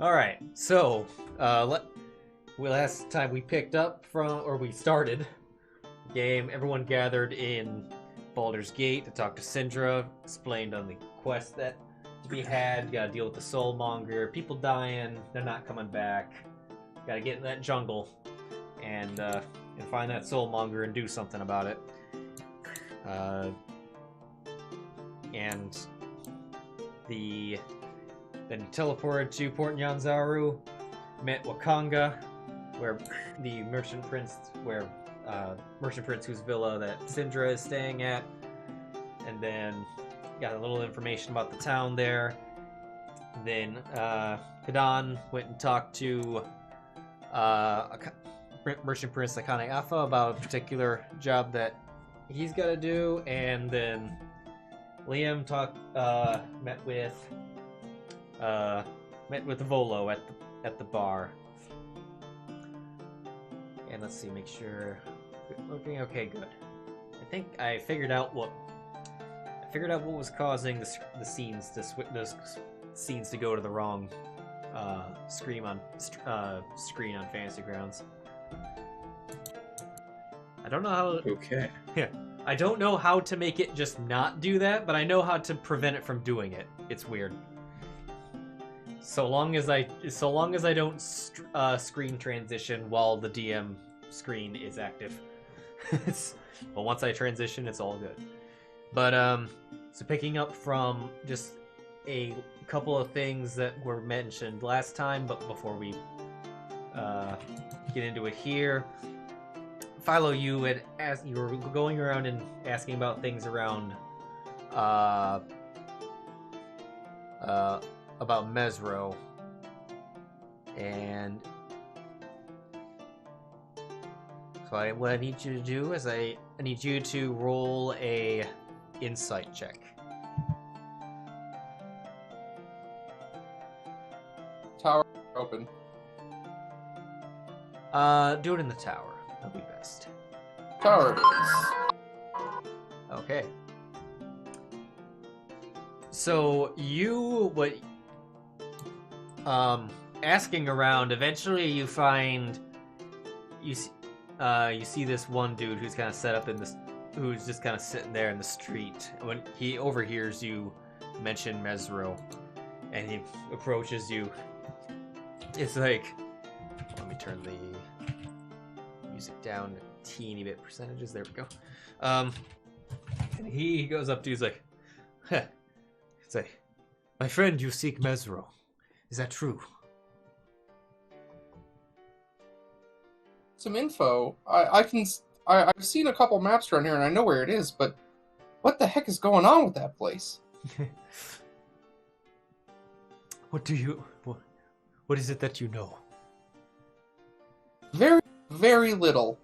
All right. So, last time we picked up from, or we started the game, everyone gathered in Baldur's Gate to talk to Syndra, explained on the quest that to be had, gotta deal with the Soulmonger, people dying, they're not coming back, gotta get in that jungle and find that Soulmonger and do something about it. And then teleported to Port Nyanzaru, met Wakanga, where the merchant prince whose villa that Syndra is staying at, and then got a little information about the town there. Then Hidan went and talked to merchant prince Akane Afa about a particular job that he's got to do, and then Liam met with Volo at the bar. And let's see, make sure looking okay, good. I think I figured out what was causing the scenes to go to the wrong screen on Fantasy Grounds. I don't know how. Okay. Yeah, I don't know how to make it just not do that, but I know how to prevent it from doing it. It's weird. So long as I don't screen transition while the DM screen is active. But once I transition, it's all good. But so picking up from just a couple of things that were mentioned last time, but before we get into it here, Philo, you were going around and asking about things around about Mesro, and so what I need you to do is I need you to roll a insight check. Tower open. Do it in the tower. That'll be best. Tower it is. Okay. So asking around, eventually you find you see this one dude who's kind of set up who's just kind of sitting there in the street. When he overhears you mention Mesro, and he approaches you, it's like, let me turn the music down a teeny bit percentages. There we go. And he goes up to you, he's like, huh. It's like, my friend, you seek Mesro. Is that true? Some info. I've seen a couple maps around here and I know where it is, but what the heck is going on with that place? What is it that you know? Very, very little.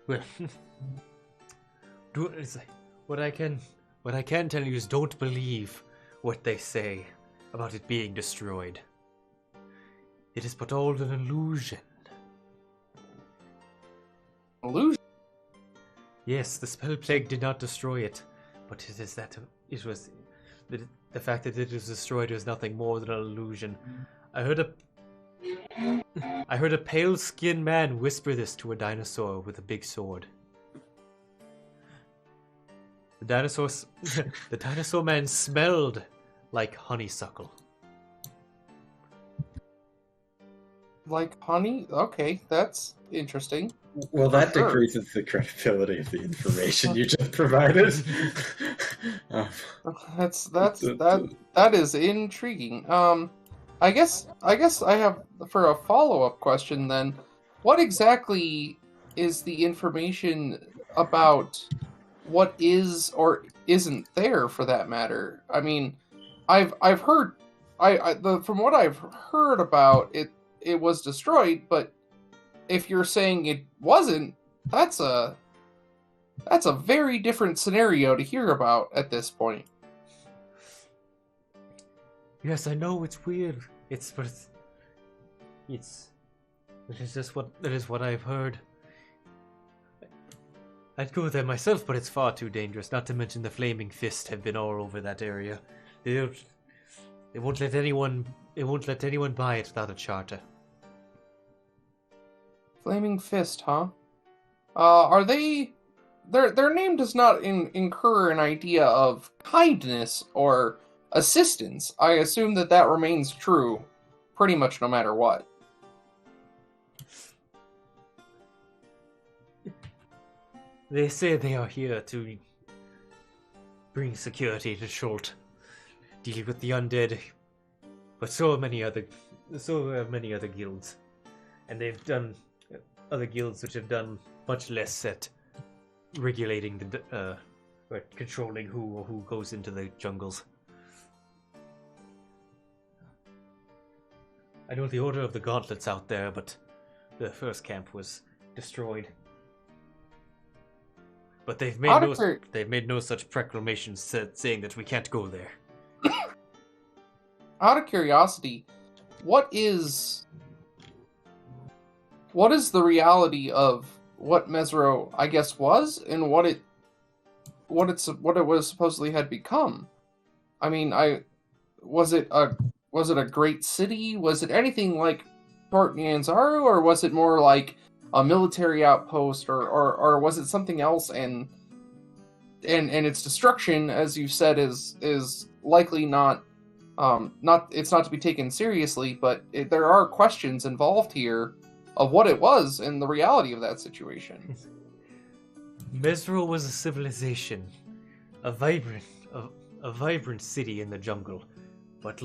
Well, what I can tell you is don't believe what they say about it being destroyed. It is but all an illusion. Illusion? Yes, the spell plague did not destroy it, but the fact that it was destroyed was nothing more than an illusion. I heard a pale-skinned man whisper this to a dinosaur with a big sword. The dinosaur man smelled like honeysuckle. Like honey? Okay, that's interesting. Well, that decreases the credibility of the information you just provided. That is intriguing. I guess I have for a follow-up question then. What exactly is the information about what is or isn't there, for that matter? I mean, I've heard from what I've heard about it, it was destroyed, but if you're saying it wasn't, that's a very different scenario to hear about at this point. Yes, I know it's weird. It is what I've heard. I'd go there myself, but it's far too dangerous. Not to mention the Flaming Fist have been all over that area. It won't let anyone buy it without a charter. Flaming Fist, huh? Are they... Their name does not incur an idea of kindness or assistance. I assume that remains true pretty much no matter what. They say they are here to bring security to Schult, deal with the undead, but so have many other guilds, and they've done other guilds which have done much less at regulating or controlling who goes into the jungles. I know the Order of the Gauntlets out there, but the first camp was destroyed. But they've made no such proclamations saying that we can't go there. Out of curiosity, what is the reality of what Mesro, I guess, was, and what it was supposedly had become? I mean, was it a great city? Was it anything like Port Nyanzaru, or was it more like a military outpost, or was it something else? And its destruction, as you said, is likely not to be taken seriously. But there are questions involved here of what it was and the reality of that situation. Mesro was a civilization, a vibrant city in the jungle, but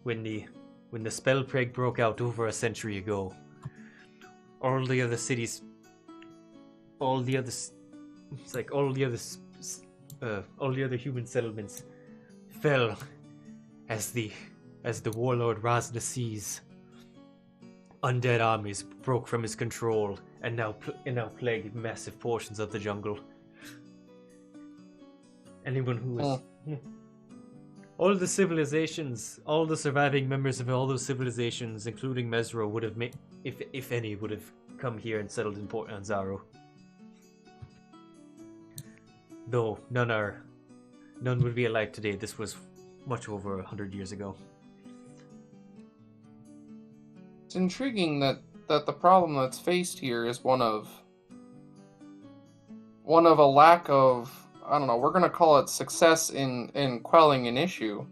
when the spell plague broke out over a century ago, all the other human settlements fell as the warlord Raznasi's undead armies broke from his control and now plague massive portions of the jungle. Anyone who was all the surviving members of all those civilizations, including Mesro, would have made, if any, would have come here and settled in Port Nyanzaru. Though none would be alive today. This was much over 100 years ago. It's intriguing that the problem that's faced here is one of a lack of, I don't know, we're going to call it success in quelling an issue,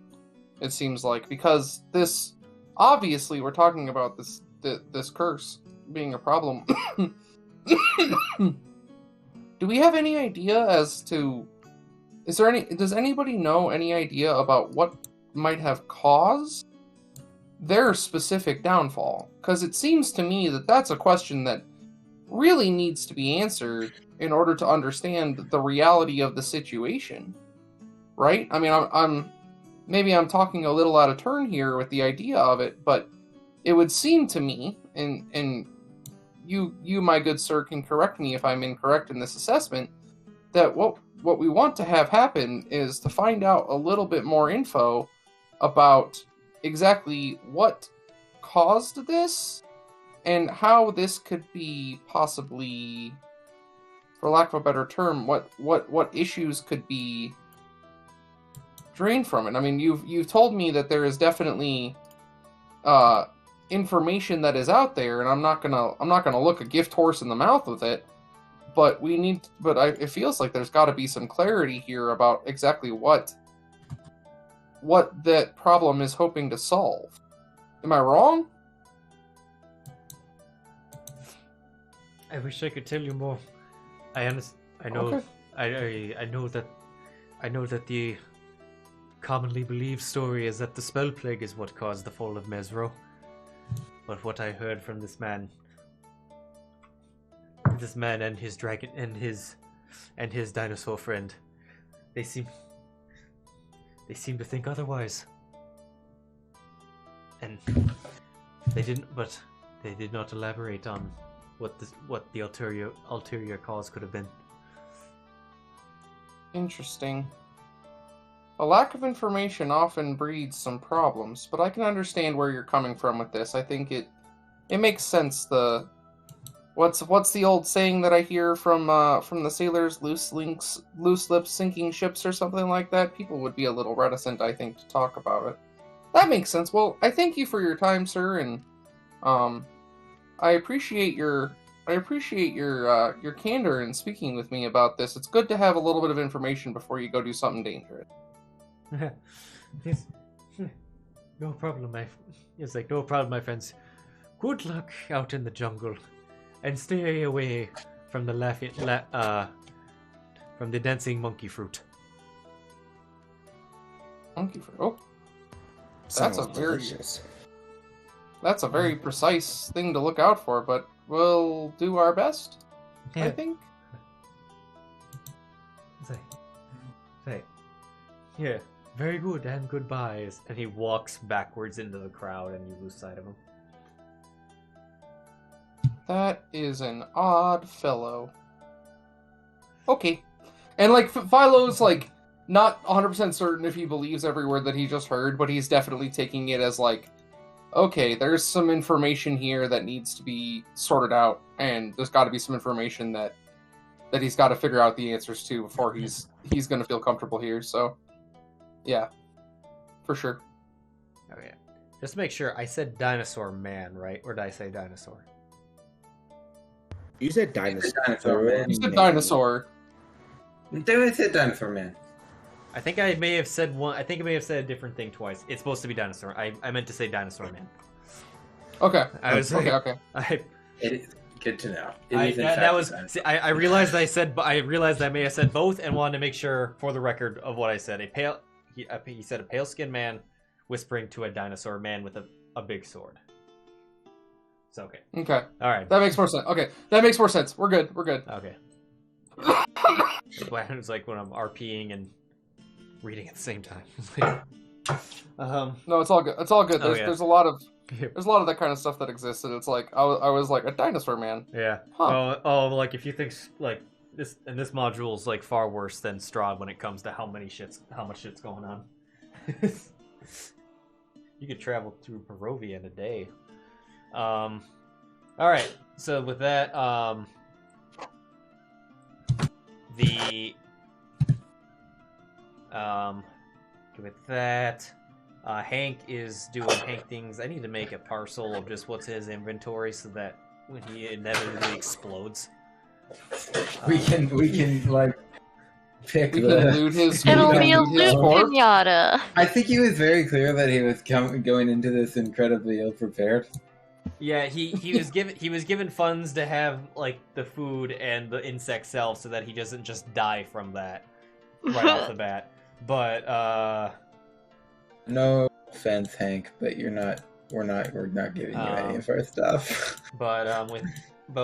it seems like, because this, obviously we're talking about this curse being a problem. Do we have any idea as to, does anybody know any idea about what might have caused their specific downfall? Because it seems to me that that's a question that really needs to be answered in order to understand the reality of the situation, right? I mean, maybe I'm talking a little out of turn here with the idea of it, but it would seem to me, and you, my good sir, can correct me if I'm incorrect in this assessment, that what we want to have happen is to find out a little bit more info about exactly what caused this and how this could be possibly, for lack of a better term, what issues could be drained from it. I mean, you've told me that there is definitely information that is out there, and I'm not gonna look a gift horse in the mouth with it. But it feels like there's got to be some clarity here about exactly what that problem is hoping to solve. Am I wrong? I wish I could tell you more. I know. Okay. I know that the commonly believed story is that the spell plague is what caused the fall of Mesro. But what I heard from this man and his dragon and his dinosaur friend, they seem to think otherwise. And they did not elaborate on what the ulterior cause could have been. Interesting. A lack of information often breeds some problems, but I can understand where you're coming from with this. I think it makes sense, the What's the old saying that I hear from the sailors? Loose lips sinking ships, or something like that. People would be a little reticent, I think, to talk about it. That makes sense. Well, I thank you for your time, sir, and I appreciate your candor in speaking with me about this. It's good to have a little bit of information before you go do something dangerous. No problem, no problem, my friends. Good luck out in the jungle, and stay away from the from the dancing monkey fruit. Monkey fruit. Oh, Sounds delicious. That's a very precise thing to look out for, but we'll do our best. Yeah. I think. Say. Yeah, very good, and goodbyes. And he walks backwards into the crowd, and you lose sight of him. That is an odd fellow. Okay. And, like, Philo's, like, not 100% certain if he believes every word that he just heard, but he's definitely taking it as, like, okay, there's some information here that needs to be sorted out, and there's got to be some information that he's got to figure out the answers to before he's going to feel comfortable here, so, yeah. For sure. Okay. Just to make sure, I said dinosaur man, right? Or did I say dinosaur? You said dinosaur. You said dinosaur. I said dinosaur man. I think I may have said one. I think I may have said a different thing twice. It's supposed to be dinosaur. I meant to say dinosaur man. Okay. I was okay. It is good to know. I realized I realized I may have said both, and wanted to make sure for the record of what I said. He said a pale skinned man whispering to a dinosaur man with a big sword. It's okay. Okay. All right. That makes more sense. Okay. That makes more sense. We're good. Okay. It's like when I'm RPing and reading at the same time. No, it's all good. It's all good. There's a lot of Yeah. there's a lot of that kind of stuff that exists, and it's like I was like a dinosaur man. Yeah. Huh. Oh, like if you think like this, and this module's like far worse than Strahd when it comes to how much shit's going on. You could travel through Barovia in a day. All right. So with that, Hank is doing Hank things. I need to make a parcel of just what's his inventory so that when he inevitably explodes, We can like pick We the. can loot his. It'll we can be a loot his loot fort. pinata. I think he was very clear that he was going into this incredibly ill prepared. yeah, he was given funds to have like the food and the insect cells so that he doesn't just die from that right off the bat. But No offense, Hank, but we're not giving you any of our stuff. But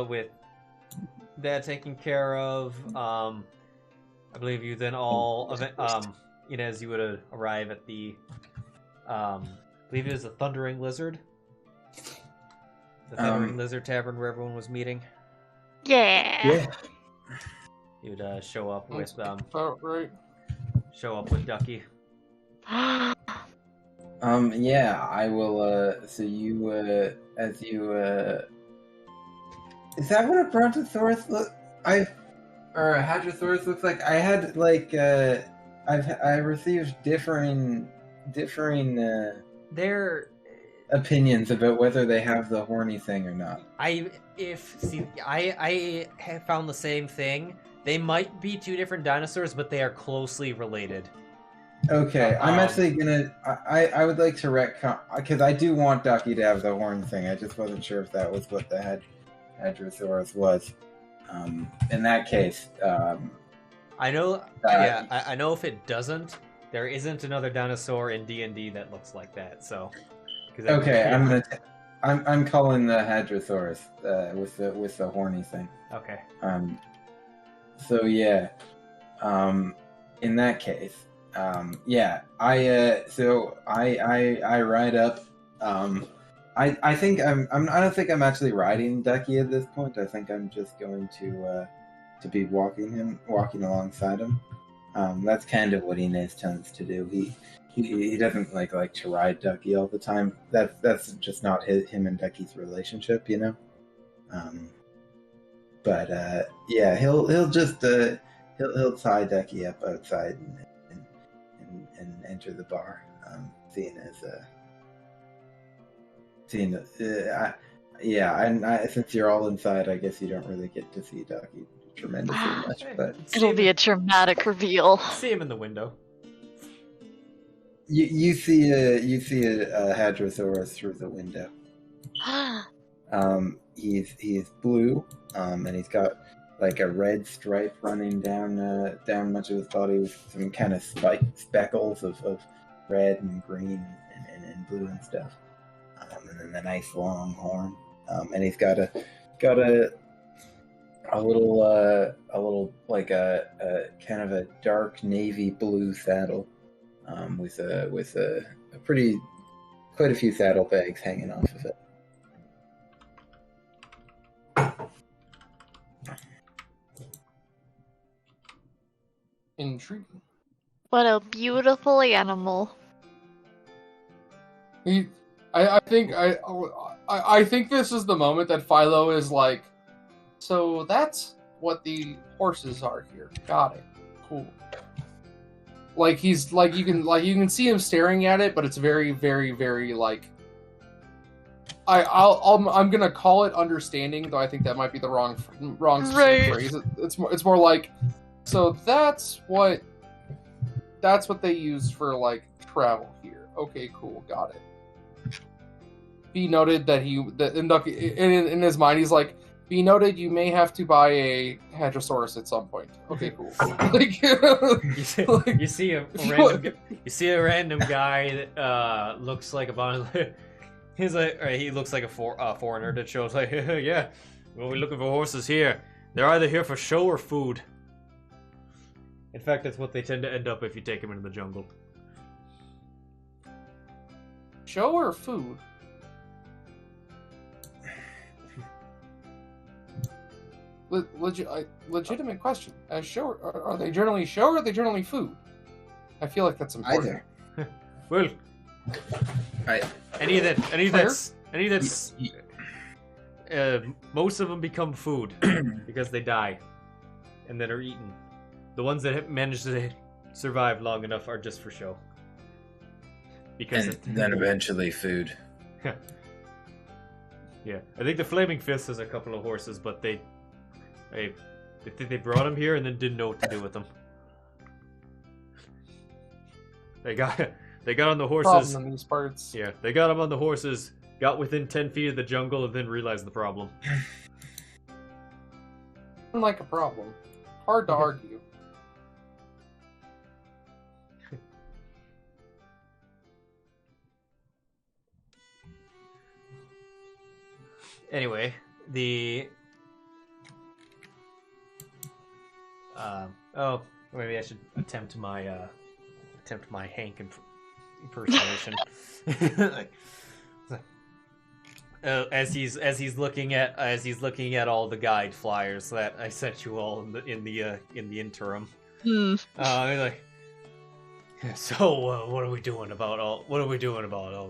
with that taken care of, I believe you then all Inez, you would arrive at the I believe it was the Thundering Lizard. The Thundering Lizard Tavern where everyone was meeting. Yeah. You'd show up with About right. Ducky. Yeah, I will. So you, as you, is that what a Brontosaurus or a Hadrosaurus looks like? I had like, I received differing They're opinions about whether they have the horny thing or not. I have found the same thing. They might be two different dinosaurs, but they are closely related. Okay, I'm actually gonna. I would like to retcon because I do want Ducky to have the horn thing. I just wasn't sure if that was what the Hadrosaurus was. In that case, I know. I know if it doesn't, there isn't another dinosaur in D&D that looks like that. So. Okay, I'm calling the Hadrosaurus with the horny thing. Okay. So yeah. In that case. Yeah, I ride up. I think I don't think I'm actually riding Ducky at this point. I think I'm just going to be walking alongside him. That's kind of what Inez tends to do. He doesn't like to ride Ducky all the time. That's just not him and Ducky's relationship, you know. But yeah, he'll just he'll tie Ducky up outside and enter the bar. Since you're all inside, I guess you don't really get to see Ducky tremendously much. But It'll be a dramatic reveal. See him in the window. you see a Hadrosaurus through the window. He's blue, and he's got like a red stripe running down much of his body with some kind of speckles of red and green and blue and stuff, and then the nice long horn, and he's got a little like a kind of a dark navy blue saddle, with a quite a few saddlebags hanging off of it. Intriguing. What a beautiful animal. I think this is the moment that Philo is like, so that's what the horses are here. Got it. Cool. Like he's like you can see him staring at it, but it's very, very, very like I'm gonna call it understanding, though I think that might be the wrong phrase. It's more like, so that's what they use for like travel here. Okay, cool, got it. Be noted that in his mind he's like, be noted you may have to buy a Hadrosaurus at some point. Okay, cool. Like, you see a random guy that looks like a bunch. He's like, he looks like a foreigner that shows like, yeah, well, we're looking for horses here. They're either here for show or food. In fact, that's what they tend to end up if you take them into the jungle. Show or food? Legitimate question. Show, are they generally show or are they generally food? I feel like that's important. Either. Well, any that's most of them become food because they die and then are eaten. The ones that have managed to survive long enough are just for show. Because then eventually food. Yeah, I think the Flaming Fist has a couple of horses, but they think they brought them here and then didn't know what to do with them. They got on the horses. Problem in these parts. Yeah, they got them on the horses, got within 10 feet of the jungle, and then realized the problem. Like a problem. Hard to argue. Anyway, maybe I should attempt my Hank impersonation. As he's looking at all the guide flyers that I sent you all in the interim. He's like, so what are we doing about all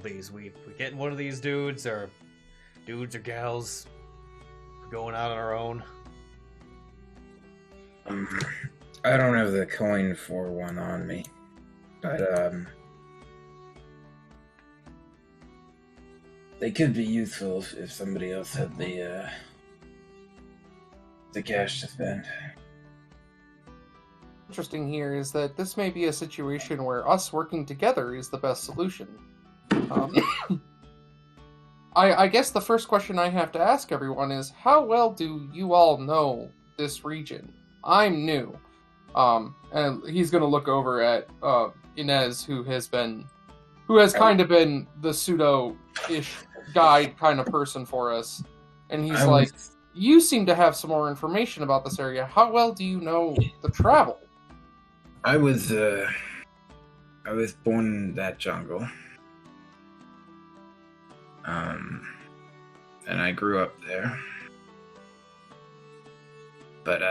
these? We getting one of these dudes or gals? We're going out on our own. I don't have the coin for one on me, but they could be useful if somebody else had the cash to spend. Interesting here is that this may be a situation where us working together is the best solution. I guess the first question I have to ask everyone is, how well do you all know this region? I'm new. And he's gonna look over at Inez, who has kind of been the pseudo-ish guide kind of person for us. And he's like, you seem to have some more information about this area. How well do you know the travel? I was born in that jungle. And I grew up there. But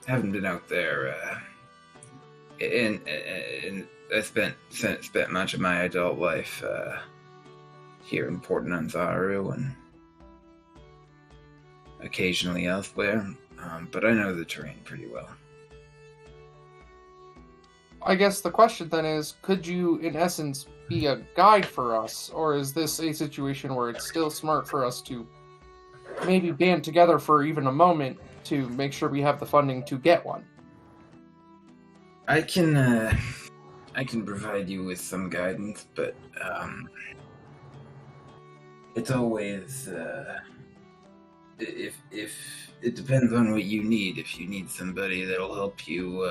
haven't been out there. And I spent much of my adult life here in Port Nanzaru, and occasionally elsewhere, but I know the terrain pretty well. I guess the question then is, could you, in essence, be a guide for us? Or is this a situation where it's still smart for us to maybe band together for even a moment to make sure we have the funding to get one? I can provide you with some guidance, but it's always if it depends on what you need. If you need somebody that'll help you,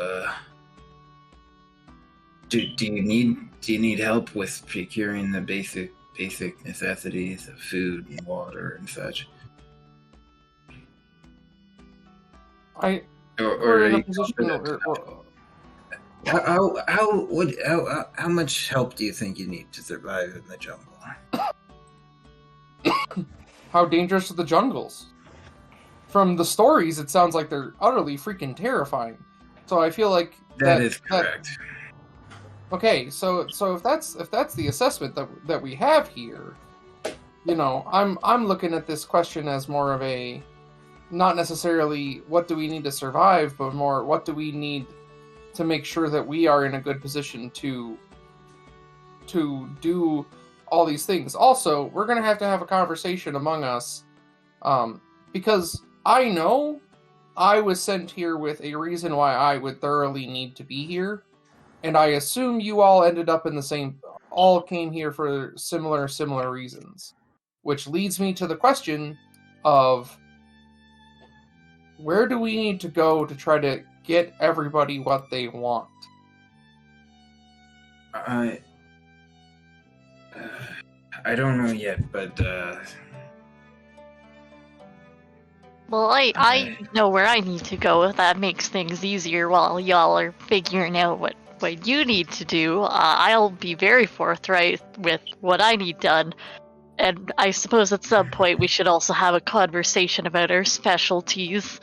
do you need help with procuring the basic necessities of food and water and such? We're in a position how much help do you think you need to survive in the jungle? How dangerous are the jungles? From the stories, it sounds like they're utterly freaking terrifying. So I feel like that is correct. Okay, so if that's the assessment that we have here, I'm looking at this question as more of a, not necessarily what do we need to survive, but more what do we need to make sure that we are in a good position to do all these things. Also, we're going to have a conversation among us, because I know I was sent here with a reason why I would thoroughly need to be here, and I assume you all ended up in the same, all came here for similar reasons, which leads me to the question of, where do we need to go to try to get everybody what they want? I don't know yet, but Well, I know where I need to go if that makes things easier while y'all are figuring out what you need to do. I'll be very forthright with what I need done. And I suppose at some point we should also have a conversation about our specialties.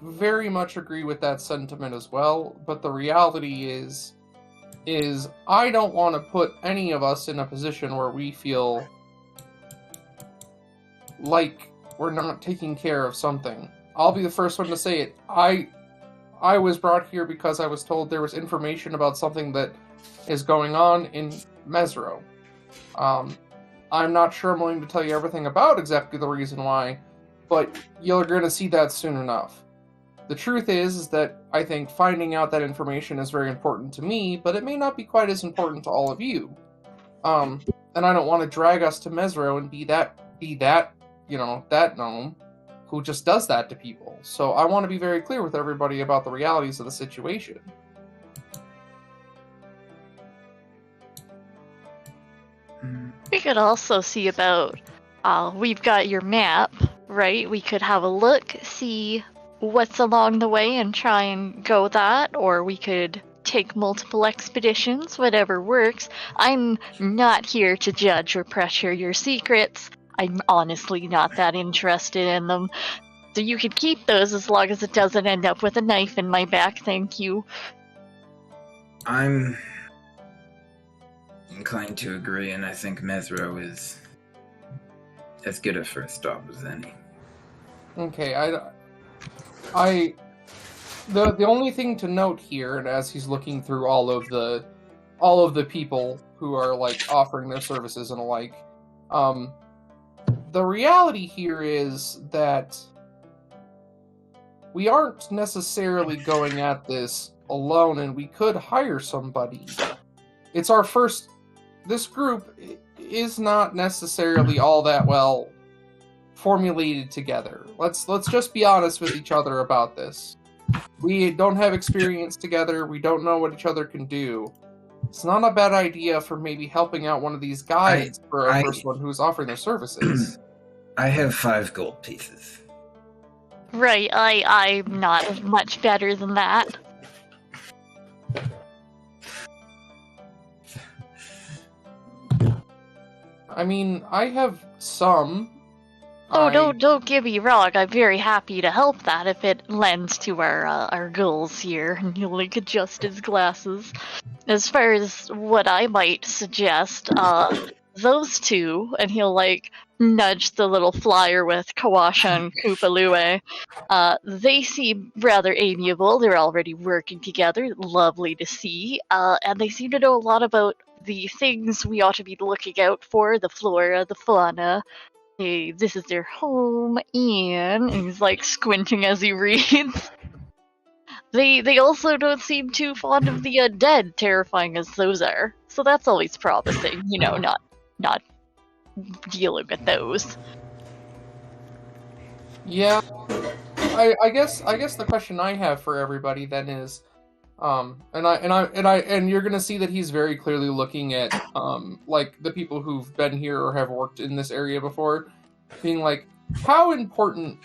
Very much agree with that sentiment as well, but the reality is I don't want to put any of us in a position where we feel like we're not taking care of something. I'll be the first one to say it. I was brought here because I was told there was information about something that is going on in Mesro. I'm not sure I'm willing to tell you everything about exactly the reason why, but you're going to see that soon enough. The truth is that I think finding out that information is very important to me, but it may not be quite as important to all of you. And I don't want to drag us to Mesro and be that that gnome who just does that to people. So I want to be very clear with everybody about the realities of the situation. We could also see about, we've got your map, right? We could have a look, see what's along the way and try and go that, or we could take multiple expeditions, whatever works. I'm not here to judge or pressure your secrets. I'm honestly not that interested in them. So you could keep those as long as it doesn't end up with a knife in my back, thank you. I'm inclined to agree, and I think Mesro is as good a first stop as any. Okay, the only thing to note here, and as he's looking through all of the people who are like offering their services and alike, the reality here is that we aren't necessarily going at this alone, and we could hire somebody. It's our first. This group is not necessarily all that well formulated together. Let's just be honest with each other about this. We don't have experience together. We don't know what each other can do. It's not a bad idea for maybe helping out one of these guys for a first one who's offering their services. I have 5 gold pieces. Right, I'm not much better than that. I mean, I have some. Oh, don't get me wrong. I'm very happy to help that if it lends to our goals here. And he'll like adjust his glasses. As far as what I might suggest, those two, and he'll like nudge the little flyer with Kawasha and Koopalue. They seem rather amiable. They're already working together. Lovely to see. And they seem to know a lot about the things we ought to be looking out for, the flora, the fauna. Hey, this is their home, and he's like squinting as he reads. They also don't seem too fond of the undead, terrifying as those are. So that's always promising, not dealing with those. Yeah, I guess the question I have for everybody then is, and you're gonna see that he's very clearly looking at like the people who've been here or have worked in this area before, being like, how important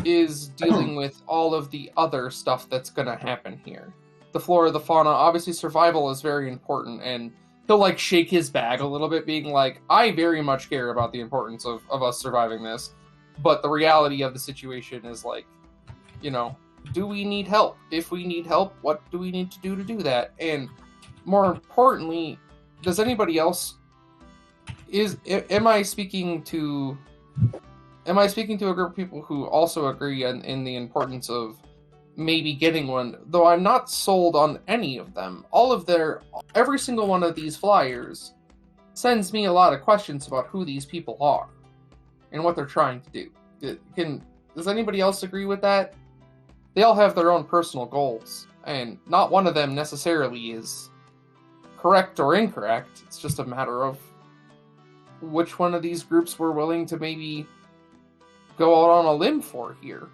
is dealing with all of the other stuff that's gonna happen here? The flora, the fauna, obviously survival is very important, and he'll like shake his bag a little bit, being like, I very much care about the importance of us surviving this, but the reality of the situation is like, do we need help? If we need help, what do we need to do that? And more importantly, does anybody else am I speaking to a group of people who also agree in the importance of maybe getting one, though I'm not sold on any of them. Every single one of these flyers sends me a lot of questions about who these people are and what they're trying to do. Does anybody else agree with that? They all have their own personal goals, and not one of them necessarily is correct or incorrect. It's just a matter of which one of these groups we're willing to maybe go out on a limb for here.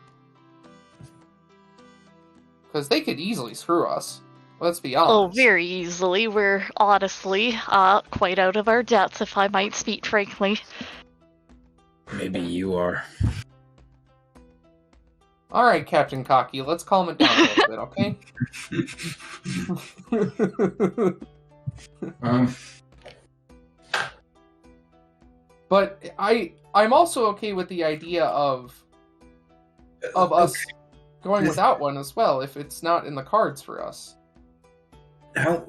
Because they could easily screw us. Let's be honest. Oh, very easily. We're honestly quite out of our depths, if I might speak frankly. Maybe you are. Alright, Captain Cocky, let's calm it down a little bit, okay? But I'm also okay with the idea of us going without one as well, if it's not in the cards for us. How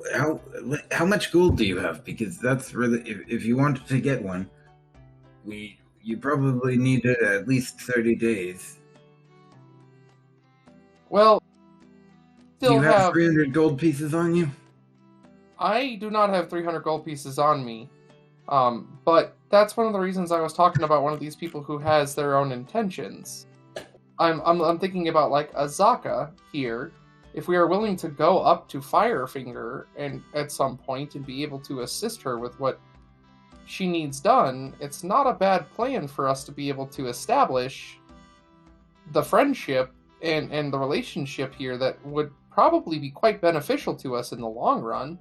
much gold do you have? Because that's really, if you wanted to get one, you probably need at least 30 days. Well, do you have 300 gold pieces on you? I do not have 300 gold pieces on me. But that's one of the reasons I was talking about one of these people who has their own intentions. I'm thinking about like Azaka here. If we are willing to go up to Firefinger and at some point and be able to assist her with what she needs done, it's not a bad plan for us to be able to establish the friendship and the relationship here that would probably be quite beneficial to us in the long run,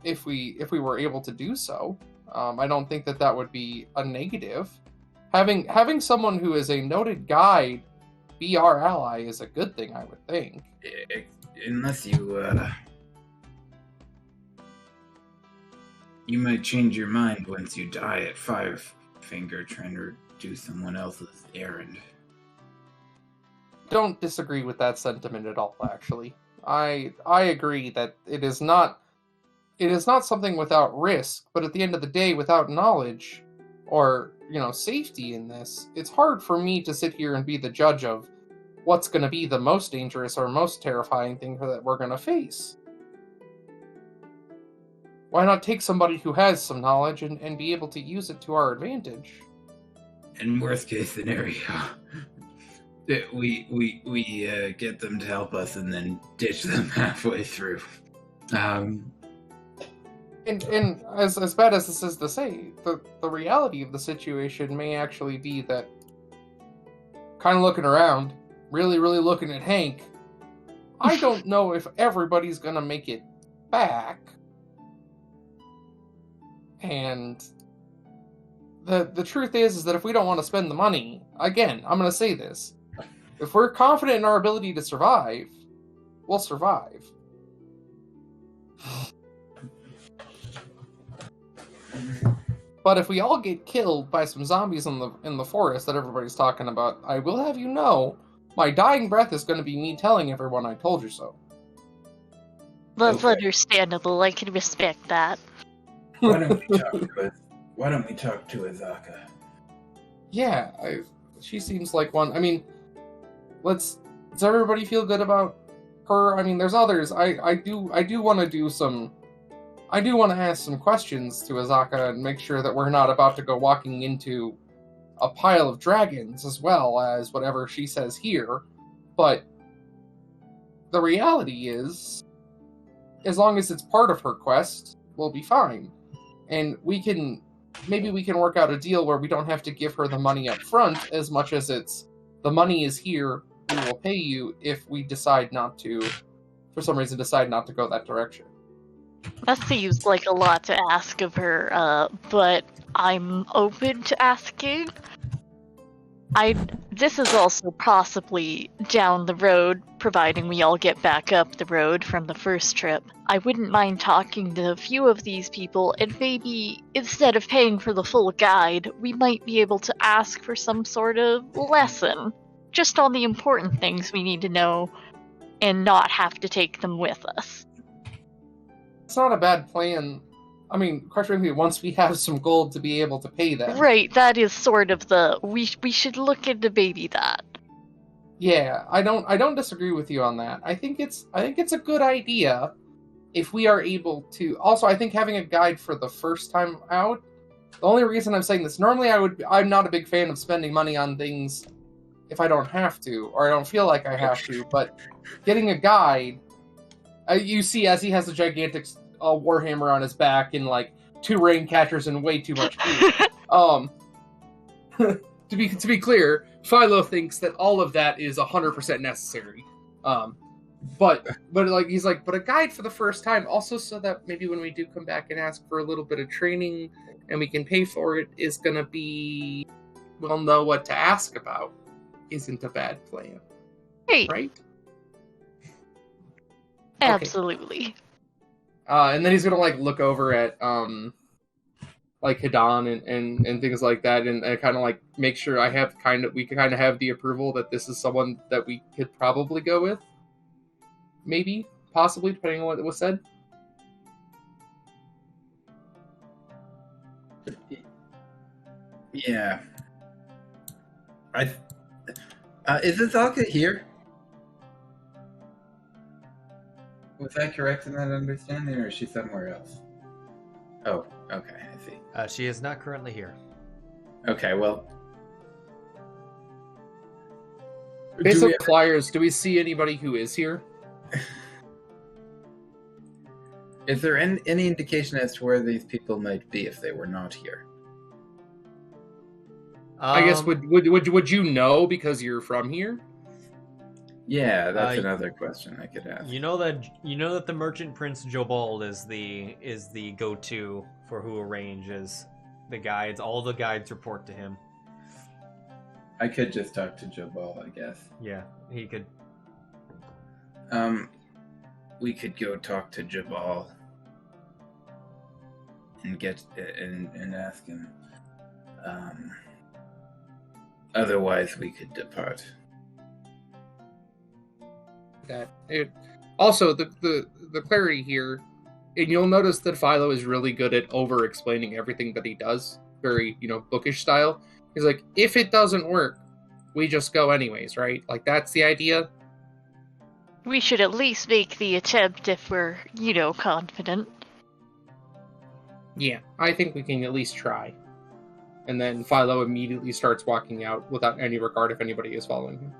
if we were able to do so. I don't think that would be a negative. Having someone who is a noted guide be our ally is a good thing, I would think. Unless you might change your mind once you die at Firefinger trying to do someone else's errand. Don't disagree with that sentiment at all, actually. I agree that it is not something without risk, but at the end of the day, without knowledge or, safety in this, it's hard for me to sit here and be the judge of what's going to be the most dangerous or most terrifying thing that we're going to face. Why not take somebody who has some knowledge and be able to use it to our advantage? In worst case scenario, we get them to help us and then ditch them halfway through. And as bad as this is to say, the reality of the situation may actually be that, kind of looking around, really looking at Hank, I don't know if everybody's gonna make it back. And the truth is that if we don't want to spend the money, again, I'm gonna say this, if we're confident in our ability to survive, we'll survive. But if we all get killed by some zombies in the forest that everybody's talking about, I will have you know, my dying breath is going to be me telling everyone I told you so. That's understandable. I can respect that. Why don't we talk with why don't we talk to Azaka? Yeah, she seems like one. I mean, does everybody feel good about her? I mean, there's others. I do want to do some. I do want to ask some questions to Azaka and make sure that we're not about to go walking into a pile of dragons as well as whatever she says here. But the reality is, as long as it's part of her quest, we'll be fine. And maybe we can work out a deal where we don't have to give her the money up front as much as it's, the money is here, we will pay you if we decide not to, for some reason, decide not to go that direction. That seems like a lot to ask of her, but I'm open to asking. This is also possibly down the road, providing we all get back up the road from the first trip. I wouldn't mind talking to a few of these people, and maybe instead of paying for the full guide, we might be able to ask for some sort of lesson, just on the important things we need to know, and not have to take them with us. It's not a bad plan. I mean, quite frankly, once we have some gold to be able to pay them. Right, that is sort of the we should look into maybe that. Yeah, I don't disagree with you on that. I think it's a good idea if we are able to. Also, I think having a guide for the first time out. The only reason I'm saying this, normally I'm not a big fan of spending money on things if I don't have to or I don't feel like I have to. But getting a guide, you see, as he has a gigantic warhammer on his back and like 2 rain catchers and way too much food. To be clear, Philo thinks that all of that is 100% necessary. But like he's like, but a guide for the first time, also so that maybe when we do come back and ask for a little bit of training and we can pay for it, is gonna be, we'll know what to ask about. Isn't a bad plan, Hey, right? absolutely. And then he's gonna like look over at like Hidan and things like that, and kind of like make sure we can kind of have the approval that this is someone that we could probably go with, maybe, possibly, depending on what was said. Yeah. Is Azaka here? Was I correct in that understanding, or is she somewhere else? Oh, okay, I see. She is not currently here. Okay, well. Based on flyers, do we see anybody who is here? Is there any indication as to where these people might be if they were not here? I guess would you know because you're from here? Yeah, that's another question I could ask. You know that the Merchant Prince Jobald is the go-to for who arranges the guides. All the guides report to him. I could just talk to Jobald, I guess. Yeah, he could. We could go talk to Jobald and and ask him. Otherwise, we could depart. Also, the clarity here, and you'll notice that Philo is really good at over-explaining everything that he does, very, bookish style. He's like, if it doesn't work, we just go anyways, right? Like, that's the idea. We should at least make the attempt if we're, confident. Yeah, I think we can at least try. And then Philo immediately starts walking out without any regard if anybody is following him.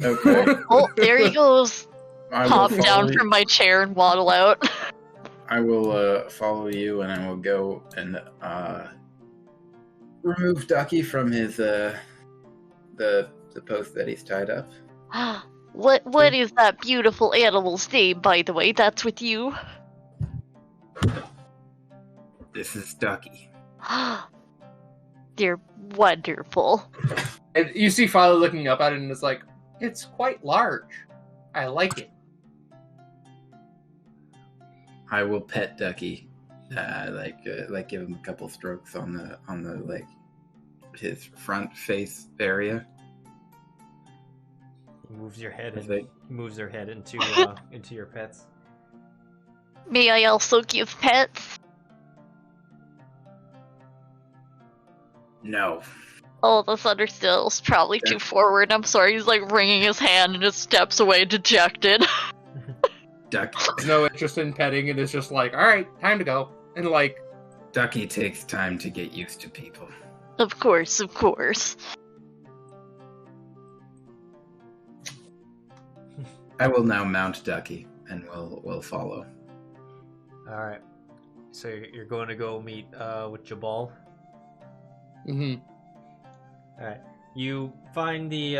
Okay. Oh, there he goes. Hop down from my chair and waddle out. I will follow you, and I will go and remove Ducky from his the post that he's tied up. What is that beautiful animal's name, by the way? That's with you? This is Ducky. You're wonderful. And you see Philo looking up at it, and it's like, it's quite large. I like it. I will pet Ducky, like give him a couple strokes on the like his front face area. He moves your head. He moves her head into your pets. May I also give pets? No. Oh, the Thunderstill's probably too forward. I'm sorry. He's like wringing his hand and just steps away dejected. Ducky. No interest in petting, and it's just like, all right, time to go. And like, Ducky takes time to get used to people. Of course, of course. I will now mount Ducky, and we'll follow. All right. So you're going to go meet with Jabal. mm-hmm. All right. You find the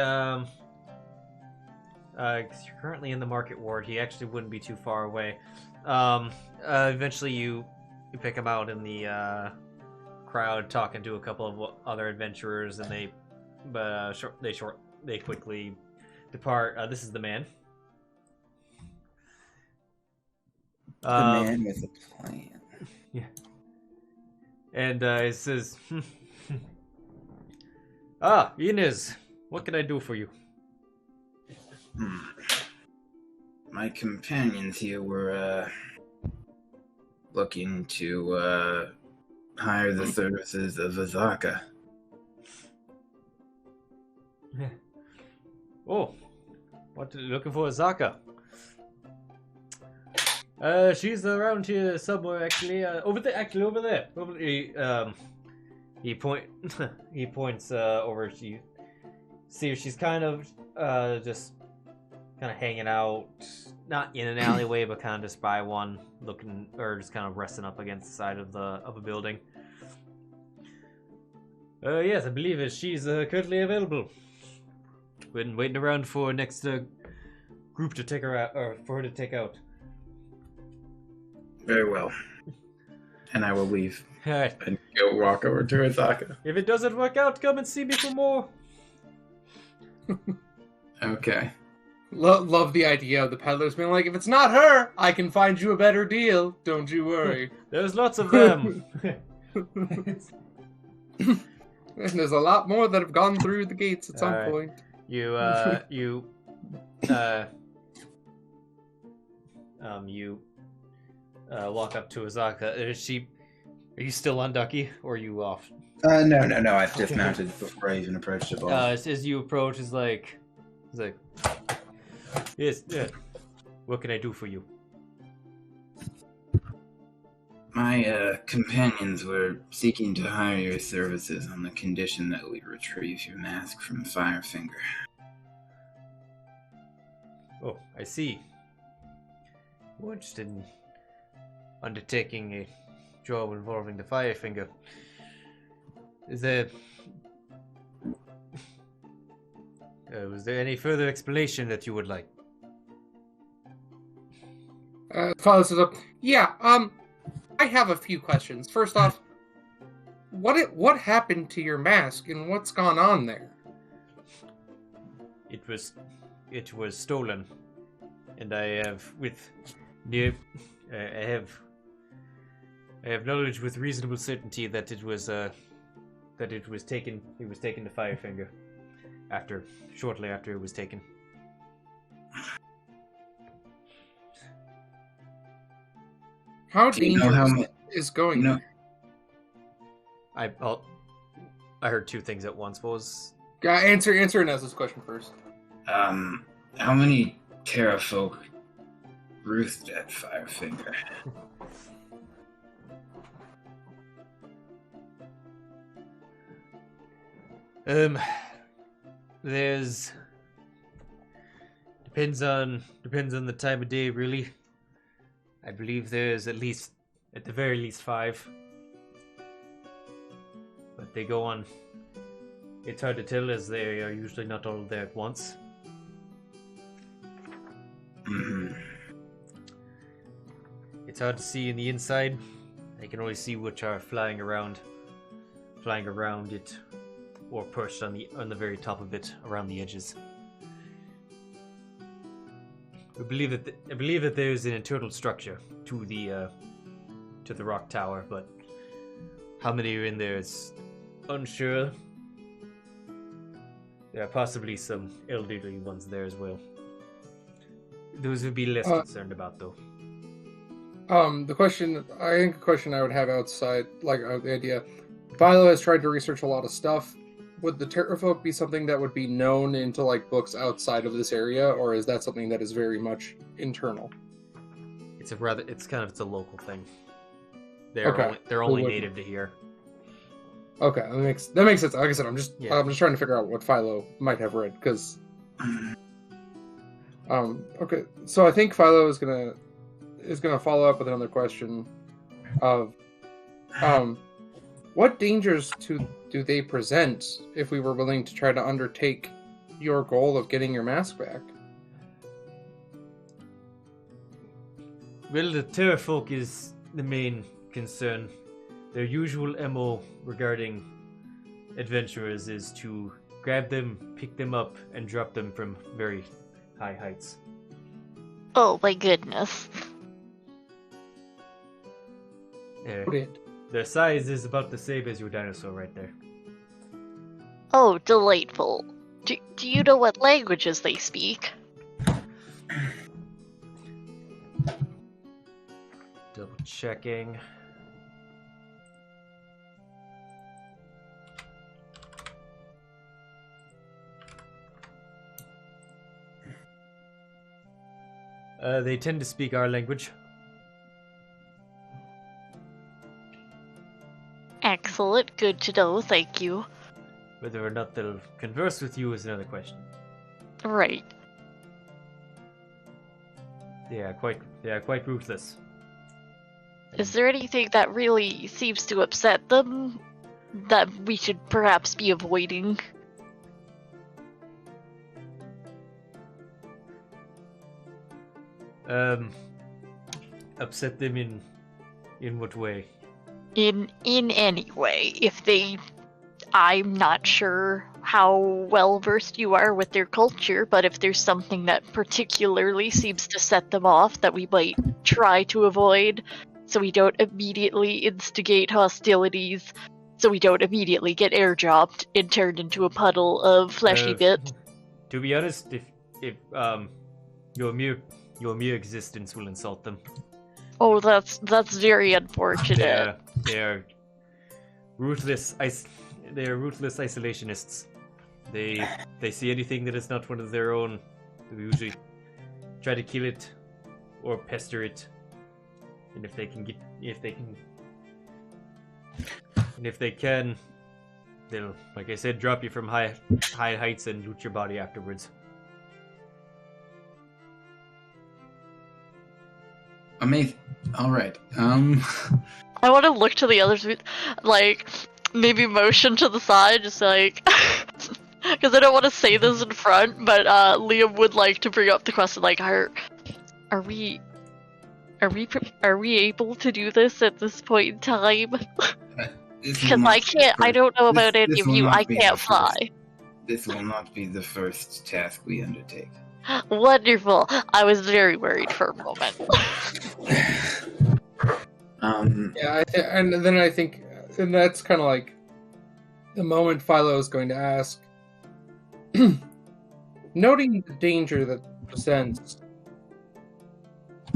'cause you're currently in the market ward. He actually wouldn't be too far away. Eventually, you pick him out in the crowd, talking to a couple of other adventurers, and they quickly depart. This is the man. The man with a plan. Yeah. And it says, "Ah, Inez, what can I do for you?" My companions here were looking to hire the services of Azaka. Oh, what looking for Azaka? She's around here somewhere, actually. Over there. He points over. She see she's kind of just kind of hanging out, not in an alleyway, but kind of just by one, looking, or just kind of resting up against the side of a building. Yes, I believe it. She's currently available. Been waiting around for next group to take her out, or for her to take out. Very well. And I will leave. Alright. And go walk over to Azaka. If it doesn't work out, come and see me for more. Okay. Love the idea of the peddlers being like, if it's not her, I can find you a better deal. Don't you worry. There's lots of them. And there's a lot more that have gone through the gates at some point. You walk up to Azaka. Are you still on Ducky, or are you off? No. I've dismounted before I even approached the ball. As you approach, he's like, yes, what can I do for you? My companions were seeking to hire your services on the condition that we retrieve your mask from Firefinger. Oh, I see. We're interested in undertaking a job involving the Firefinger. Is there... was there any further explanation that you would like? Follows it up. Yeah, I have a few questions. First off, what happened to your mask and what's gone on there? It was stolen, and I have knowledge with reasonable certainty that it was taken to Firefinger shortly after it was taken. How dangerous is going? No. I heard two things at once. What was... Answer Inez's question first. How many Terrafolk roost at Firefinger? There's depends on the time of day, really. I believe there's at the very least 5. But they go on. It's hard to tell, as they are usually not all there at once. Mm-hmm. It's hard to see in the inside. I can only see which are flying around it, or perched on the very top of it, around the edges. I believe that there is an internal structure to the rock tower, but how many are in there is unsure. There are possibly some elderly ones there as well. Those would be less concerned about, though. The question I would have outside, like the idea, Philo has tried to research a lot of stuff. Would the Terrafolk be something that would be known into like books outside of this area, or is that something that is very much internal? It's a local thing. They're only native to here. Okay, that makes sense. Like I said, I'm just trying to figure out what Philo might have read, because okay, so I think Philo is gonna follow up with another question of what dangers do they present if we were willing to try to undertake your goal of getting your mask back? Well, the Terrafolk is the main concern. Their usual MO regarding adventurers is to grab them, pick them up, and drop them from very high heights. Oh my goodness. Their size is about the same as your dinosaur right there. Oh, delightful. Do you know what languages they speak? Double checking. They tend to speak our language. Excellent, good to know, thank you. Whether or not they'll converse with you is another question. Right. They are quite ruthless. Is there anything that really seems to upset them that we should perhaps be avoiding? Upset them in what way? In any way. I'm not sure how well versed you are with their culture, but if there's something that particularly seems to set them off that we might try to avoid, so we don't immediately instigate hostilities, so we don't immediately get airdropped and turned into a puddle of fleshy bits. To be honest, if your mere existence will insult them. Oh, that's very unfortunate. They are ruthless. They are ruthless isolationists. They see anything that is not one of their own. They usually try to kill it or pester it. And if they can, they'll, like I said, drop you from high heights and loot your body afterwards. Amazing. All right. I want to look to the others, like maybe motion to the side, just like because I don't want to say this in front, but Liam would like to bring up the question, like, are we able to do this at this point in time? Because I don't know about any of you. I can't fly. This will not be the first task we undertake. Wonderful. I was very worried for a moment. Yeah, I think that's kind of like the moment Philo is going to ask. Noting the danger that presents,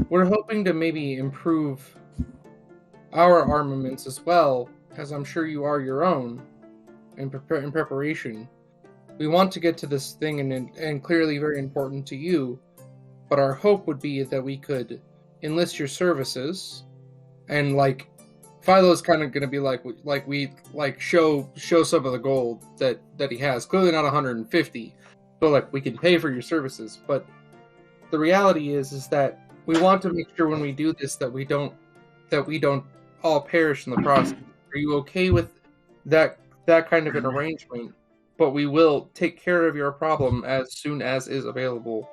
we're hoping to maybe improve our armaments as well, as I'm sure you are your own, in preparation. We want to get to this thing, and clearly very important to you, but our hope would be that we could enlist your services, and like Philo's kind of going to be like we show some of the gold that he has. Clearly not 150, but like we can pay for your services. But the reality is that we want to make sure when we do this that we don't all perish in the process. Are you okay with that kind of an arrangement? But we will take care of your problem as soon as is available,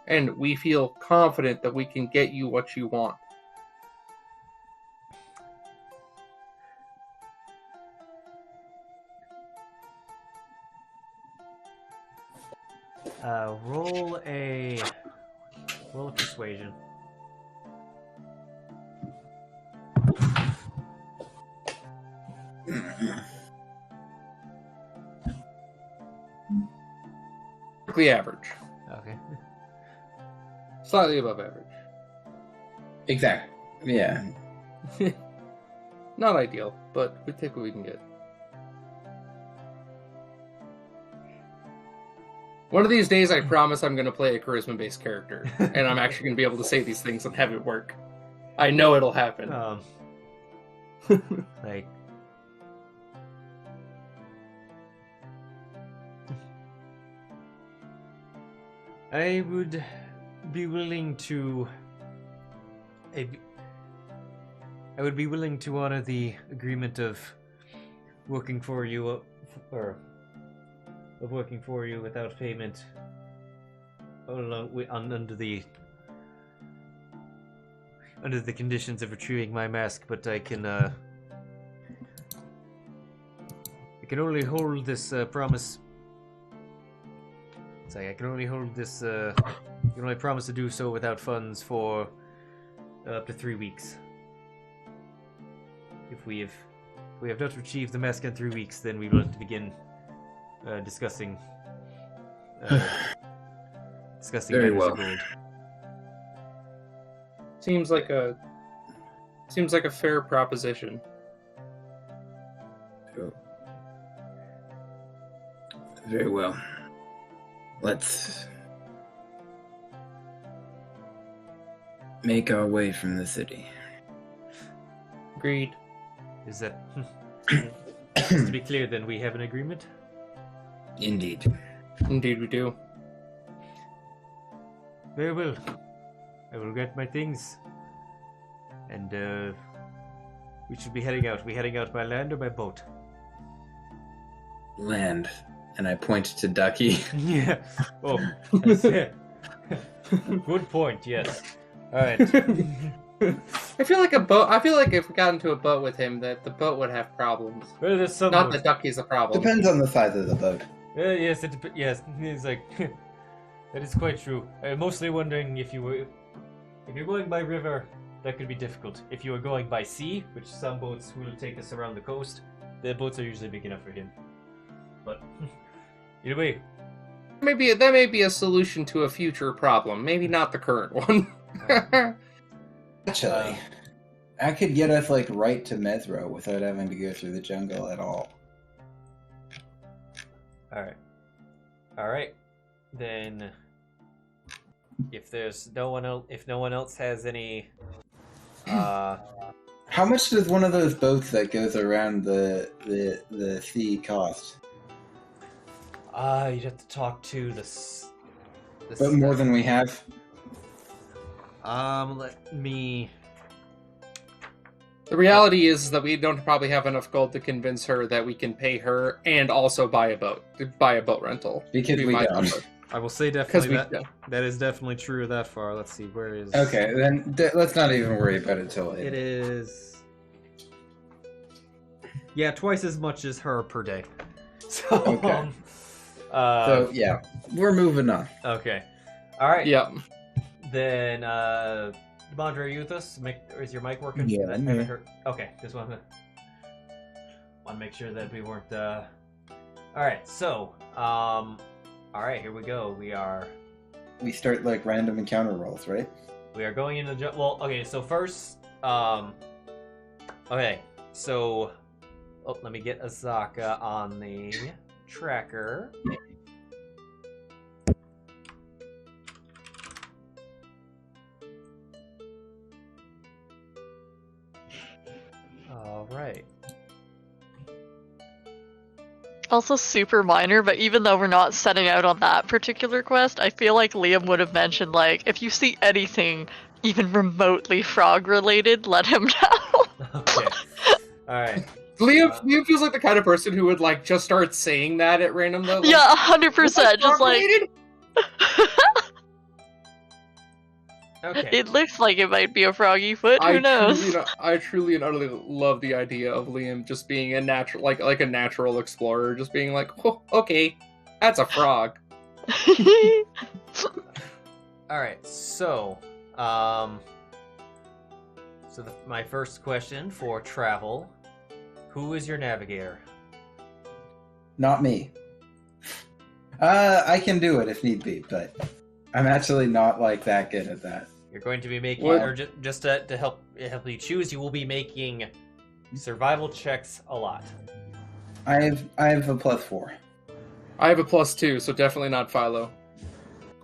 and we feel confident that we can get you what you want. Roll a persuasion. The average. Okay. Slightly above average. Exactly. Yeah. Not ideal, but we take what we can get. One of these days, I promise I'm going to play a charisma-based character, and I'm actually going to be able to say these things and have it work. I know it'll happen. Like, I would be willing to. I would be willing to honor the agreement of working for you, or of working for you without payment, under the conditions of retrieving my mask. But I can only hold this promise. It's like I can only hold this. I can only promise to do so without funds for up to 3 weeks. If we have not retrieved the mask in 3 weeks, then we will have to begin discussing. Discussing Very matters well. of gold. Seems like a fair proposition. Very well. Let's make our way from the city. Agreed. Is that just to be clear? Then we have an agreement. Indeed. Indeed, we do. Very well. I will get my things, and we should be heading out. We heading out by land or by boat? Land. And I point to Ducky. Yeah. Oh, that's it. Good point. Yes. All right. I feel like a boat. I feel like if we got into a boat with him, that the boat would have problems. Well, there's some. Not that Ducky's a problem. Depends on the size of the boat. Yes. Yes. It's like that is quite true. I'm mostly wondering if you're going by river, that could be difficult. If you are going by sea, which some boats will take us around the coast, the boats are usually big enough for him. But either way, That may be a solution to a future problem. Maybe not the current one. Actually, I could get us like right to Methro without having to go through the jungle at all. all right. Then, if no one else has any, How much does one of those boats that goes around the sea cost? you'd have to talk to the But more than we have. Let me. The reality is that we don't probably have enough gold to convince her that we can pay her and also buy a boat rental. Because we don't. I will say Because definitely that is definitely true that far. Let's see, where is? Okay, then let's not even worry about it till It later. is. Yeah, twice as much as her per day. So. Okay. So yeah, we're moving on. Okay. All right. Yeah. Then, Demandre, are you with us? Is your mic working? Yeah, I I'm haven't here. heard. Okay, just want to make sure that we weren't. All right. So, all right, here we go. We start like random encounter rolls, right? We are going into the well. Okay, so first, okay, so let me get Azaka on the tracker. All right. Also super minor, but even though we're not setting out on that particular quest, I feel like Liam would have mentioned, like, if you see anything even remotely frog-related, let him know. Okay. All right. Liam feels like the kind of person who would, like, just start saying that at random, though. Like, Yeah, 100%, just like... related? Okay. It looks like it might be a froggy foot, who knows? I truly and utterly love the idea of Liam just being a natural, like a natural explorer, just being like, oh, okay, that's a frog. All right. So, my first question for travel: who is your navigator? Not me. I can do it if need be, but I'm actually not like that good at that. You're going to be making, What? or just to help you choose, you will be making survival checks a lot. I have a +4. I have a +2, so definitely not Philo.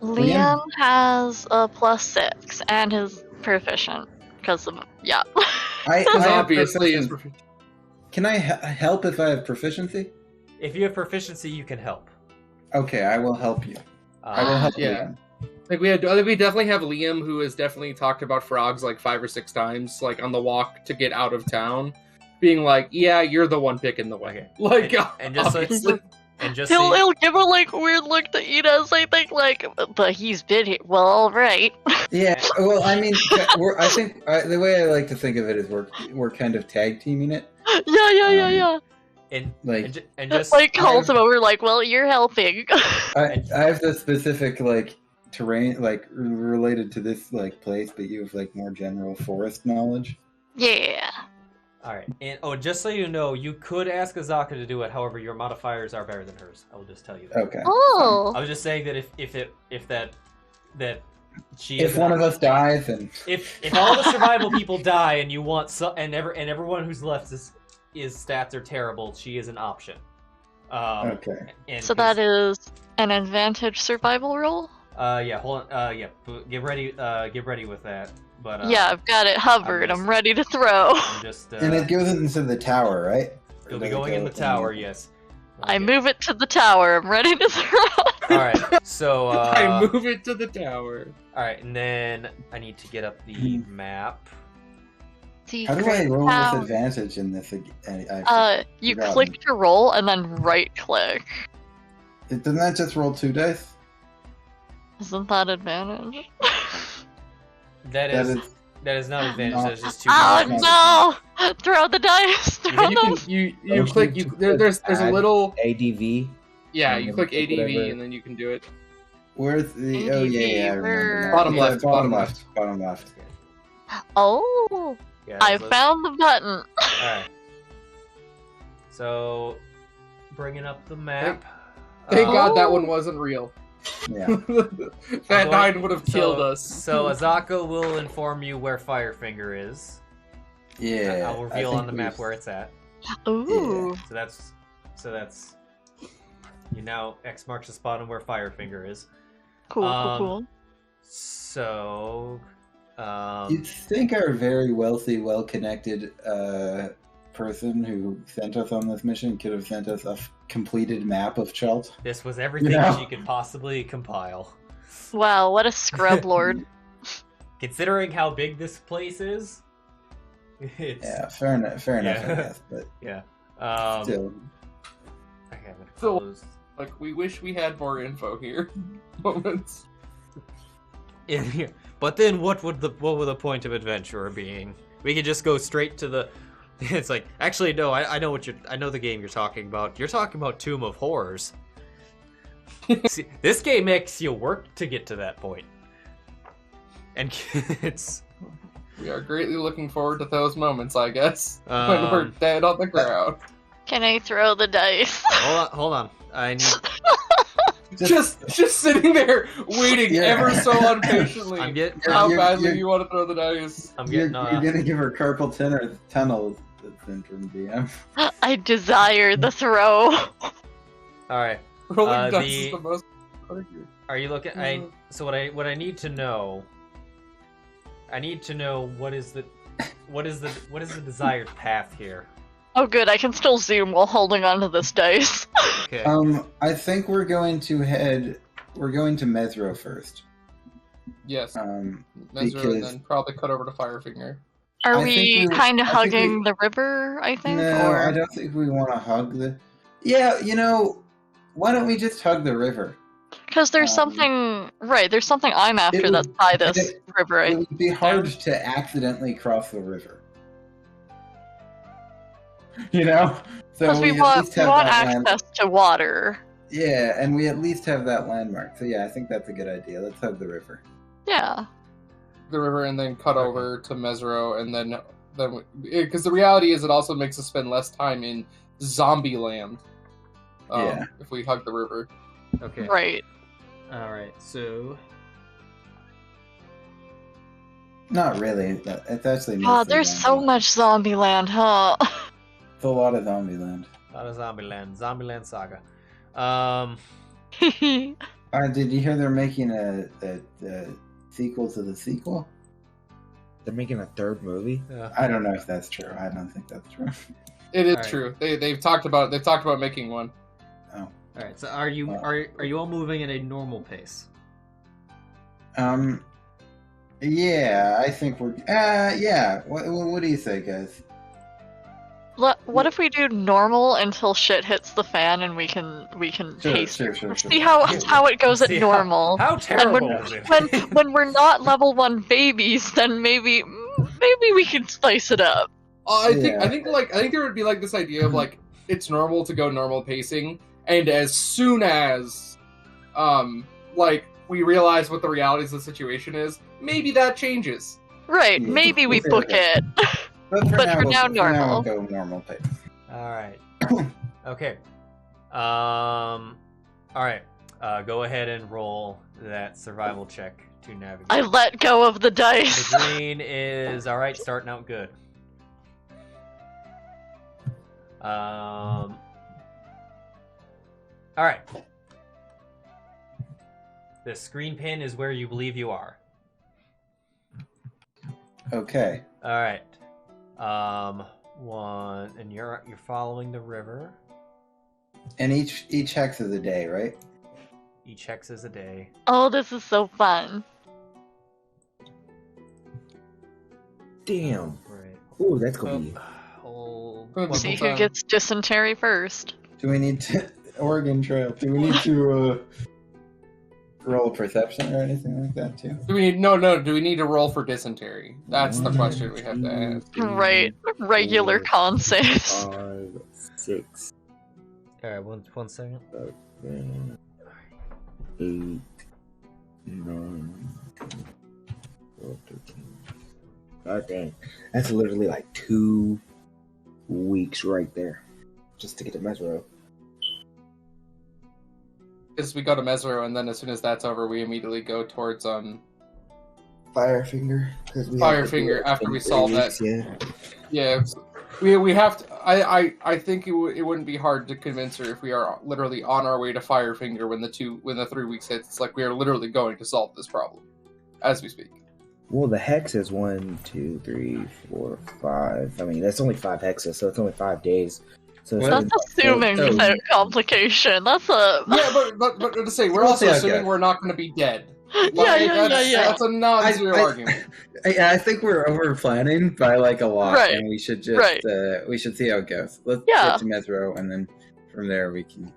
Liam has a +6 and is proficient because of I Because have obviously is proficiency. Can I help if I have proficiency? If you have proficiency, you can help. Okay, I will help you. I will help Yeah. you. I think we definitely have Liam, who has definitely talked about frogs like 5 or 6 times, like on the walk to get out of town, being like, "Yeah, you're the one picking the way." Like, And just obviously. he'll give a like weird look to Inez, I think, like, but he's been here. Well, all right. Yeah. Well, I mean, I think the way I like to think of it is we're kind of tag teaming it. Yeah. And Like, and just Like calls him over, like, well, you're helping. I have the specific like terrain like related to this like place, but you have like more general forest knowledge. Yeah. all right. And just so you know, you could ask Azaka to do it. However, your modifiers are better than hers. I will just tell you that. Okay. Oh. I was just saying that if she If one of us dies, and if all the survival people die and you want and everyone who's left is stats are terrible, she is an option. okay. And So that is an advantage survival roll? yeah, hold on. Yeah, get ready with that. But Yeah, I've got it hovered. I'm ready to throw. I'm just And it goes into the tower, right? you'll be going in the tower, yes. I move it to the tower. I'm ready to throw. All right. So I move it to the tower. all right, and then I need to get up the map. How do I roll with advantage in this? You forgotten. click to roll and then right click. Doesn't that just roll 2 dice? Isn't that advantage? That is not advantage. No. That is just 2. Oh no! Throw the dice. Throw You them. can you click there's a little ADV. yeah you click ADV whatever. and then you can do it. Where's the? Oh yeah, I remember. now. Bottom Yeah, left, Bottom bottom left. Bottom left. Oh, Yeah, I so- found the button. All right. So, bringing up the map. Thank God that Oh. one wasn't real. Yeah. That nine would have killed us. So Azaka will inform you where Firefinger is. Yeah. I'll reveal on the map where it's at. Ooh. So that's you now X marks the spot on where Firefinger is. Cool. So You'd think our very wealthy, well-connected person who sent us on this mission could have sent us a completed map of Chult. this was everything Yeah. she could possibly compile. Wow, what a scrub lord. Considering how big this place is, it's Yeah, fair enough, I guess, but yeah. still. I haven't So- closed. Like we wish we had more info here. Moments. Yeah. But then what would the point of adventurer being? We could just go straight to the it's like actually no, I know the game you're talking about. You're talking about Tomb of Horrors. See, this game makes you work to get to that point. And it's We are greatly looking forward to those moments, I guess. When we're dead on the ground. Can I throw the dice? hold on. I need Just sitting there waiting Yeah. ever so impatiently. I'm getting How You're- badly you're- you want to throw the dice. I'm You're, getting you're gonna give her carpal tunnel syndrome, DM. I desire the throw. Alright. Rolling dice the- is the most. Are you looking so what I need to know what is the desired path here. Oh good, I can still zoom while holding onto this dice. Okay. I think we're going to Mesro first. Yes, Mesro, Mesro, and then probably cut over to Firefinger. Are I we think we- kind of I think hugging we- the river, I think? No, or... I don't think we want to hug the. Yeah, why don't we just hug the river? Because there's something... Right, there's something I'm after would- that's by this river. It would be hard to accidentally cross the river. So Because we at want least have that access to water. Yeah, and we at least have that landmark. So yeah, I think that's a good idea. Let's hug the river. Yeah. The river, and then cut over to Mesro, and then because the reality is, it also makes us spend less time in zombie land. Yeah. If we hug the river. Okay. Right. Alright, so Not really. It's actually. Oh, mostly there's so zombie. much zombie land, huh? It's a lot of zombie land. not a Zombieland Saga. Did you hear they're making a sequel to the sequel? They're making a third movie. I don't know if that's true. I don't think that's true. It is All right. true. They've talked about making one. Oh. All right. So are you all moving at a normal pace? Yeah, I think we're. Yeah. What do you say, guys? What if we do normal until shit hits the fan and we can pace Sure. see how it goes at See normal. How And terrible is it? when we're not level 1 babies, then maybe we can spice it up. I think there would be like this idea of like it's normal to go normal pacing, and as soon as like we realize what the realities of the situation is, maybe that changes. Right, Yeah, maybe we okay. book it. But for now, normal. we'll go normal pace. All right. Okay. All right. Go ahead and roll that survival check to navigate. I let go of the dice. The green is all right. Starting out good. All right. The screen pin is where you believe you are. Okay. All right. One, and you're following the river. And each hex is a day, right? Each hex is a day. Oh, this is so fun. Damn. Right. Ooh, that's gonna be. Good. See who time. gets dysentery first. Do we need to Oregon Trail? Do we need to roll a perception or anything like that too? Do we need to roll for dysentery? That's the question we have to ask. Right, regular con saves. 5, 6, All right. One second. 7, 8, 9, 10, 12, 13. God dang. That's literally like 2 weeks right there. Just to get to Mesro. Is we go to Mesro, and then as soon as that's over, we immediately go towards Firefinger. Firefinger after we solve that. Yeah. Yeah, we have to. I think it wouldn't be hard to convince her if we are literally on our way to Firefinger when the 3 weeks hits. It's like we are literally going to solve this problem as we speak. Well, the hex is 1, 2, 3, 4, 5. I mean, that's only 5 hexes, so it's only 5 days. So it's That's assuming so- without complication. That's a Yeah, but to say we're We'll also see how it assuming goes. we're not going to be dead. yeah. That's a non-zero I- argument. I think we're over planning by like a lot, Right. and we should just Right. we should see how it goes. Let's Yeah. get to Mesro, and then from there we can.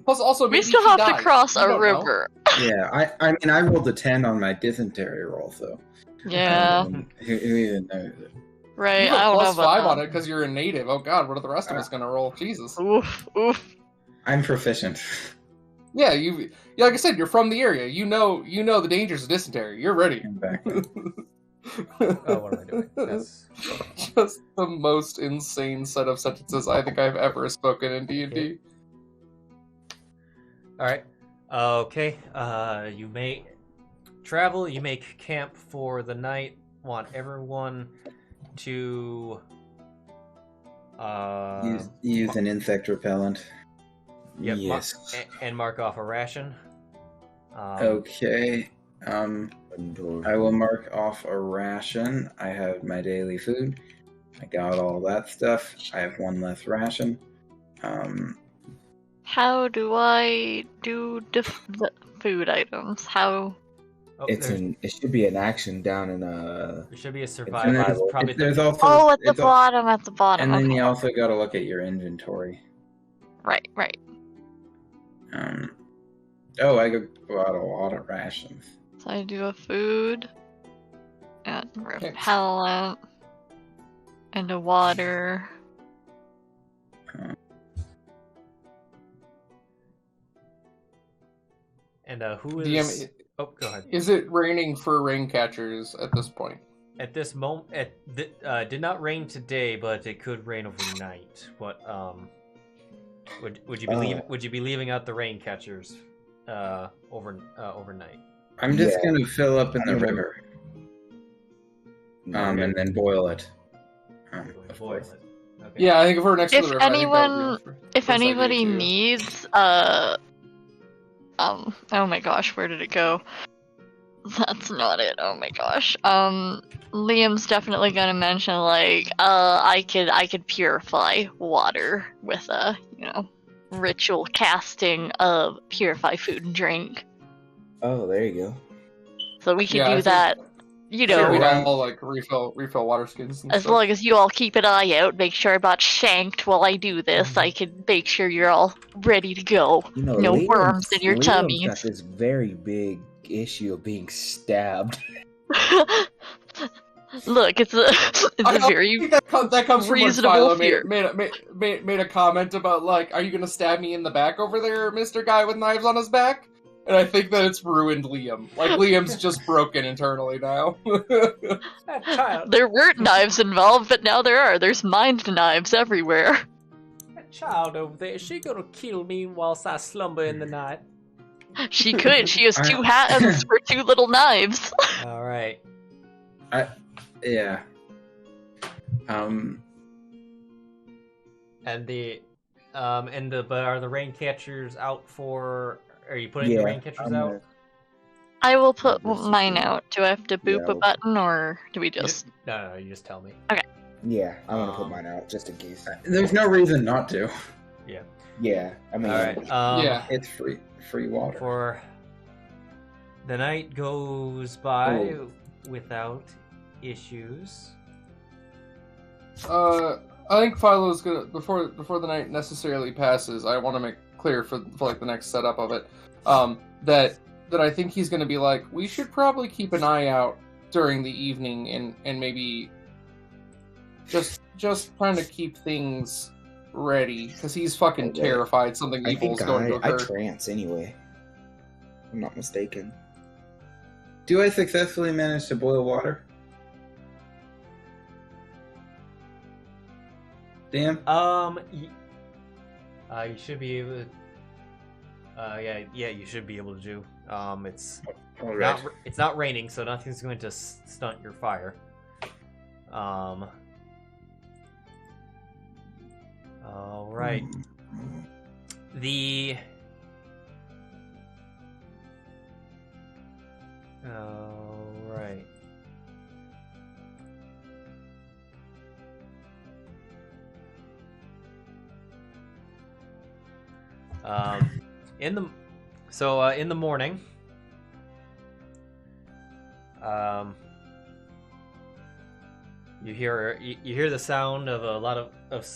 Plus, also We maybe still she have dies. to cross You a don't know. river. Yeah, I mean I rolled a 10 on my dysentery roll, so Yeah, who even knows? right. You I got don't know plus 5 about on it because you're a native. Oh god, what are the rest of us going to roll? Jesus. that. Oof. I'm proficient. Yeah, like I said, you're from the area. You know the dangers of dysentery. You're ready. I'm back. Oh, what am I doing? That's Just the most insane set of sentences I think I've ever spoken in D&D. all right. Okay. You may travel. You make camp for the night. Want everyone to Use an insect repellent. yep, Yes. and mark off a ration. Okay. I will mark off a ration. I have my daily food. I got all that stuff. I have one less ration. How do I do the food items? How? Oh, It should be an action down in there should be a And survival. there's, It's probably there's the, also Oh, at the it's al- bottom. At the bottom. and then Okay. you also got to look at your inventory. Right. Oh, I got a lot of rations. So I do a food, and repellent, and a water. and who is? DM, Oh, go ahead. is it raining for rain catchers at this point? At this moment, did not rain today, but it could rain overnight. What would you be would you be leaving out the rain catchers overnight? I'm just Yeah. gonna fill up in the river, and then boil it. Of Boil course. it. Okay. Yeah, I think if we're next to If the river, I think that would be anyone- enough. if course I do anybody too. needs, oh my gosh, where did it go? That's not it. Oh my gosh. Liam's definitely gonna mention like, I could purify water with a, ritual casting of purify food and drink. Oh, there you go. So we can Yeah, I do think- that. Sure, we'd Sure. all like refill water skins and As stuff. long as you all keep an eye out, make sure I'm not shanked while I do this. I can make sure you're all ready to go. No Liam's- worms in your Liam's tummies. got this very big issue of being stabbed. Look, it's a I very think that comes from when reasonable Philo fear. made a comment about like, "Are you gonna stab me in the back over there, Mr. Guy with knives on his back?" And I think that it's ruined Liam. Like Liam's just broken internally now. That child, There weren't knives involved, but now there are. There's mind knives everywhere. that child over there, is she gonna kill me whilst I slumber in the night? She could. She has two hands for two little knives. All right. Yeah. And but are the rain catchers out for? Are you putting the rain catchers I'm out? gonna- I will put Just- mine out. Do I have to boop Yeah. a button, or do we just... No, you just tell me. Yeah, I'm gonna put mine out just in case. There's no reason not to. Yeah, I mean, All right. Yeah. It's free water. For the night goes by Oh. without issues. I think Philo's gonna before the night necessarily passes. I want to make clear for like the next setup of it, that I think he's gonna be like, we should probably keep an eye out during the evening and maybe just trying to keep things ready because he's fucking Yeah. terrified something I evil think is going to I occur. trance anyway. I'm not mistaken. Do I successfully manage to boil water? Dan? You should be able to. Yeah, you should be able to do. It's All right. it's not raining, so nothing's going to stunt your fire. All right. The. All right. In the morning, you hear the sound of a lot of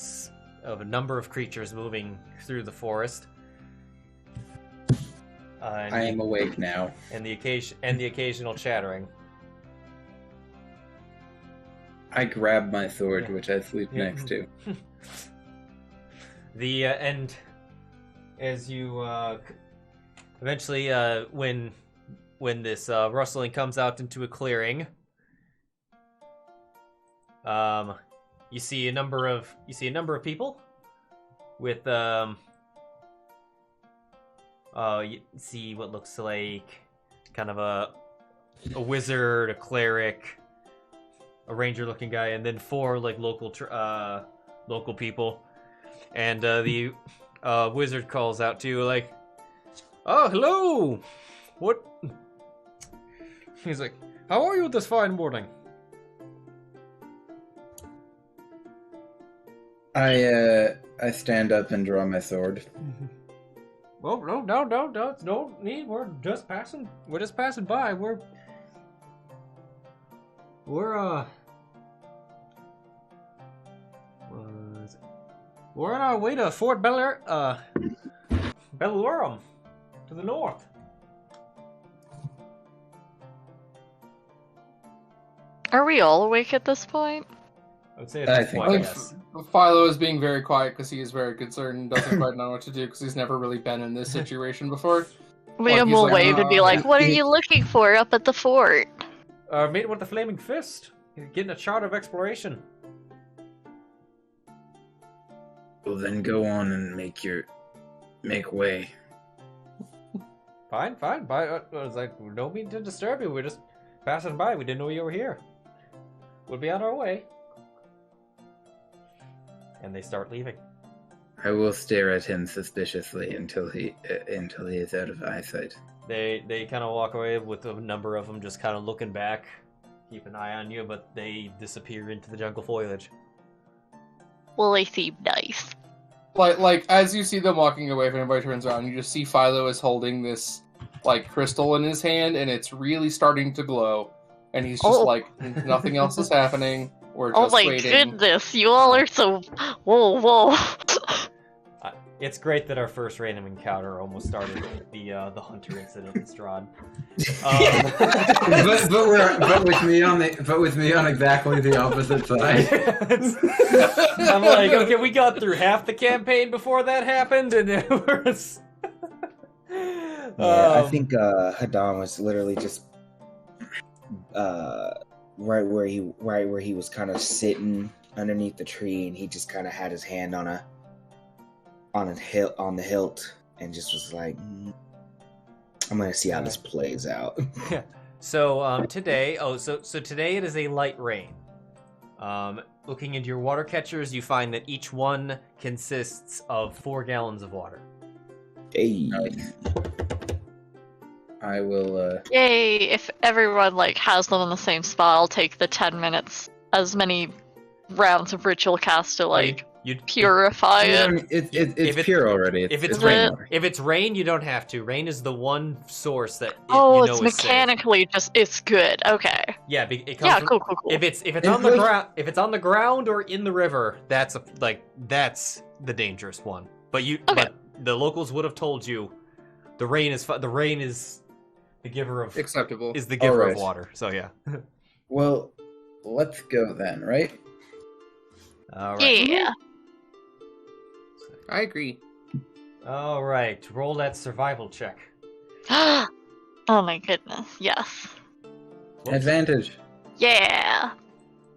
a number of creatures moving through the forest. I am awake now. and the occasional chattering. I grab my sword, Yeah. which I sleep Yeah. next to. The and as you eventually when this rustling comes out into a clearing, you see a number of people with you see what looks like kind of a wizard, a cleric, a ranger looking guy, and then four like local people. And the wizard calls out to you like, "Oh, hello! What?" He's like, "How are you this fine morning?" I stand up and draw my sword. Well, no, it's no need. We're just passing by. We're we're on our way to Fort Bellurum to the north. Are we all awake at this point? I would say at I this think point, I think yes. Philo is being very quiet because he is very concerned and doesn't quite know what to do because he's never really been in this situation before. Liam he's will like, wave and be like, "What are you looking for up at the fort?" Meeting with the Flaming Fist. Getting a chart of exploration. Well, then go on and make way. Fine. Bye. I was like, we don't mean to disturb you. We're just passing by. We didn't know you were here. We'll be on our way. And they start leaving. I will stare at him suspiciously until he is out of eyesight. They kind of walk away with a number of them just kind of looking back, keep an eye on you, but they disappear into the jungle foliage. Well, they seem nice. Like as you see them walking away, if anybody turns around, you just see Philo is holding this like crystal in his hand, and it's really starting to glow. And he's just like, nothing else is happening. We're just waiting. Oh my goodness, you all are so... Whoa. It's great that our first random encounter almost started with the hunter incident in Strahd. But with me on exactly the opposite side. I'm like, okay, we got through half the campaign before that happened, and it was... I think Hidan was literally just right where he was kind of sitting underneath the tree, and he just kind of had his hand on the hilt, and just was like, I'm gonna see how this plays out. Yeah. So today it is a light rain. Looking into your water catchers, you find that each one consists of 4 gallons of water. Hey. I will. Yay! If everyone has them in the same spot, I'll take the 10 minutes, as many rounds of ritual cast to You'd purify it. It's pure already. If it's rain, you don't have to. Rain is the one source that it's mechanically it's good. Okay. Yeah, it comes cool. If it's on the ground, if it's on the ground or in the river, that's the dangerous one. But the locals would have told you, the rain is the giver of acceptable. Is the giver of water. So yeah. Well, let's go then, right? All right. Yeah. I agree. All right, roll that survival check. Oh my goodness, yes. Whoops. Advantage. Yeah.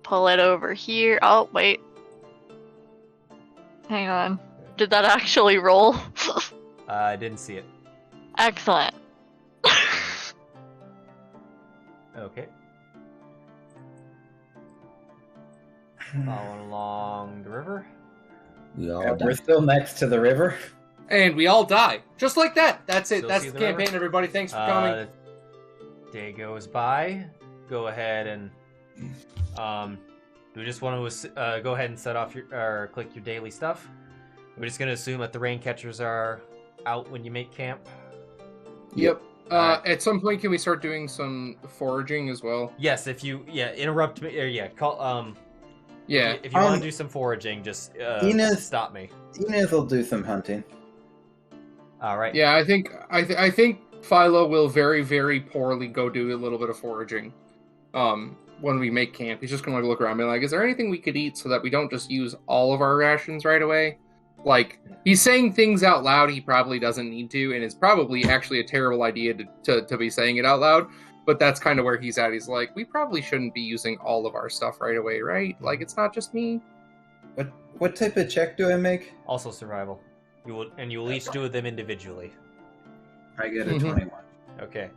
Pull it over here. Oh, wait. Hang on. Did that actually roll? I didn't see it. Excellent. Okay. Following along the river. We're still next to the river. And we all die. Just like that. That's it. Still That's see the the campaign, river? everybody. Thanks for coming. Day goes by. Go ahead and do we just want to go ahead and set off or click your daily stuff? We're just gonna assume that the rain catchers are out when you make camp. Yep. Alright. At some point, can we start doing some foraging as well? Yes, if you interrupt me or call Yeah. If you want to do some foraging, just Inez, stop me. Inez will do some hunting. All right. Yeah, I think Philo will very, very poorly go do a little bit of foraging. When we make camp, he's just gonna look around and be like, "Is there anything we could eat so that we don't just use all of our rations right away?" He's saying things out loud he probably doesn't need to, and it's probably actually a terrible idea to be saying it out loud. But that's kind of where he's at. He's like, we probably shouldn't be using all of our stuff right away, right? It's not just me. What type of check do I make? Also survival. You will each do them individually. I get a 21. Okay.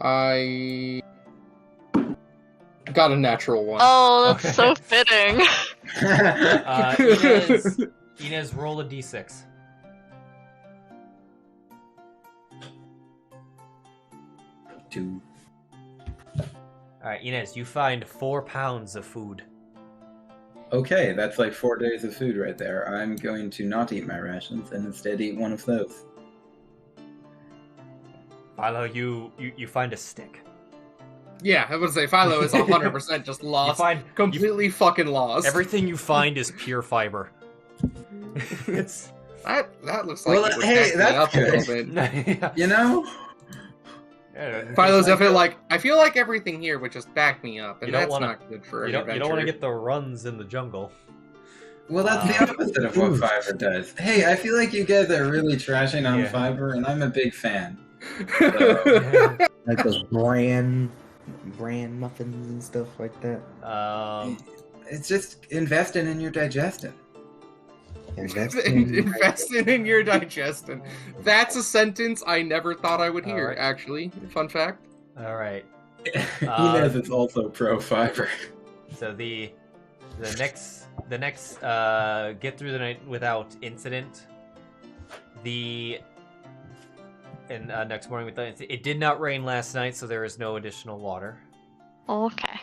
I got a natural one. Oh, that's so fitting. Inez, roll a d6. Two. Alright, Inez, you find 4 pounds of food. Okay, that's 4 days of food right there. I'm going to not eat my rations and instead eat one of those. Philo, you find a stick. Yeah, I would say Philo is 100% just lost. Completely fucking lost. Everything you find is pure fiber. That looks like it would hey, back me that's up a little good. bit. You know? Philo's definitely I feel like everything here would just back me up, and that's not good for an you adventure. don't want to get the runs in the jungle. Well, that's the opposite of what Fiverr does. Hey, I feel like you guys are really trashing on Fiverr, and I'm a big fan. So. Like those bran muffins and stuff like that. It's just investing in your digestion. Investing in your digestion. That's a sentence I never thought I would hear, actually. Fun fact. Alright. Inez is also pro Fiverr. So the the next get through the night without incident. Next morning without incident. It did not rain last night, so there is no additional water. Okay.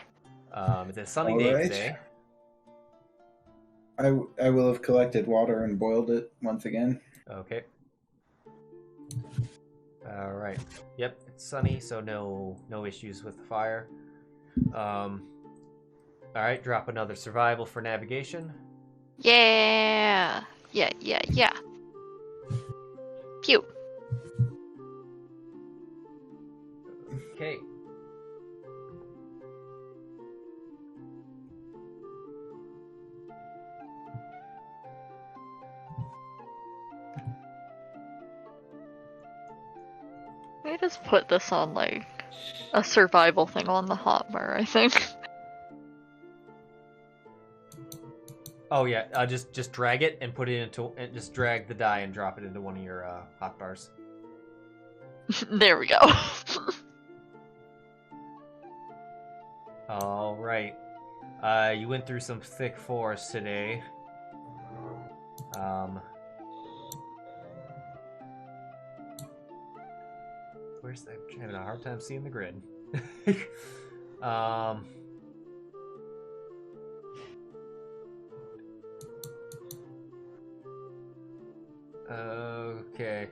It's a sunny All day right. today. I will have collected water and boiled it once again. Okay. All right. Yep, it's sunny, so no issues with the fire. All right, drop another survival for navigation. Yeah. Pew. Okay. Let me just put this on like a survival thing on the hotbar, I think. Oh yeah, just drag it and put it into, and just drag the die and drop it into one of your hotbars. There we go. All right. You went through some thick forest today. Where's that? I'm having a hard time seeing the grid. Okay.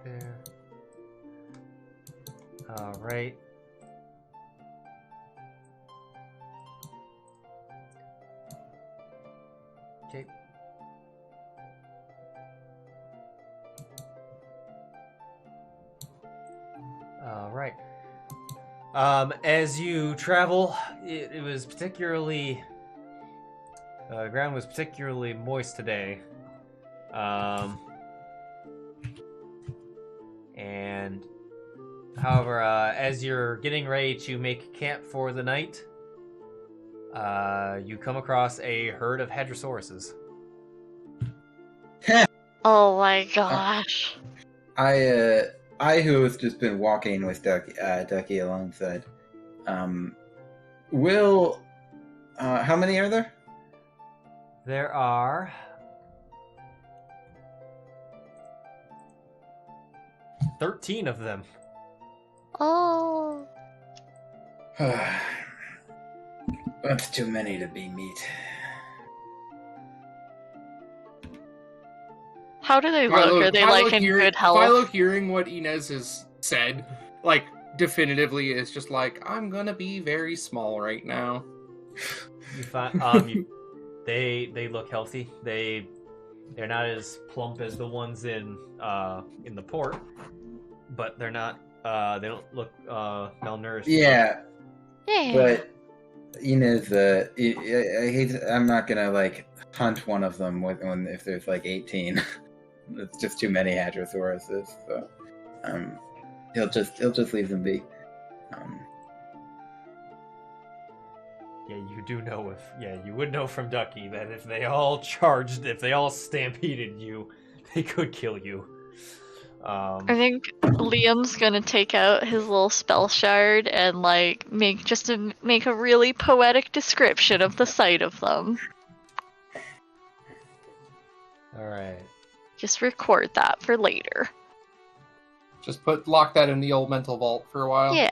There. All right. Okay. All right. As you travel, it was particularly the ground was particularly moist today. And however, as you're getting ready to make camp for the night, you come across a herd of hadrosauruses. Oh my gosh. I who has just been walking with Ducky alongside, will how many are there? There are 13 of them. Oh. That's too many to be meat. How do they look? Are they like in good health? Philo hearing what Inez has said, like definitively, is just like, I'm gonna be very small right now. You find they look healthy. They're not as plump as the ones in the port, but they're not. They don't look malnourished. Yeah, Yeah. but Inez, I'm not gonna like hunt one of them if there's like 18. It's just too many hadrosauruses. So, he'll just leave them be. Yeah, you do know you would know from Ducky that if they all stampeded you, they could kill you. I think Liam's gonna take out his little spell shard and like make a really poetic description of the sight of them. All right. Just record that for later. Just lock that in the old mental vault for a while. Yeah.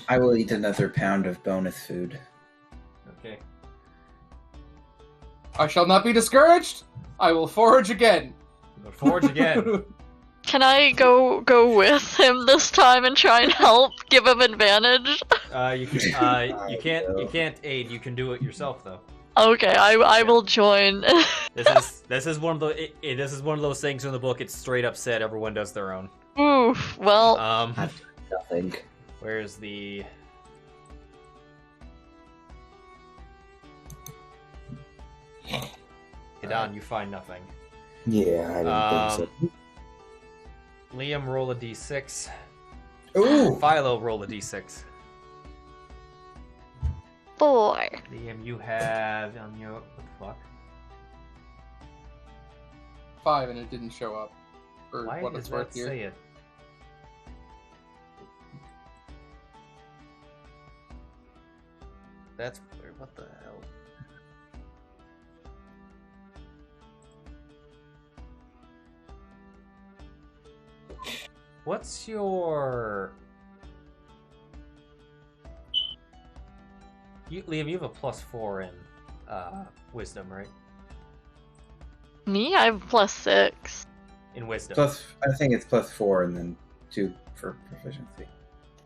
I will eat another pound of bonus food. Okay. I shall not be discouraged. I will forage again. But forge again. Can I go with him this time and try and help? Give him advantage? You can't aid. You can do it yourself though. Okay, I will join. This is one of those things in the book. It's straight up said everyone does their own. Oof. Well. Nothing. Where's the? Hidan, you find nothing. Yeah, I didn't think so. Liam, roll a d6. Ooh! Philo, roll a d6. Boy. Liam, you have on your what the fuck? 5 and it didn't show up. for Why what does it's that worth here. say it? That's weird. What the hell? What's your... Liam, you have a +4 in wisdom, right? Me, I have +6. In wisdom. Plus, I think it's +4 and then 2 for proficiency.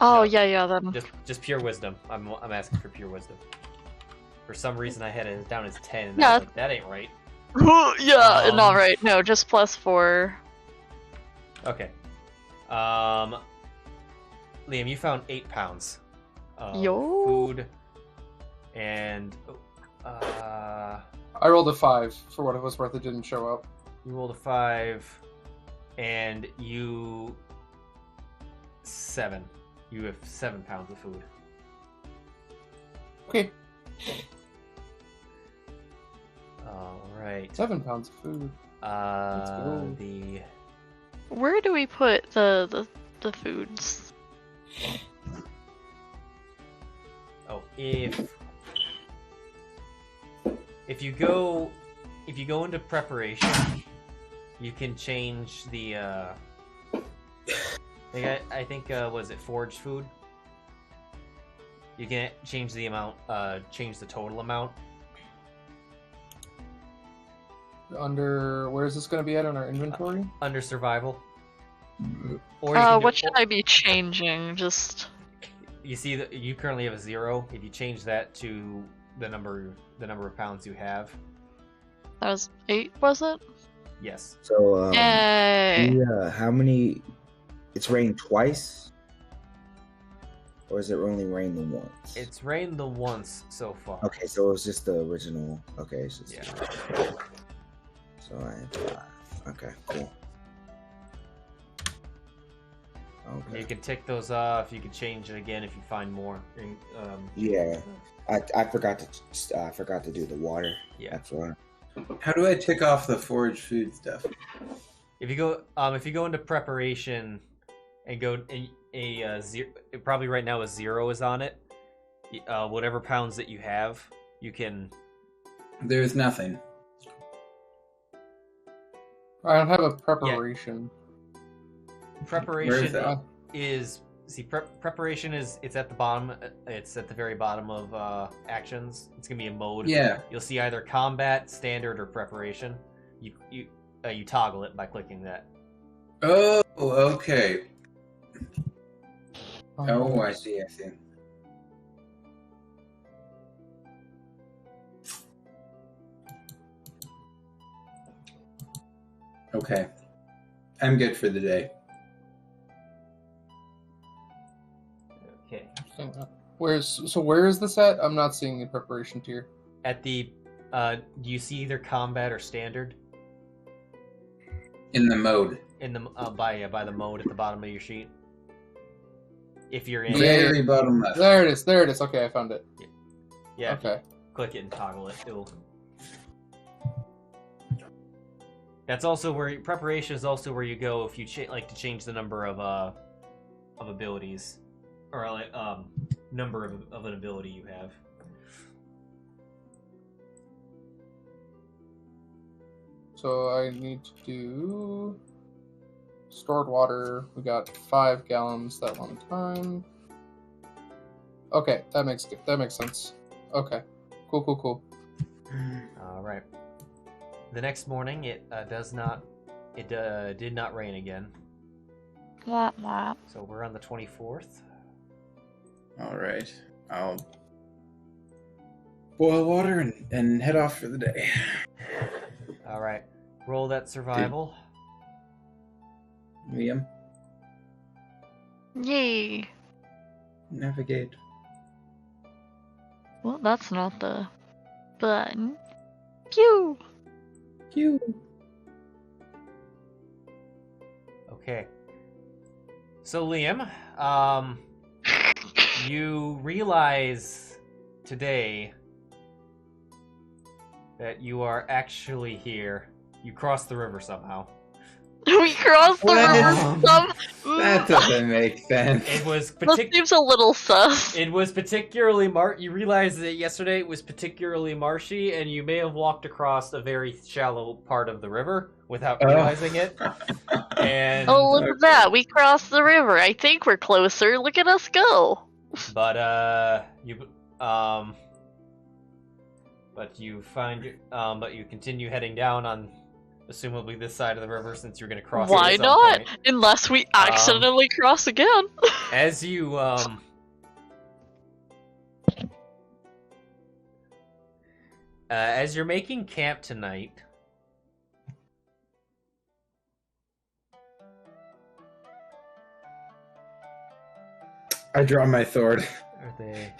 Oh, No. yeah, then. Just pure wisdom. I'm asking for pure wisdom. For some reason, I had it down as 10, and I Yeah. was like, that ain't right. Yeah, Um, not right. No, just +4. Okay. Liam, you found 8 pounds of Yo. food, and I rolled a 5 for what it was worth. It didn't show up. you rolled a 5, and 7. You have 7 pounds of food. Okay, All right. 7 pounds of food. Let's go. The Where do we put the foods? if you go into preparation, you can change the I think was it foraged food? You can change the amount, change the total amount. Under where is this going to be at on our inventory? Under survival. Or you can What should I be changing? Just You see that you currently have a 0. If you change that to the number of pounds you have, that was 8, was it? yes. So, Yay! how many? It's rained twice, or is it only rained the once? It's rained the once so far. Okay, so it was just the original. Okay, it's just Yeah. So I had 5. Okay, cool. Okay. You can tick those off. You can change it again if you find more. Yeah, I forgot to do the water. Yeah. That's why. How do I tick off the foraged food stuff? If you go into preparation and go in a 0, probably right now a 0 is on it. Whatever pounds that you have, you can. There's nothing. I don't have a preparation. Preparation Where is that? preparation is it's at the bottom. It's at the very bottom of actions. It's gonna be a mode. Yeah. You'll see either combat, standard, or preparation. You toggle it by clicking that. Oh, okay. Oh, I see. Okay. I'm good for the day. Okay. Where is this at? I'm not seeing the preparation tier. At the do you see either combat or standard In the mode. in the by the mode at the bottom of your sheet? If you're in, Very bottom left. There it is. Okay, I found it. yeah, if you Okay. click it and toggle it. That's also where preparation is also where you go if you like to change the number of abilities, or like number of an ability you have. So I need to do stored water. We got 5 gallons that one time. Okay, that makes sense. Okay, cool. All right. The next morning, it did not rain again. Wah, wah. So we're on the 24th. All right. I'll boil water and head off for the day. All right. Roll that survival. Liam, Yay! navigate. Well, that's not the button. Pew! Q. Okay. So Liam, you realize today that you are actually here. You crossed the river somehow. We crossed the What? river. That doesn't make sense. It was That seems a little sus. It was particularly You realized that yesterday it was particularly marshy, and you may have walked across a very shallow part of the river without realizing it. And Oh, look at that! We crossed the river. I think we're closer. Look at us go. but you continue heading down on, assumably this side of the river, since you're going to cross. Why it at some not? point. Unless we accidentally cross again. As you as you're making camp tonight, I draw my sword. are they?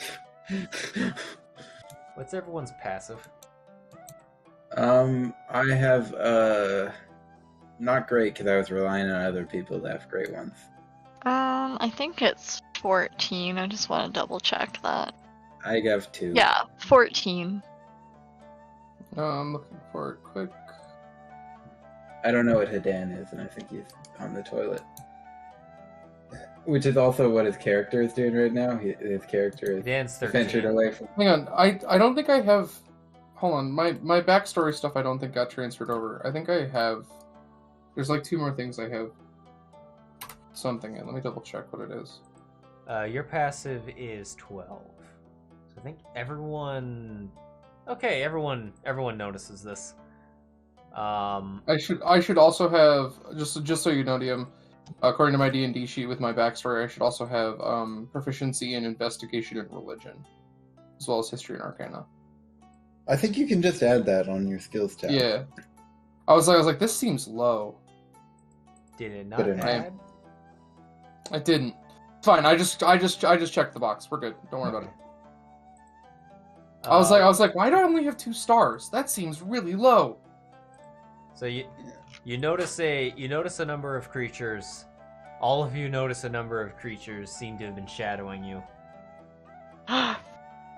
What's everyone's passive? I have not great because I was relying on other people to have great ones. I think it's 14. I just want to double check that. I have 2. Yeah, 14. I'm looking for it quick. I don't know what Hidan is, and I think he's on the toilet. Which is also what his character is doing right now. His character is Dan's 13. ventured away from. Hang on, I don't think I have. Hold on, my backstory stuff I don't think got transferred over. I think I have. There's like 2 more things I have. Something in. Let me double check what it is. Your passive is 12. So I think everyone. Okay, everyone notices this. I should also have just so you know, DM. According to my D&D sheet with my backstory, I should also have proficiency in investigation and religion, as well as history and arcana. I think you can just add that on your skills tab. Yeah, I was like, this seems low. Did it not Put it in. add? I didn't. Fine. I just checked the box. We're good. Don't worry about it. I was like, why do I only have 2 stars? That seems really low. So you notice a number of creatures. All of you notice a number of creatures seem to have been shadowing you.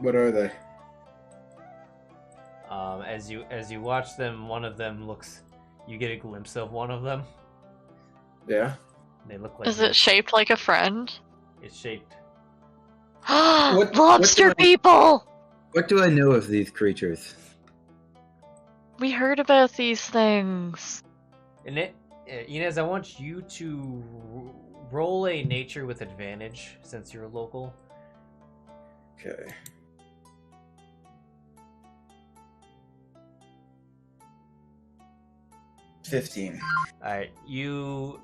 What are they? As you watch them, one of them looks. You get a glimpse of one of them. Yeah. They look like. Is it shaped like a friend? It's shaped. Lobster people! What do I know of these creatures? We heard about these things. Inez, I want you to roll a nature with advantage since you're local. Okay. $15. Alright, you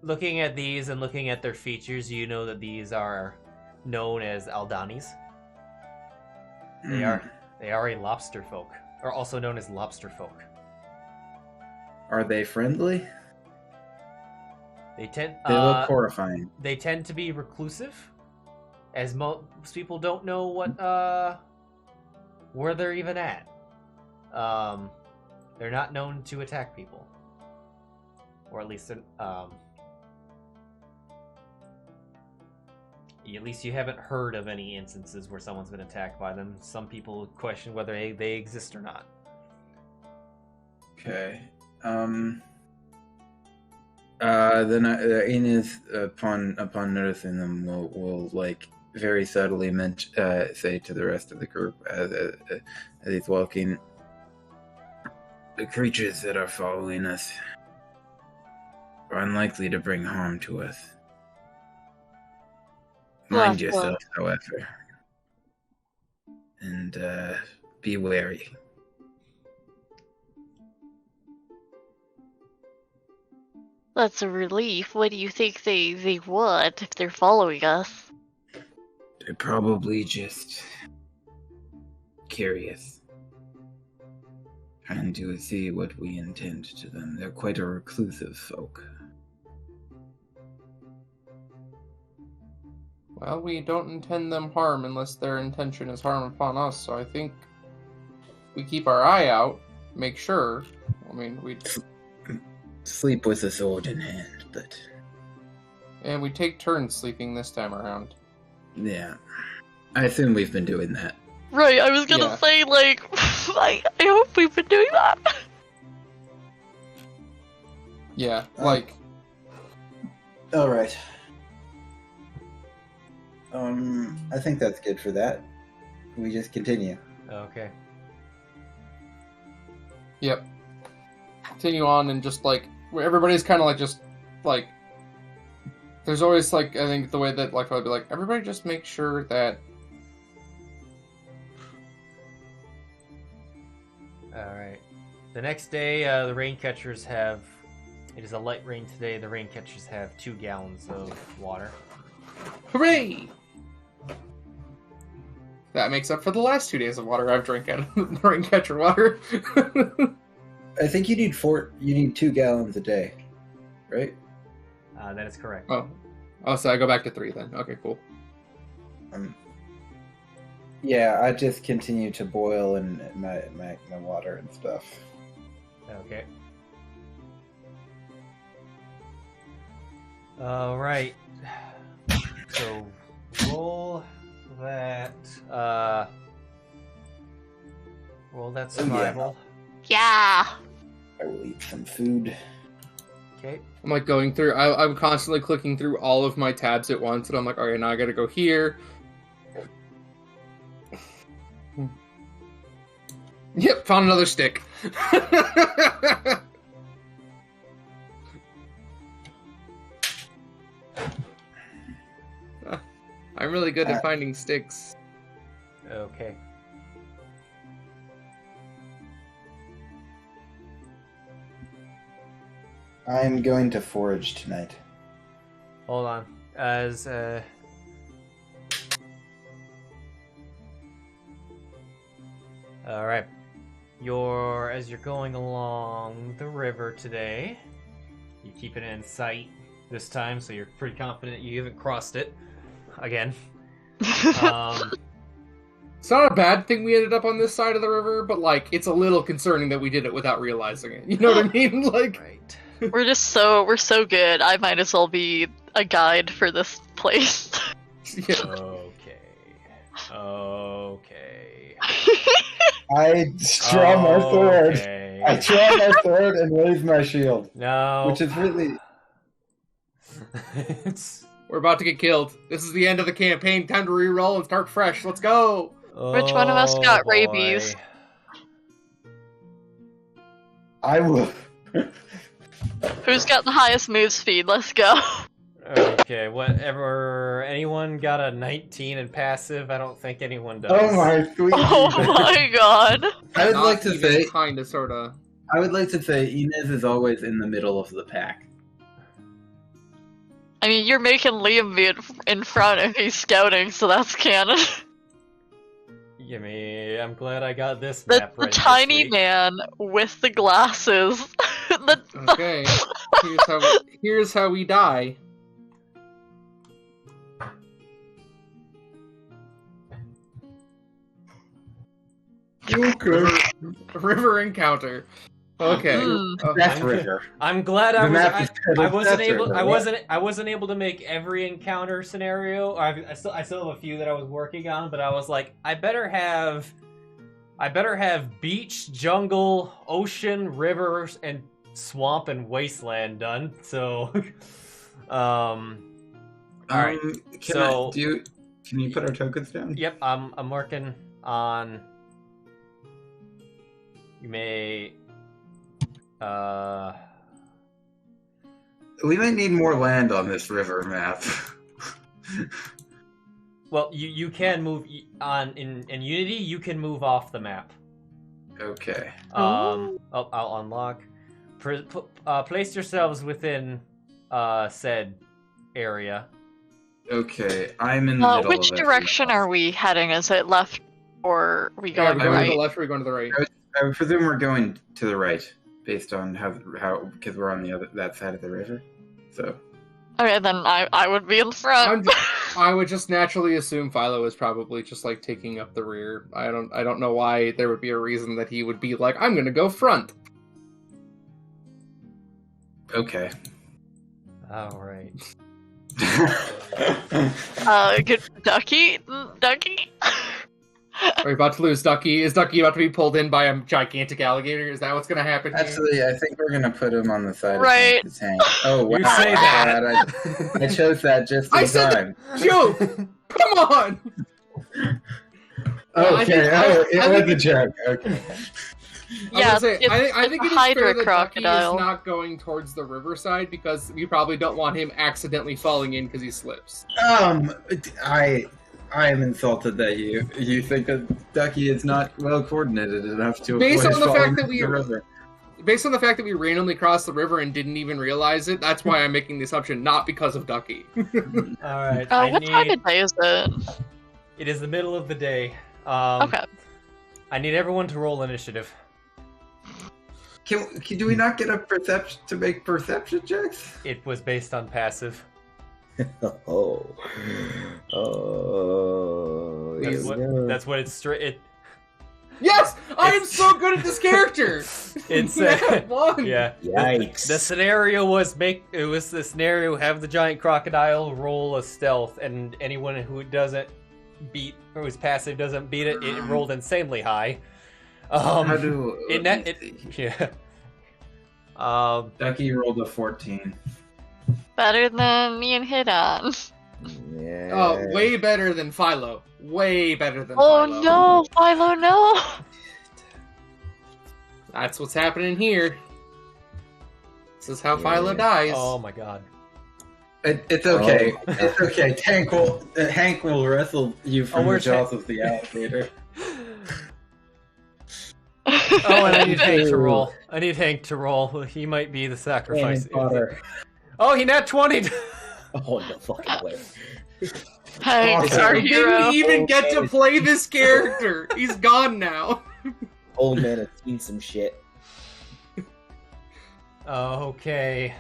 looking at these and looking at their features, you know that these are known as Aldanis. They are a lobster folk, or also known as lobster folk. Are they friendly? They tend They look horrifying. They tend to be reclusive, as most people don't know what where they're even at. They're not known to attack people, or at least at least you haven't heard of any instances where someone's been attacked by them. Some people question whether they exist or not. Okay. Then Inez, upon noticing them, will like very subtly say to the rest of the group as he's walking, the creatures that are following us are unlikely to bring harm to us. Mind yourself, however, and be wary. That's a relief. What do you think they would if they're following us? They're probably just curious, trying to see what we intend to them. They're quite a reclusive folk. Well, we don't intend them harm unless their intention is harm upon us, so I think we keep our eye out, make sure. I mean, we Sleep with a sword in hand, but... And we take turns sleeping this time around. Yeah. I assume we've been doing that. Right, I was gonna say, like, I hope we've been doing that. Yeah, like... Alright. I think that's good for that. We just continue. Okay. Yep. Continue on and just, like, where everybody's kind of, like, just, like... There's always, like, I think the way that, like, I'd be like, everybody just make sure that... Alright. The next day, the rain catchers have... It is a light rain today. The rain catchers have 2 gallons of water. Hooray! That makes up for the last 2 days of water I've drank out of the rain catcher water. I think you need 2 gallons a day, right? That is correct. Oh, so I go back to 3 then. Okay, cool. Yeah, I just continue to boil and my water and stuff. Okay. Alright. So, roll that, survival. Yeah. I will eat some food. Okay. I'm like going through, I'm constantly clicking through all of my tabs at once, and I'm like, alright, now I gotta go here. Yep, found another stick. I'm really good at finding sticks. Okay. I'm going to forage tonight. Hold on. As, Alright. As you're going along the river today, you keep it in sight this time, so you're pretty confident you haven't crossed it again. It's not a bad thing we ended up on this side of the river, but, like, it's a little concerning that we did it without realizing it. You know what I mean? Like, right. We're so good. I might as well be a guide for this place. Yeah. Okay. I draw my sword. Okay. I draw my sword and raise my shield. No. Which is really... We're about to get killed. This is the end of the campaign. Time to reroll and start fresh. Let's go! Which one of us got boy. rabies? I will... Who's got the highest move speed? Let's go. Okay, whatever. Anyone got a 19 in passive? I don't think anyone does. Oh my sweet Oh Jesus. my god. I would Not like to even say... Kinda, sorta. I would like to say Inez is always in the middle of the pack. I mean, you're making Liam be in front if he's scouting, so that's canon. Gimme, I'm glad I got this The map ready this tiny week. man with the glasses. Okay. Here's how we die. Okay. River encounter. Okay. Death River. I'm glad The map is titled Death River, I wasn't able to make every encounter scenario. I still have a few that I was working on, but I was like, I better have beach, jungle, ocean, rivers, and swamp and wasteland done. So, all right. Can you put our tokens down? Yep, I'm working on. You may. We might need more land on this river map. Well, you can move on in Unity. You can move off the map. Okay. I'll unlock. Place yourselves within said area. Okay, I'm in the middle Which of it. direction are we heading? Is it left or are we Yeah, going we're going to the right? left or are we going to the right? I would presume we're going to the right, based on how because we're on that side of the river. So. Okay, then I would be in front. I would just naturally assume Philo is probably just like taking up the rear. I don't know why there would be a reason that he would be like, I'm gonna go front. Okay. All right. Good ducky. Are we about to lose Ducky? Is Ducky about to be pulled in by a gigantic alligator? Is that what's going to happen here? Actually, I think we're gonna put him on the side Right. of the tank. Oh wow! You say that. I chose that just in I said time. Joke! Come on! Okay, I was think a joke. Okay. Yeah, I think it's it is a hydra fair that Ducky crocodile. is not going towards the riverside because you probably don't want him accidentally falling in because he slips. I am insulted that you think that Ducky is not well coordinated enough to Based avoid on the falling fact that into we- the river. Based on the fact that we randomly crossed the river and didn't even realize it, that's why I'm making the assumption, not because of Ducky. Alright, What time of day is it? It is the middle of the day. Okay. I need everyone to roll initiative. Do we not get a perception to make perception checks? It was based on passive. Oh. Oh. That's here we what, go. that's what it's straight. Yes! I am so good at this character! It's Nat one! yeah. Yikes. The scenario was the scenario have the giant crocodile roll a stealth, and anyone who doesn't beat or whose passive doesn't beat it, it rolled insanely high. How do Yeah. Ducky rolled a 14. Better than me and Hidan. Yeah. Oh, way better than Philo. Way better than Oh Philo. no, Philo, no! That's what's happening here. This is how Philo dies. Oh my god. It's okay. It's okay. Hank will wrestle you from the where's jaws of the alligator. Oh, and I need Hank to roll. I need Hank to roll. He might be the sacrifice. Cannon fodder. Oh, he nat 20. Oh, no fucking way. Hank, Okay. our He hero. didn't even get to play this character. He's gone now. Old man has seen some shit. Okay.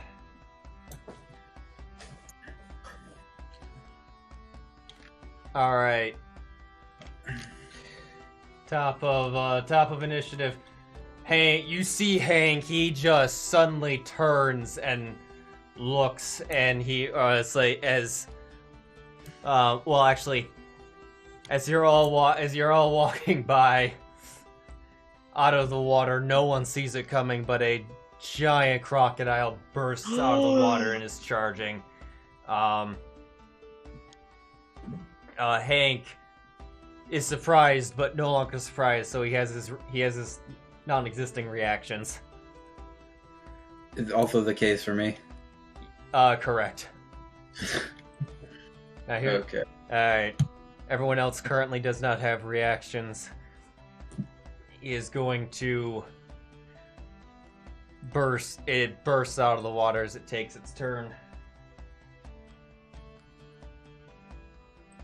All right. Top of initiative. Hank, you see Hank. He just suddenly turns and looks, and he it's like as well, actually, as you're all walking by out of the water, no one sees it coming, but a giant crocodile bursts out of the water and is charging. Hank is surprised, but no longer surprised, so he has his non-existing reactions. It's also the case for me. Correct. Now here, Okay. alright. Everyone else currently does not have reactions. He is going to burst. It bursts out of the water as it takes its turn.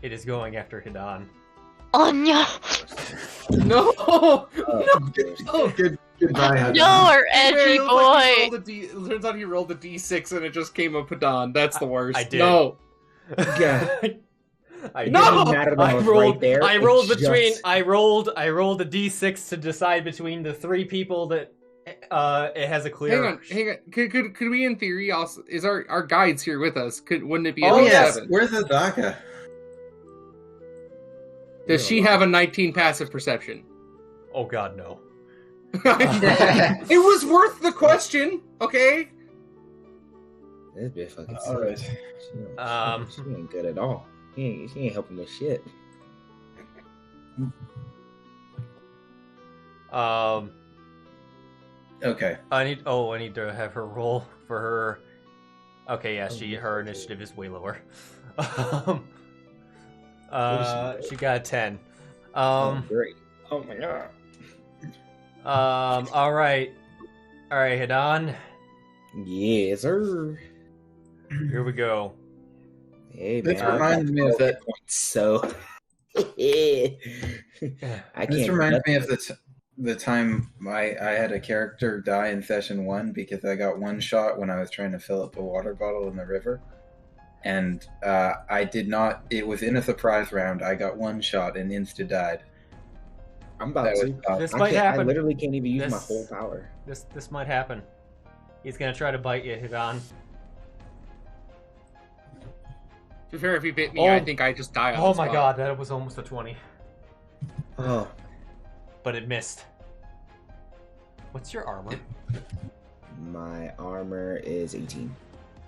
It is going after Hidan. Oh no! No! Oh, goodbye. Hidan. No, our edgy Hey, it looks like boy! it turns out he rolled a d6 and it just came up Hidan. That's the worst. I did. No. Yeah. I No! It didn't matter that I was right there. I rolled It's between. just- I rolled a d6 to decide between the three people that it has a clear. Hang on. Could we, in theory, also is our guides here with us? Wouldn't it be? Oh a yes. 7? Where's Azaka? Does she have a 19 passive perception? Oh god, no. It was worth the question. Okay. This bitch fucking sucks. Alright. She ain't good at all. She ain't helping with shit. Okay. I need to have her roll for her. Okay, yeah, her initiative is way lower. She got a 10. Great. Oh my god. All right, Hidan, Yes, sir. here we go. Hey, This man. reminds me of that. So. I can't. This reminds me of the time I had a character die in session 1 because I got one shot when I was trying to fill up a water bottle in the river, and I did not. It was in a surprise round. I got one shot and insta died. I'm about That was to. tough. This I might can't- happen. I literally can't even use my This- whole power. This might happen. He's gonna try to bite you, Hidan. To be fair, if he bit me, Oh. I think I just die. On Oh the my spot. god, that was almost a 20. Oh, but it missed. What's your armor? my armor is 18.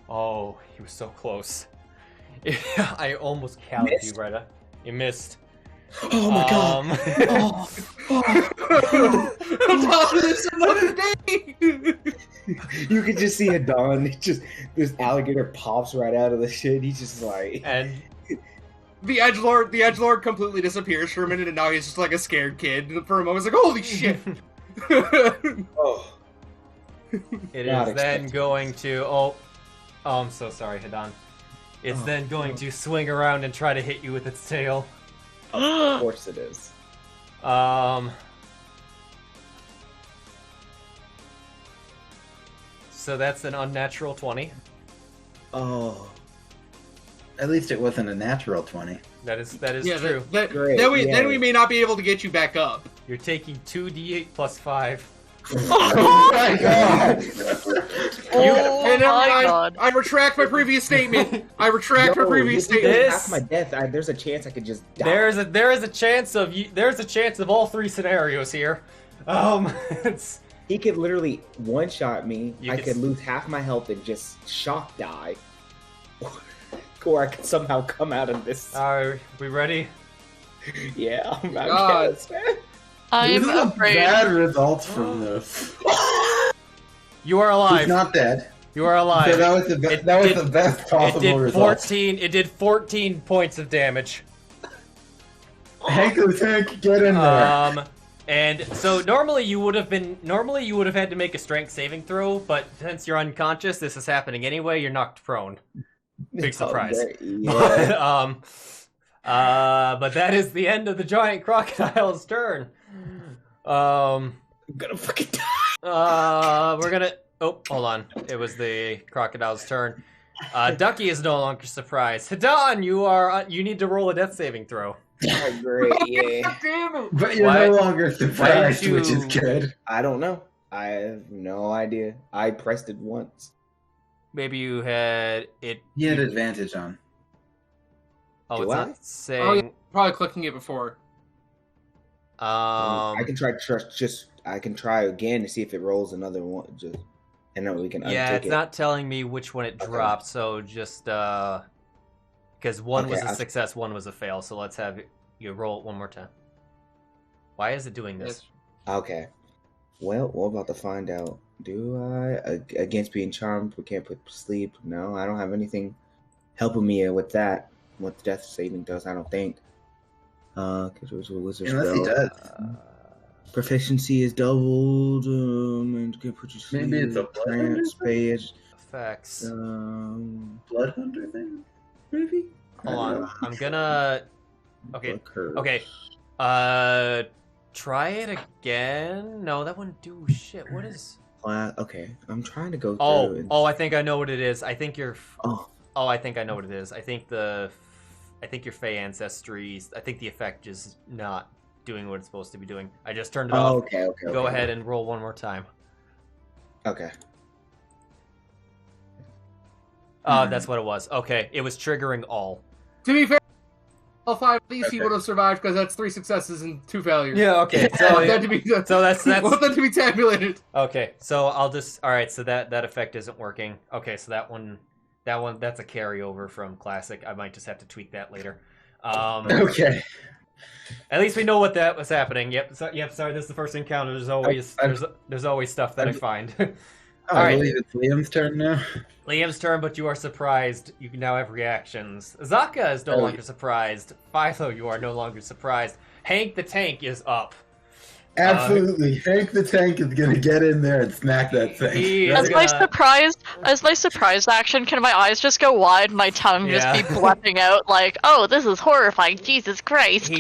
Oh, he was so close. I almost counted you right up. You missed. Oh my god! It's another day. You could just see Hidan. Just this alligator pops right out of the shit. He's just like, And The edgelord completely disappears for a minute, and now he's just like a scared kid. For a moment, he's like, "Holy shit!" oh, it Not is then expecting going to. Oh, I'm so sorry, Hidan. It's then going to swing around and try to hit you with its tail. of course it is. So that's an unnatural 20. Oh, At least it wasn't a natural 20. That is Yeah, true. Great, then yeah. we may not be able to get you back up. You're taking 2d8 plus 5. Oh my god! Oh And my god. I retract my previous statement. I retract my Yo, previous this is statement. This- half my death. There's a chance I could just die. There is a chance of you. There's a chance of all three scenarios here. It's He could literally one-shot me. You I could could lose half my health and just shock die. Or I could somehow come out of this. are we ready? Yeah, I God. guess, man. I'm This is a afraid. bad result from this. You are alive. He's not dead. You are alive. So that was the It that was did- the best It possible did result. 14. It did 14 points of damage. Hank the tank, get in there. And so normally you would have had to make a strength saving throw, but since you're unconscious, this is happening anyway. You're knocked prone. Big surprise. Yeah. But that is the end of the giant crocodile's turn. I'm gonna fucking die. We're gonna. Oh, hold on. It was the crocodile's turn. Ducky is no longer surprised. Hidan, you need to roll a death saving throw. Oh, great, yeah. Damn it! But you're why- no longer surprised, you- which is good. I don't know. I have no idea. I pressed it once. Maybe you had it. He had advantage on. Oh, Do it's I? not saying. Probably clicking it before. I can try I can try again to see if it rolls another one. Just and then we can Yeah, untick it's it. not telling me which one it Okay. dropped, so just because one was Okay, a success, one was a fail. So let's have you roll it one more time. Why is it doing this? Okay. Well, we're about to find out. Do I against being charmed? We can't put to sleep. No, I don't have anything helping me with that. What the death saving does, I don't think. Because it was a wizard Unless he spell. does. Proficiency is doubled. And can put you to sleep. Maybe it's a blood trance phase. Effects. Blood Hunter thing? Maybe? Hold on. I'm gonna. Okay. blood curse. Okay. Try it again. No, that wouldn't do shit. What is? Okay, I'm trying to go through. and- Oh, I think I know what it is. I think you're. Oh, Oh, I think I know what it is. I think your Fey ancestries. I think the effect is not doing what it's supposed to be doing. I just turned it off. okay. Go ahead and roll one more time. Okay. That's what it was. Okay, it was triggering all. To be fair, all five at least he would have survived because that's 3 successes and 2 failures. Yeah. Okay. I want that to be, So that's I want that to be tabulated. okay. So I'll just. All right. So that effect isn't working. Okay. So that one, that's a carryover from classic. I might just have to tweak that later. Okay. At least we know what that was happening. Yep. Sorry, this is the first encounter. There's always there's always stuff that I find. I Alright. believe it's Liam's turn now. Liam's turn, but you are surprised. You can now have reactions. Zaka is no longer surprised. Philo, you are no longer surprised. Hank the Tank is up. Absolutely. Hank the tank is gonna get in there and smack that thing. He is As my gonna- surprise action, can my eyes just go wide, my tongue Yeah. just be blepping out like, "Oh, this is horrifying! Jesus Christ!"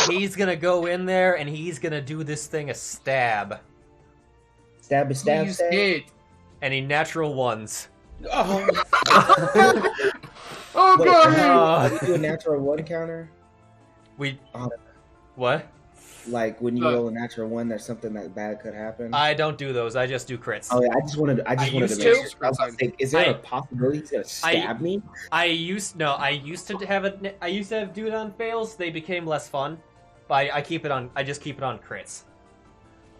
he's gonna go in there and he's gonna do this thing a stab. Stab. Please hit. Any natural ones. Oh Wait, god! do a natural one counter? We Oh. what? Like when you roll a natural one, there's something that bad could happen. I don't do those. I just do crits. Oh yeah, I just wanted to used make to. sure. I was about to say, is there I- a possibility he's gonna stab me? I used to have do it on fails. They became less fun. but I keep it on. I just keep it on crits.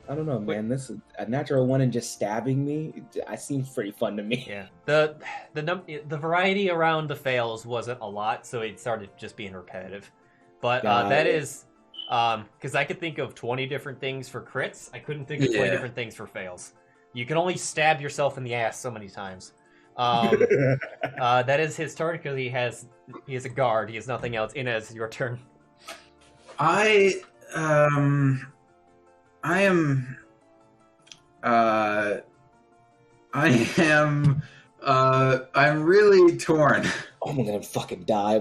I don't know, man. This is a natural one and just stabbing me. It seems pretty fun to me. Yeah. The variety around the fails wasn't a lot, so it started just being repetitive. But that is because I could think of 20 different things for crits. I couldn't think of 20 different things for fails. You can only stab yourself in the ass so many times. That is his turn because he has a guard. He has nothing else. Inez, your turn. I'm really torn. Oh, I'm gonna fucking die.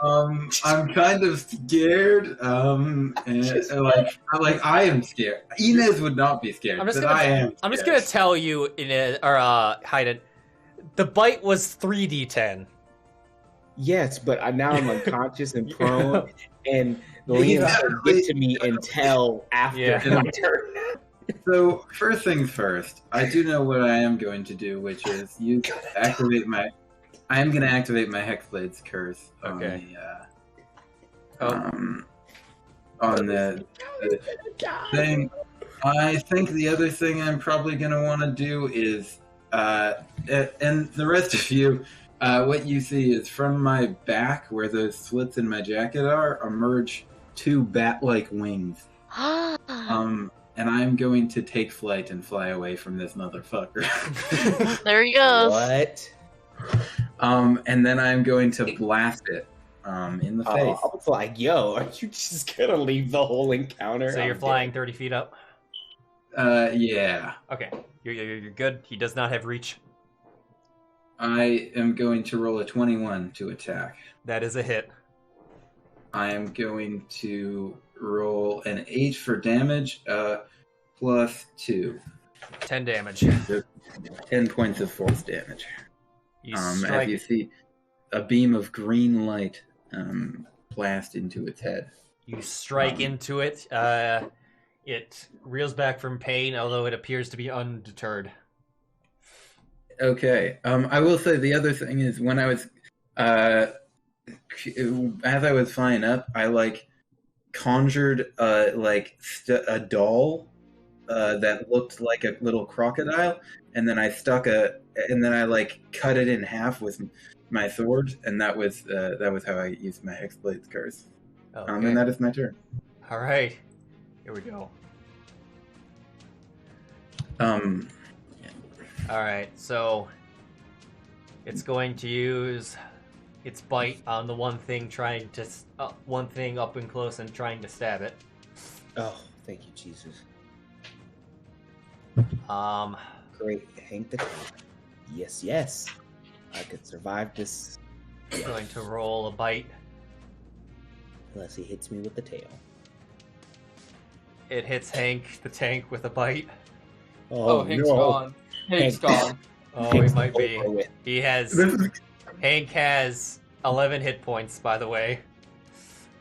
I'm kind of scared. And I am scared. Inez would not be scared, I am. I'm just gonna tell you, Inez or Hidan, the bite was 3d10. Yes, but now I'm unconscious and prone, and Liam doesn't get to me until after my turn. So first things first, I do know what I am going to do, which is activate my. I am going to activate my Hexblade's curse on the thing. I think the other thing I'm probably going to want to do is, and the rest of you, what you see is from my back, where those slits in my jacket are, emerge 2 bat-like wings. And I'm going to take flight and fly away from this motherfucker. There he goes. What? And then I'm going to blast it in the face. I was like, yo, are you just gonna leave the whole encounter? So you're flying 30 feet up? Yeah. Okay, you're good. He does not have reach. I am going to roll a 21 to attack. That is a hit. I am going to roll an 8 for damage, plus 2. 10 damage. 10 points of force damage. As you see a beam of green light blast into its head. You strike into it. It reels back from pain, although it appears to be undeterred. Okay. I will say the other thing is when I was, as I was flying up, I conjured a doll that looked like a little crocodile, and then I cut it in half with my sword, and that was how I used my Hexblade's curse. Okay. And that is my turn. All right, here we go. All right, so it's going to use its bite on the one thing one thing up and close and trying to stab it. Oh, thank you, Jesus. Great, Hank the tail. Yes. I could survive this. It's going to roll a bite. Unless he hits me with the tail. It hits Hank the tank with a bite. Oh, Hank's gone. Hank's gone. Oh, he might be. He has. Hank has 11 hit points, by the way.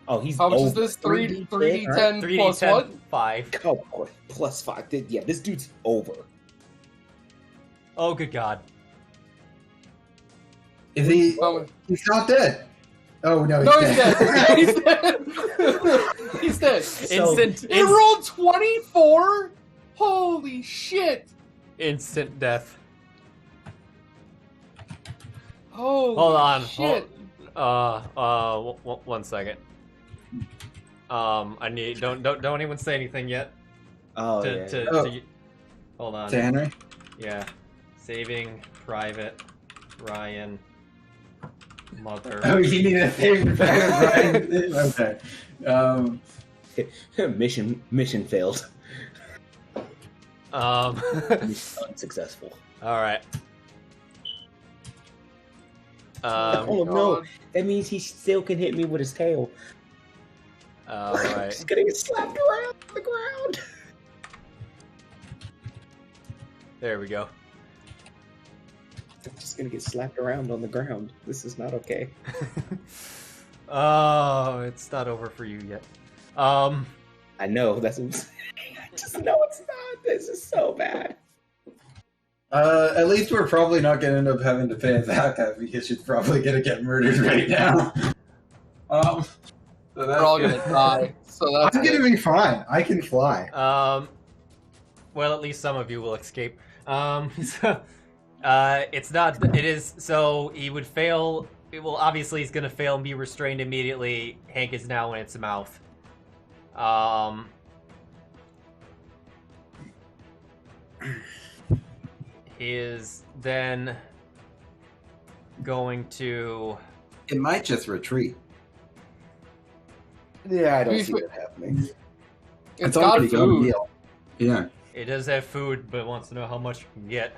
Oh, he's. How much is this? 3d10 plus what? 5. Oh, plus 5. Yeah, this dude's over. Oh, good God. Is he? Oh. He's not dead. Oh no, He's dead. He's dead. He's dead. He rolled 24. Holy shit! Instant death. Holy Hold on. shit. 1 second. I need don't even say anything yet. Oh, Hold on. To Henry? Yeah. Saving Private Ryan Mother. Oh, you need a Saving Private Ryan. Okay. Mission failed. Mission unsuccessful. All right. Oh no! That means he still can hit me with his tail. All right. He's gonna get slapped around on the ground. There we go. I'm just gonna get slapped around on the ground. This is not okay. Oh, it's not over for you yet. I know, that's what I'm saying. I just know it's not. This is so bad. At least we're probably not going to end up having to pay Zaka because she's probably going to get murdered right now. So We're all gonna die. So that's I'm gonna be fine. I can fly. Well, at least some of you will escape. So, it's not. It is. So he would fail. Well, obviously he's gonna fail and be restrained immediately. Hank is now in its mouth. He is then going to. It might just retreat. Yeah, I don't We've- see that happening. It's got already done food. deal. Yeah. It does have food, but wants to know how much you can get.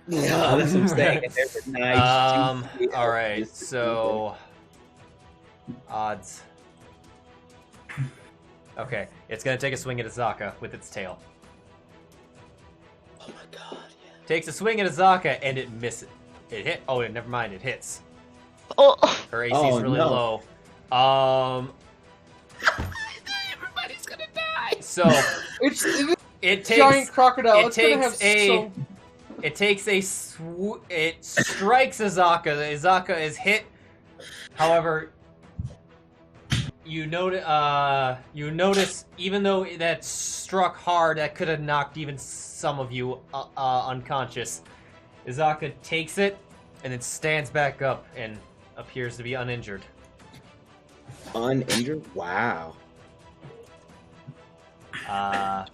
Yeah, that's what I'm saying. And there's a nice, juicy All right. elf. So odds. Okay, it's gonna take a swing at Azaka with its tail. Oh my god, yeah. Takes a swing at Azaka and it misses. It hit. Oh, never mind. It hits. Oh, Her AC is Oh, really no. low. Everybody's gonna die. So It's it giant takes. crocodile. It It's gonna have takes a. so. It takes a. It strikes Azaka. Azaka is hit. However, you notice even though that struck hard, that could have knocked even some of you unconscious. Azaka takes it and then stands back up and appears to be uninjured. Uninjured? Wow.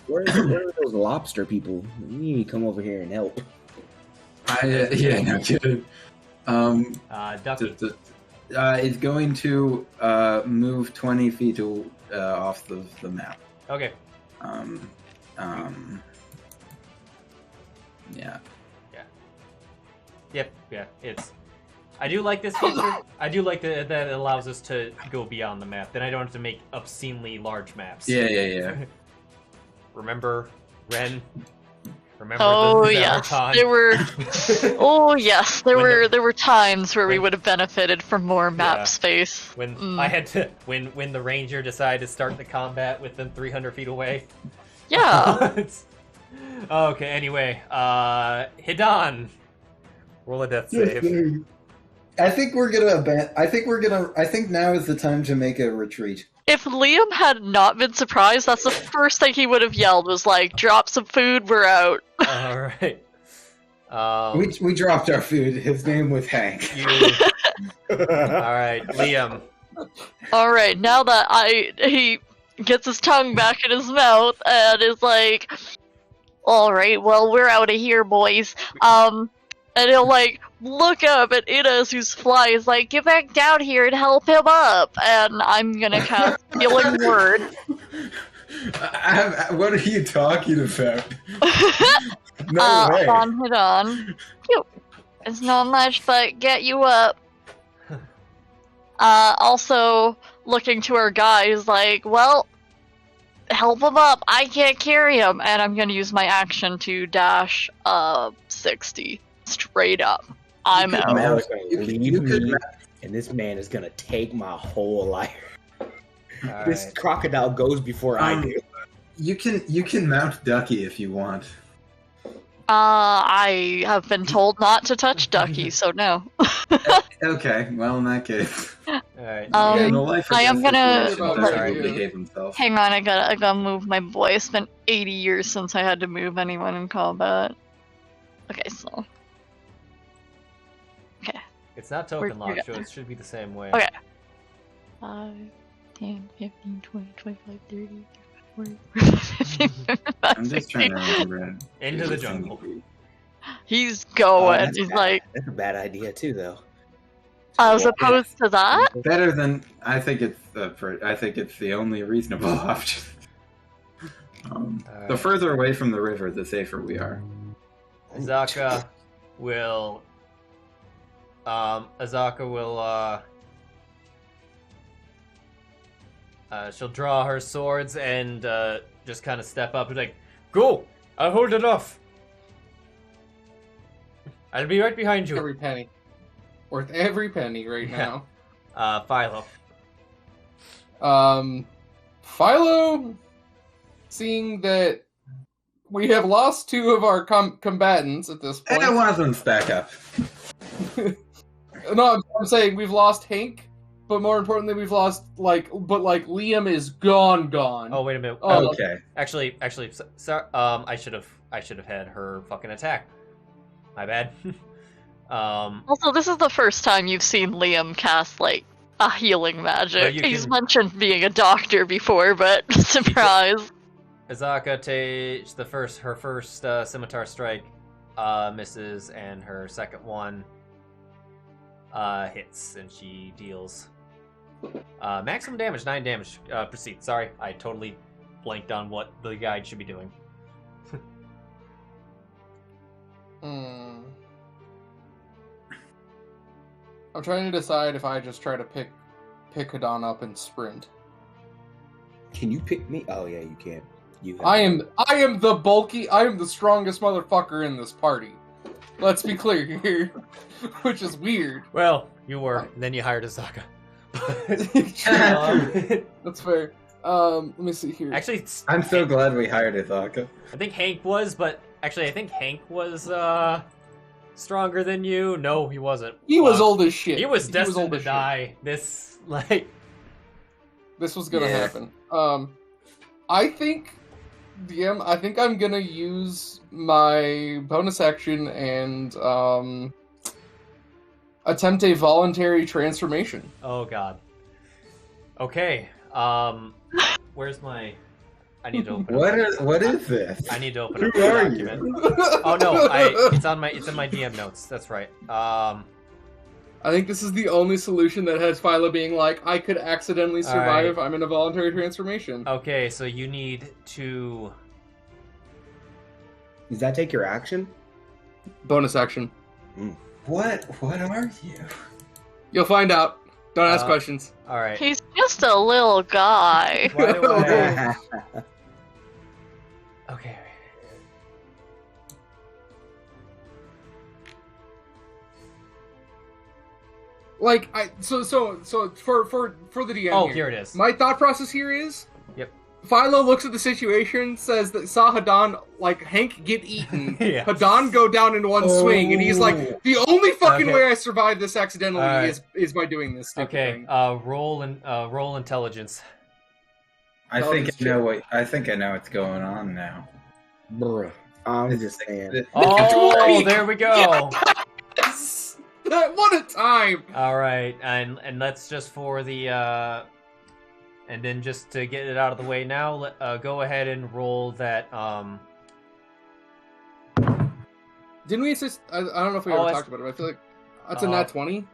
Where are those lobster people? You need to come over here and help. Yeah, no kidding. Ducky. It's going to move 20 feet off the map. Okay. Yeah. Yep. Yeah. It's. I do like this feature. I do like that it allows us to go beyond the map. Then I don't have to make obscenely large maps. Yeah. Remember, Wren? Remember oh the yes, Zeraton? there were. Oh yes, there When were there were times where we when- would have benefited from more map Yeah. space. When I had to, when the ranger decided to start the combat with them 300 feet away. Yeah. Okay. Anyway, Hidan, roll a death save. I think we're gonna. I think now is the time to make a retreat. If Liam had not been surprised, that's the first thing he would have yelled was like, "Drop some food, we're out." All right. We dropped our food. His name was Hank. You. All right, Liam. All right, now that he gets his tongue back in his mouth and is like, "All right, well, we're out of here, boys." And he'll like look up at Inez, who's flying, is like, "Get back down here and help him up." And I'm gonna cast Healing Word. What are you talking about? No way. On Hidan. Cute. It's not much, but get you up. Also looking to our guys, like, well, help him up. I can't carry him, and I'm gonna use my action to dash 60 straight up. I'm out. Man is gonna You leave could me, ma- and this man is gonna take my whole life. All This right. crocodile goes before I do. You can mount Ducky if you want. I have been told not to touch Ducky, so no. Okay, well in that case, All right. Yeah, in the life or I am death gonna- situation, Let- Ducky will behave himself. Hang on, I gotta move my boy. It's been 80 years since I had to move anyone in combat. Okay, so. It's not token We're lock, so good. it should be the same way. Okay. 5, 10, 15, 20, 25, 30, 40, 50, I'm just trying to remember. Into the jungle. He's Oh, going. that's He's bad. like, That's a bad idea too, though. as opposed to that? Better than I think it's the only reasonable option. All The right. further away from the river, the safer we are. Azaka will. She'll draw her swords and just kind of step up and like, "Go! I'll hold it off. I'll be right behind you." Every penny. Worth every penny right Yeah. now. Philo. Philo, seeing that we have lost two of our combatants at this point. And one of them's back up. No, I'm saying we've lost Hank, but more importantly, we've lost Liam is gone. Oh, wait a minute. Okay. Actually, sorry. I should have had her fucking attack. My bad. Also, this is the first time you've seen Liam cast like a healing magic. He's mentioned being a doctor before, but surprise. Azaka takes her first scimitar strike, misses, and her second one hits, and she deals maximum damage, 9 damage. Proceed. Sorry, I totally blanked on what the guide should be doing. I'm trying to decide if I just try to pick Hidan up and sprint. Can you pick me? Oh yeah, you can. I am the strongest motherfucker in this party. Let's be clear here, which is weird. Well, you were, and then you hired Azaka. That's fair. Let me see here. Actually, I'm so glad we hired Azaka. I think Hank was, but actually, I think Hank was stronger than you. No, he wasn't. He was old as shit. He was destined to die. This was gonna happen. I think I'm gonna use my bonus action and attempt a voluntary transformation. Oh god. Okay. Where's my? I need to open. What is this? I need to open up Who the are document. you? Oh no, it's in my DM notes. That's right. I think this is the only solution that has Philo being like, I could accidentally survive. Right. I'm in a voluntary transformation. Okay, so you need to. Does that take your action? Bonus action. What are you? You'll find out. Don't ask questions. All right. He's just a little guy. Why do I? Okay. So for the DM. Oh, here it is. My thought process here is. Yep. Philo looks at the situation, says that saw Hidan, Hank get eaten. Yeah. Hidan go down in one swing, and he's like, the only fucking way I survived this accidentally is by doing this stupid thing. Roll intelligence. I think I know what's going on now. Bruh. I'm just saying. Oh, there we go. Yes! What a time! All right, and let's just for the and then just to get it out of the way now, go ahead and roll that. Didn't we assist? I don't know if we ever talked about it, but I feel like that's a nat 20.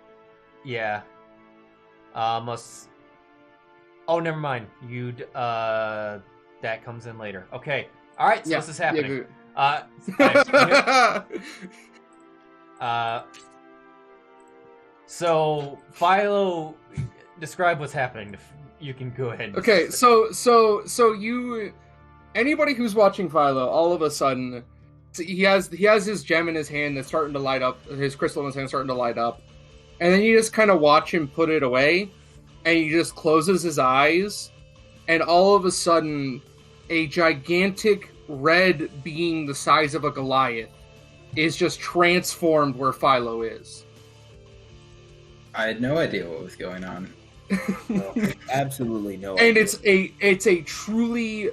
Yeah. Must. Oh, never mind. That comes in later. Okay. All right. So this is happening. So Philo, describe what's happening. You can go ahead. Okay, so you, anybody who's watching Philo, all of a sudden, he has his gem in his hand that's starting to light up, his crystal in his hand starting to light up, and then you just kind of watch him put it away, and he just closes his eyes, and all of a sudden, a gigantic red being the size of a Goliath is just transformed where Philo is. I had no idea what was going on. No, absolutely no. And it's a truly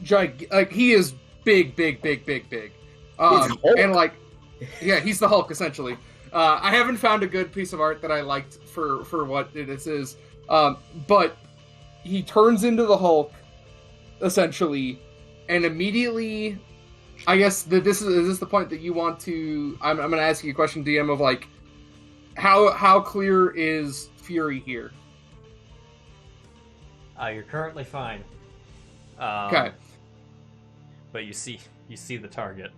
he is big. And he's the Hulk essentially. I haven't found a good piece of art that I liked for what this is. But he turns into the Hulk essentially, and immediately, I guess is this the point that you want to? I'm going to ask you a question, DM, of how clear is Fury here? You're currently fine. Okay. But you see the target.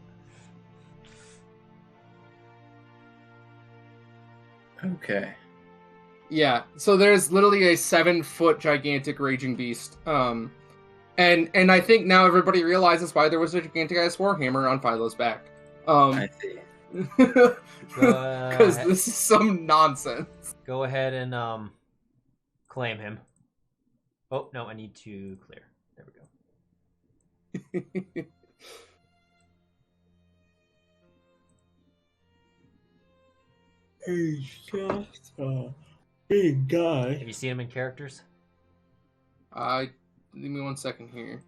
Okay. Yeah. So there's literally a 7-foot gigantic raging beast. And I think now everybody realizes why there was a gigantic ass warhammer on Philo's back. I see. Because this is some nonsense. Go ahead and claim him. Oh no, I need to clear. There we go. Hey, Big guy. Have you seen him in characters? Give me 1 second here.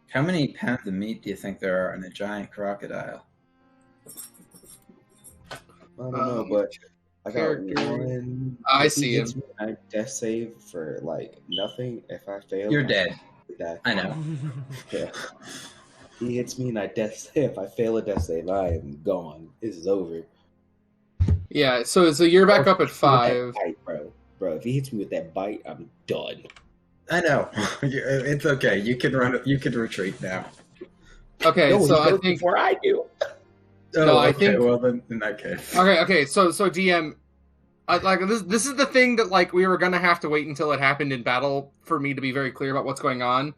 How many pounds of meat do you think there are in a giant crocodile? I don't know, but I got character. one. I If he see hits him. me, I death save for like nothing. If I fail, You're dead. Die. I know. Yeah. He hits me and I death save. If I fail a death save, I am gone. This is over. Yeah, so you're back up at 5. Bite, bro, if he hits me with that bite, I'm done. I know. It's okay. You can run. You can retreat now. Okay, No, so he I goes think. before I do. No, I okay, think- Well, then in that case. Okay. So DM, this is the thing that like we were gonna have to wait until it happened in battle for me to be very clear about what's going on.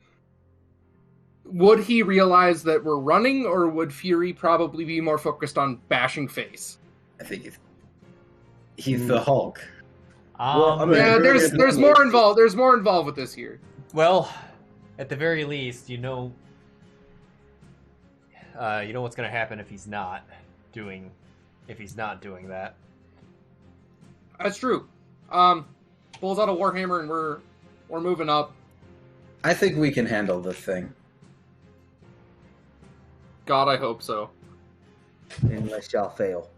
Would he realize that we're running, or would Fury probably be more focused on bashing face? I think he's the Hulk. Well, I mean- Yeah, really there's good. more involved. There's more involved with this here. Well, at the very least, you know what's gonna happen if he's not doing that. That's true. Pulls out a warhammer and we're moving up. I think we can handle this thing. God, I hope so. Unless y'all fail.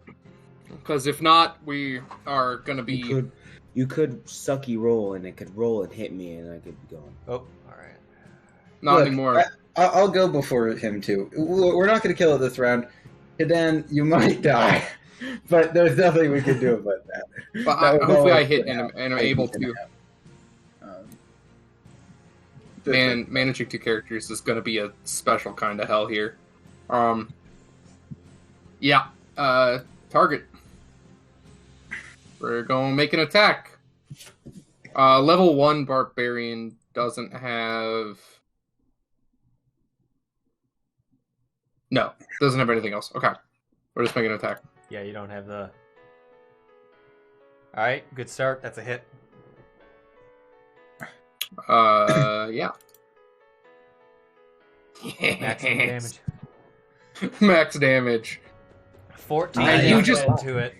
Because if not, we are gonna be. You could sucky roll and it could roll and hit me and I could be going. Oh, all right. Not Look, anymore. I'll go before him too. We're not going to kill it this round. Hidan, you might die, but there's nothing we can do about that. But That was hopefully all I hit gonna and I'm happen. able Gonna to. happen. Managing 2 characters is going to be a special kind of hell here. Yeah. Target. We're going to make an attack. Level 1 Barbarian doesn't have... No, doesn't have anything else. Okay. We're just making an attack. Yeah, you don't have the. All right, good start. That's a hit. Yeah. Maximum damage. Max damage. 14 You damage just- into it.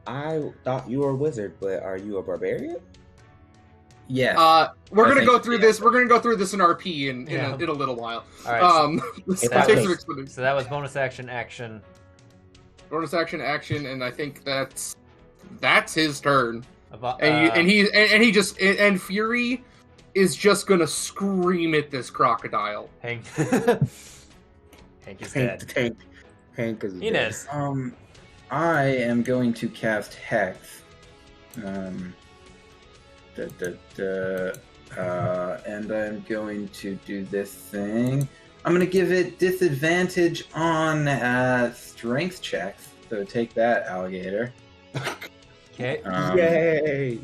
I thought you were a wizard, but are you a barbarian? Yeah. We're I gonna think- go through this. We're gonna go through this in RP in Yeah. a little while. All right. Let's so that take was- some explanation. So that was bonus action. Bonus action, and I think that's his turn. About, And Fury is just gonna scream at this crocodile. Hank. Hank is Hank dead. the tank. Hank is Inez. I am going to cast Hex. And I'm going to do this thing. I'm going to give it disadvantage on strength checks. So take that, alligator. Okay. Yay!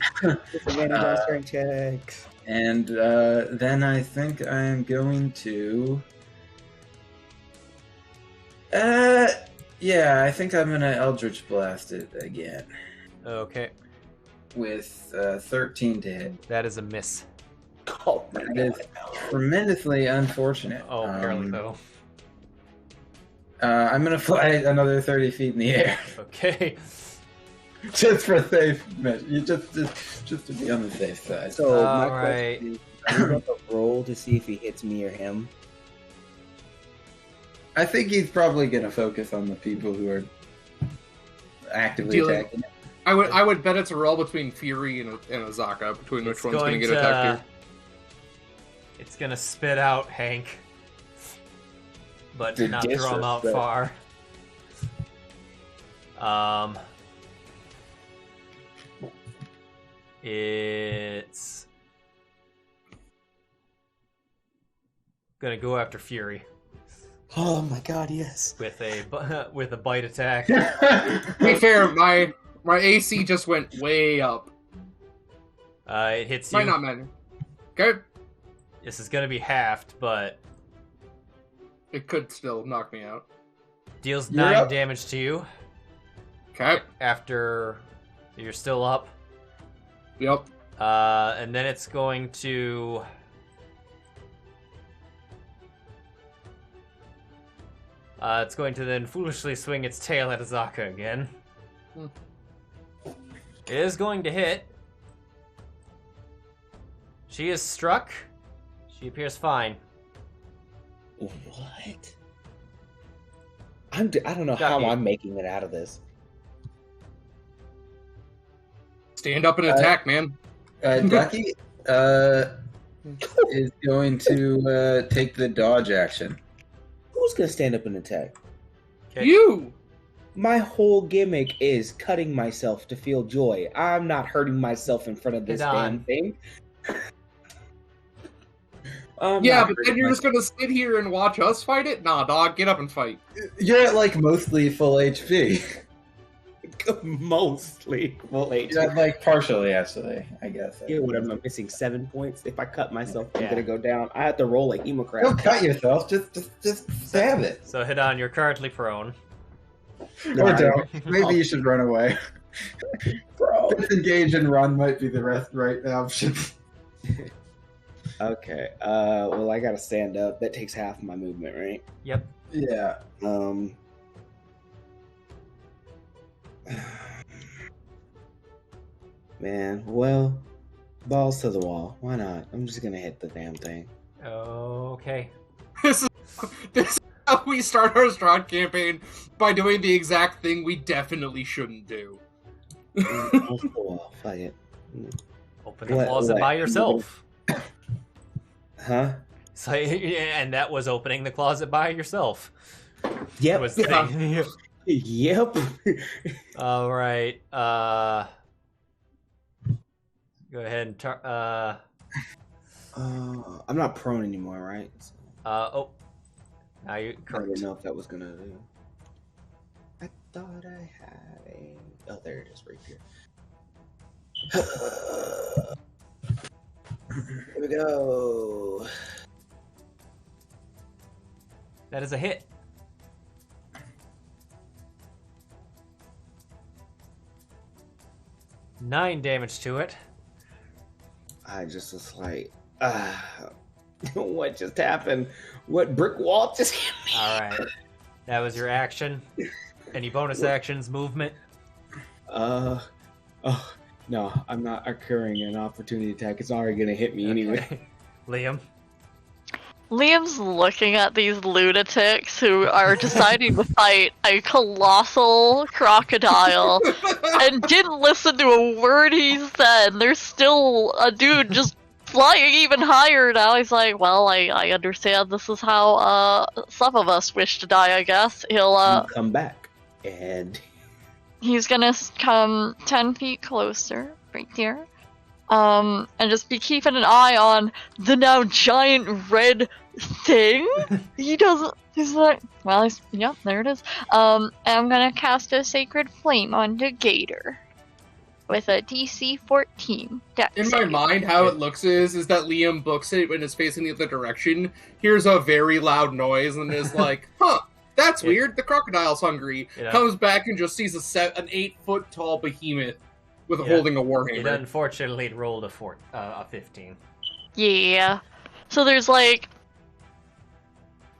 Disadvantage on strength checks. And then I think I'm going to... yeah, I think I'm going to Eldritch Blast it again. Okay. With 13 to hit. That is a miss. Oh my That is god. tremendously unfortunate. Oh, barely though. I'm going to fly another 30 feet in the air. Okay. Just for safe measure. Just to be on the safe side. So my Alright. question is, are you about to roll to see if he hits me or him? I think he's probably going to focus on the people who are actively Dealing- attacking him. I would bet it's a roll between Fury and Azaka, between which one's going to get attacked here. It's gonna spit out Hank, but The not throw him out disrespect. far. It's gonna go after Fury Oh my god, yes. with a bite attack. To be fair, my AC just went way up. It hits you. Might not matter. Okay, This is gonna be halved, but it could still knock me out. deals You're 9 up. damage to you. Okay. After you're still up. Yep. And then it's going to... it's going to then foolishly swing its tail at Azaka again. It is going to hit. She is struck. She appears fine. What? I don't know how I'm making it out of this. Stand up and attack, man. Ducky is going to take the dodge action. Who's gonna stand up and attack? Okay. You! My whole gimmick is cutting myself to feel joy. I'm not hurting myself in front of this damn thing. Yeah, but then you're just gonna sit here and watch us fight it? Nah, dog, get up and fight. You're at like mostly full HP. Mostly full HP. Yeah, like partially, actually, I guess. Yeah, what am I missing? 7 points? If I cut myself, I'm gonna go down. I have to roll like emo crap. Don't cut yourself. Just stab it. So Hidan, you're currently prone. Or don't. Maybe you should run away. Bro. Disengage and run might be the right option. Okay. Well, I gotta stand up. That takes half my movement, right? Yep. Yeah. Man, well, balls to the wall. Why not? I'm just gonna hit the damn thing. Okay. This is how we start our Strahd campaign, by doing the exact thing we definitely shouldn't do. Balls to the wall. Fuck it. Open the closet by yourself. Huh? So, and that was opening the closet by yourself. Yep. Was the thing. Yep. All right. Go ahead and I'm not prone anymore, right? oh. Now you I correct. didn't know if that was gonna do. I thought I had a. Oh, there it is, right here. Here we go. That is a hit. Nine damage to it. I just was like, what just happened? What brick wall just hit me? All right. That was your action. Any bonus actions, movement? Oh, no, I'm not occurring an opportunity attack. It's already gonna hit me anyway. Liam. Liam's looking at these lunatics who are deciding to fight a colossal crocodile and didn't listen to a word he said. There's still a dude just flying even higher now. He's like, well, I understand this is how some of us wish to die, I guess. He'll come back and he's gonna come 10 feet closer, right there. And just be keeping an eye on the now giant red thing. He's like, well, yep, there it is. And I'm gonna cast a Sacred Flame onto Gator with a DC 14 dex In my save. mind, how it looks is that Liam books it when it's facing the other direction, hears a very loud noise, and is like, huh, that's weird, the crocodile's hungry. Yeah. Comes back and just sees an 8-foot tall behemoth with holding a It warhammer. unfortunately rolled a 15. Yeah. So there's like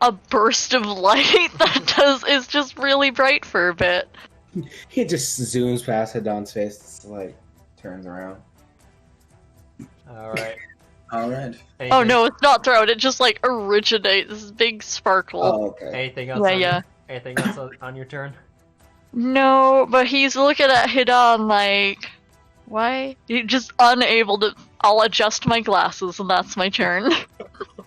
a burst of light that is just really bright for a bit. he just zooms past Hidan's face. It's like turns around. All right. All right. Oh no, it's not thrown. It just like originates this big sparkle. Oh, okay. Anything else? Yeah. Anything else on your turn? No, but he's looking at Hidan like, why? He's just unable to. I'll adjust my glasses, and that's my turn.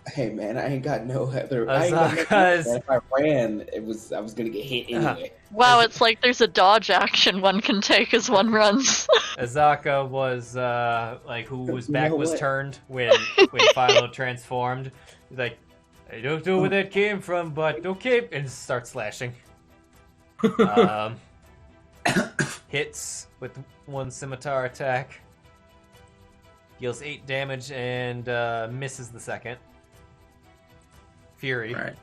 Hey man, I ain't got no other. If I ran, I was gonna get hit anyway. Wow, it's like there's a dodge action one can take as one runs. Azaka was whose back know was what? turned when Philo transformed. He's like, I don't know where that came from, but okay, and starts slashing. Hits with one scimitar attack. Deals 8 damage and misses the second. Fury. Right.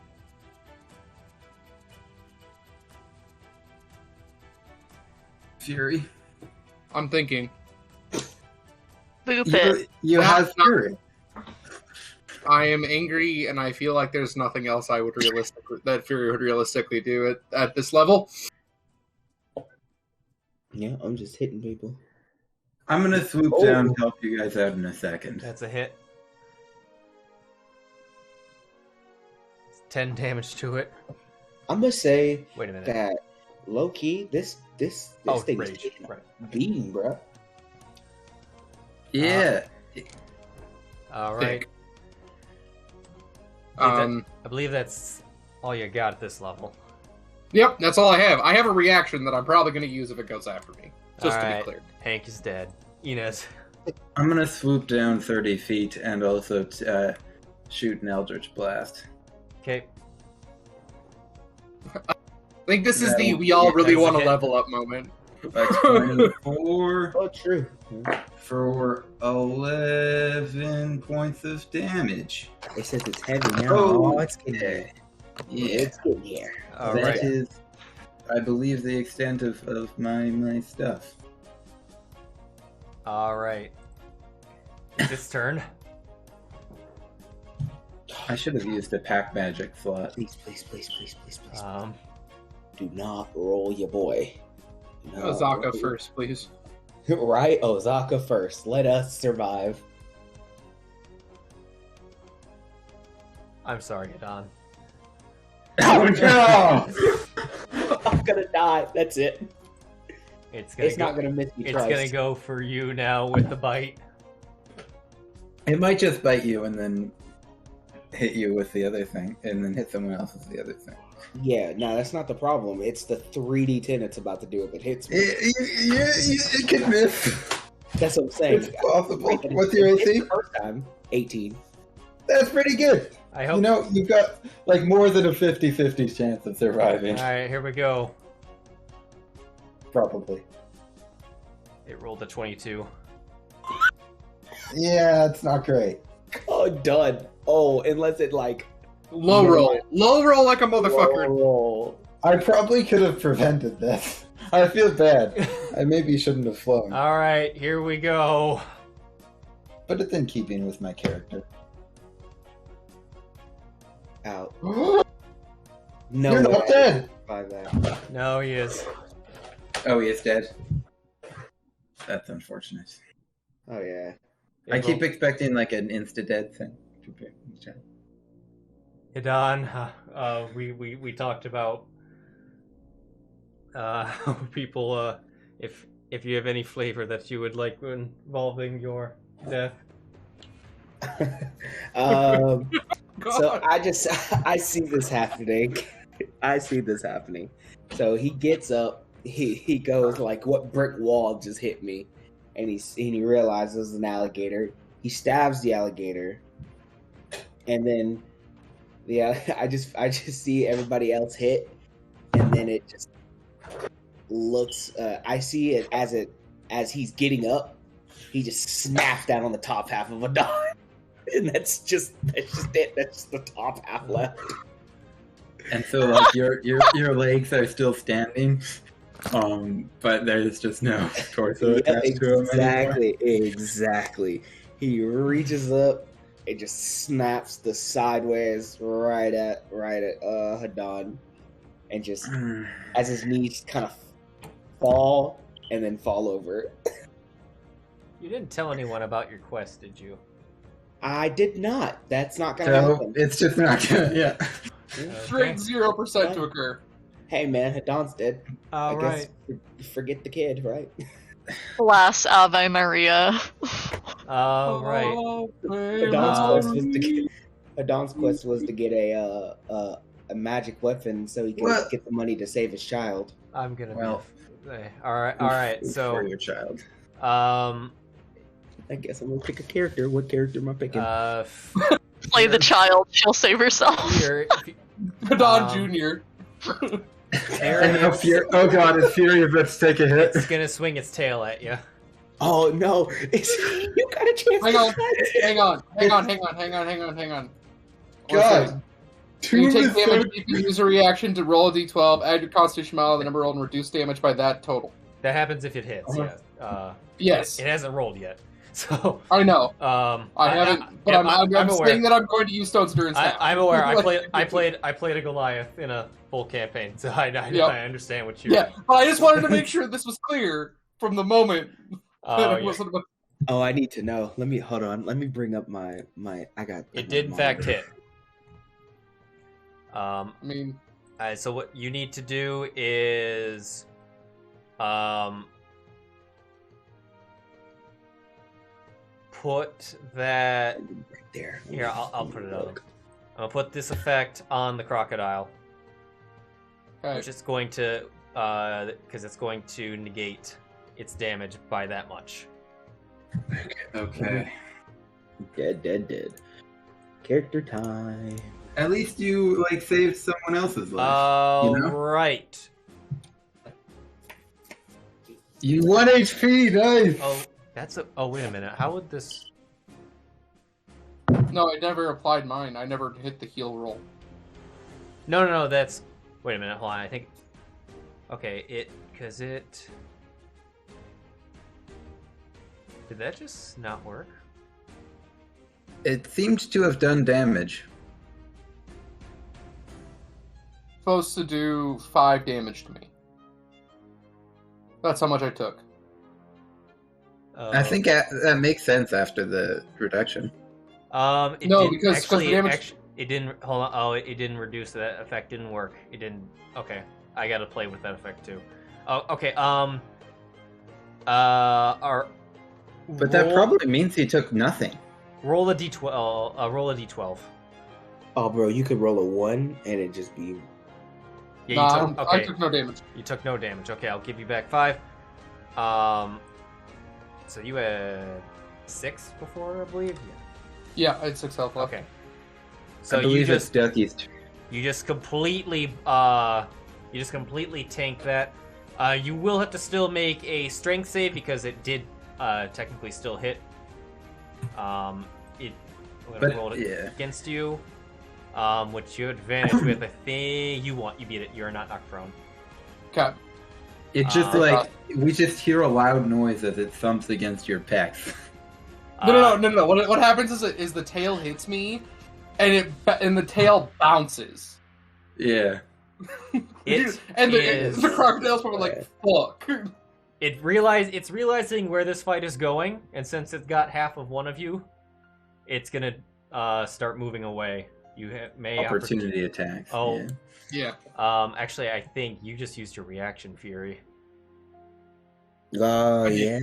Fury. I'm thinking. Boop it. You have Fury. I am angry, and I feel like there's nothing else that Fury would realistically do at this level. Yeah, I'm just hitting people. I'm gonna swoop down and help you guys out in a second. That's a hit. 10 damage to it. I'm gonna say Wait a minute. that low key, this thing rage. is taking a Right. beating, bro. Yeah. All right. I believe that's all you got at this level. Yep, that's all I have. I have a reaction that I'm probably going to use if it goes after me. Just All to right. be clear. Hank is dead. Inez. I'm gonna swoop down 30 feet and also shoot an Eldritch Blast. Okay. I think this is the No, we all really that's a want to hit. level up moment. That's 24 Oh, true. for 11 points of damage. It says it's heavy now. Oh, Oh, it's getting here. Yeah. It's getting here. All That right. is, I believe, the extent of my stuff. All right. It's its turn. I should have used a pack magic slot. Please. Do not roll your boy. No. Ozaka first, please. Right? Ozaka first. Let us survive. I'm sorry, Hidan. Oh no! I'm gonna die. That's it. It's gonna It's not gonna miss me It's twice. gonna go for you now with the bite. It might just bite you and then hit you with the other thing, and then hit someone else with the other thing. Yeah, no, that's not the problem. It's the 3d10 it's about to do if it hits me. It can miss. That's what I'm saying. It's possible. What's your It's AC? the first time, 18. That's pretty good. I hope. You know, you've got like more than a 50-50 chance of surviving. All right, here we go. Probably. It rolled a 22. Yeah, it's not great. Oh, done. Oh, unless it like Low roll. Low roll like a motherfucker. roll. I probably could have prevented this. I feel bad. I maybe shouldn't have flown. All right, here we go. But it's in keeping with my character. Out. You're No way. not dead! By that. No, he is. Oh, he is dead. That's unfortunate. Oh yeah. I keep expecting like an insta-dead thing. Hidan, we talked about people. If you have any flavor that you would like involving your death. So I see this happening. So he gets up. He goes like, "What brick wall just hit me?" And he realizes an alligator. He stabs the alligator, and then I just see everybody else hit, and then it just looks. I see it as he's getting up. He just snaps down on the top half of a dog, and that's just it. That's just the top half left. And so like your legs are still standing, but there's just no torso attached to him anymore. Exactly. He reaches up and just snaps the sideways right at Hidan, and just as his knees kind of fall and then fall over. You didn't tell anyone about your quest, did you? I did not. That's not gonna So happen. it's just not good. Yeah. Straight 0% to occur. Hey man, Hidan's dead. All I right. guess forget the kid, right? Last Ave Maria. All right. Oh, Hidan's quest was to get a magic weapon so he could What? get the money to save his child. I'm gonna. Well, all right. So, for your child. I guess I'm gonna pick a character. What character am I picking? Play the child, she'll save herself. Here, Hidan Jr. Oh god, is Fury about to take a hit? it's gonna swing its tail at you. Oh no! You got a chance. Hang on. God. When you take damage, you can use a reaction to roll a d12, add your constitution model, the number rolled, and reduce damage by that total. That happens if it hits. Uh-huh. Yeah. Yes. It hasn't rolled yet, so. I know. I haven't, but I'm aware. saying that I'm going to use Stone's Endurance now. I'm aware. I played a Goliath in a full campaign, so I understand what you. Yeah, but I just wanted to make sure this was clear from the moment Oh, It yeah. wasn't about- Oh, I need to know. Hold on. Let me bring up my. I got. It did in fact hit. I mean, So what you need to do is, put that Right there. here. I'll put it on. I'm gonna put this effect on the crocodile, okay. which is going to, because it's going to negate its damage by that much. Okay. Dead. Character time. At least you like saved someone else's life. You know? Right. You 1 HP, nice. Oh, that's a. Oh, wait a minute. How would this? No, I never applied mine. I never hit the heal roll. No. That's. Wait a minute. Hold on. I think. Okay. Because it. Did that just not work? It seems to have done damage. Supposed to do 5 damage to me. That's how much I took. I think that makes sense after the reduction. It No, didn't- because actually, the damage- actually, it didn't. Hold on. Oh, it didn't reduce that effect. Didn't work. It didn't. Okay, I gotta play with that effect too. Oh, okay. But that probably means he took nothing. roll a d12. Roll a d12. Oh, bro, you could roll a 1 and it just be. Yeah, Nah, you took, I okay. took no damage. You took no damage. Okay, I'll give you back 5. So you had 6 before, I believe. Yeah, I had 6 health Yeah. left. Okay. I So believe it's Ducky's turn. you just completely tank that. You will have to still make a strength save because it did technically still hit. But, rolled it yeah. against you, which you advantage with. I think you beat it. You're not knocked prone. Okay. It just we just hear a loud noise as it thumps against your pecs. No. What happens is the tail hits me, and the tail bounces. Yeah. The crocodile's probably like, fuck. It's realizing where this fight is going, and since it's got half of one of you, it's gonna start moving away. You may Opportunity attacks. Oh. Yeah. Yeah. Actually, I think you just used your reaction fury. Oh, yeah.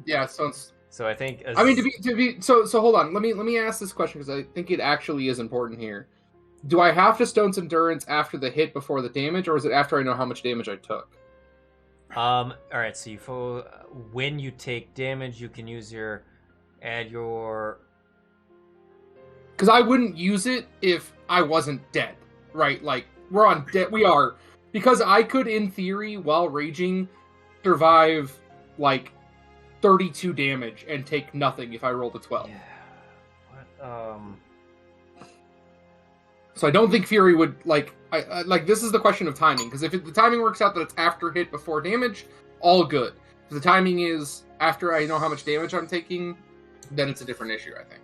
Yeah. So it's. So I think. I mean, to be. So hold on. Let me ask this question because I think it actually is important here. Do I have to Stone's Endurance after the hit before the damage, or is it after I know how much damage I took? All right. So when you take damage, you can use add your. Because I wouldn't use it if I wasn't dead, right? Like we're on dead. We are because I could, in theory, while raging, survive like 32 damage and take nothing if I rolled a 12. Yeah. What? So I don't think Fury would like. I like this is the question of timing because if the timing works out that it's after hit before damage, all good. If the timing is after I know how much damage I'm taking, then it's a different issue. I think.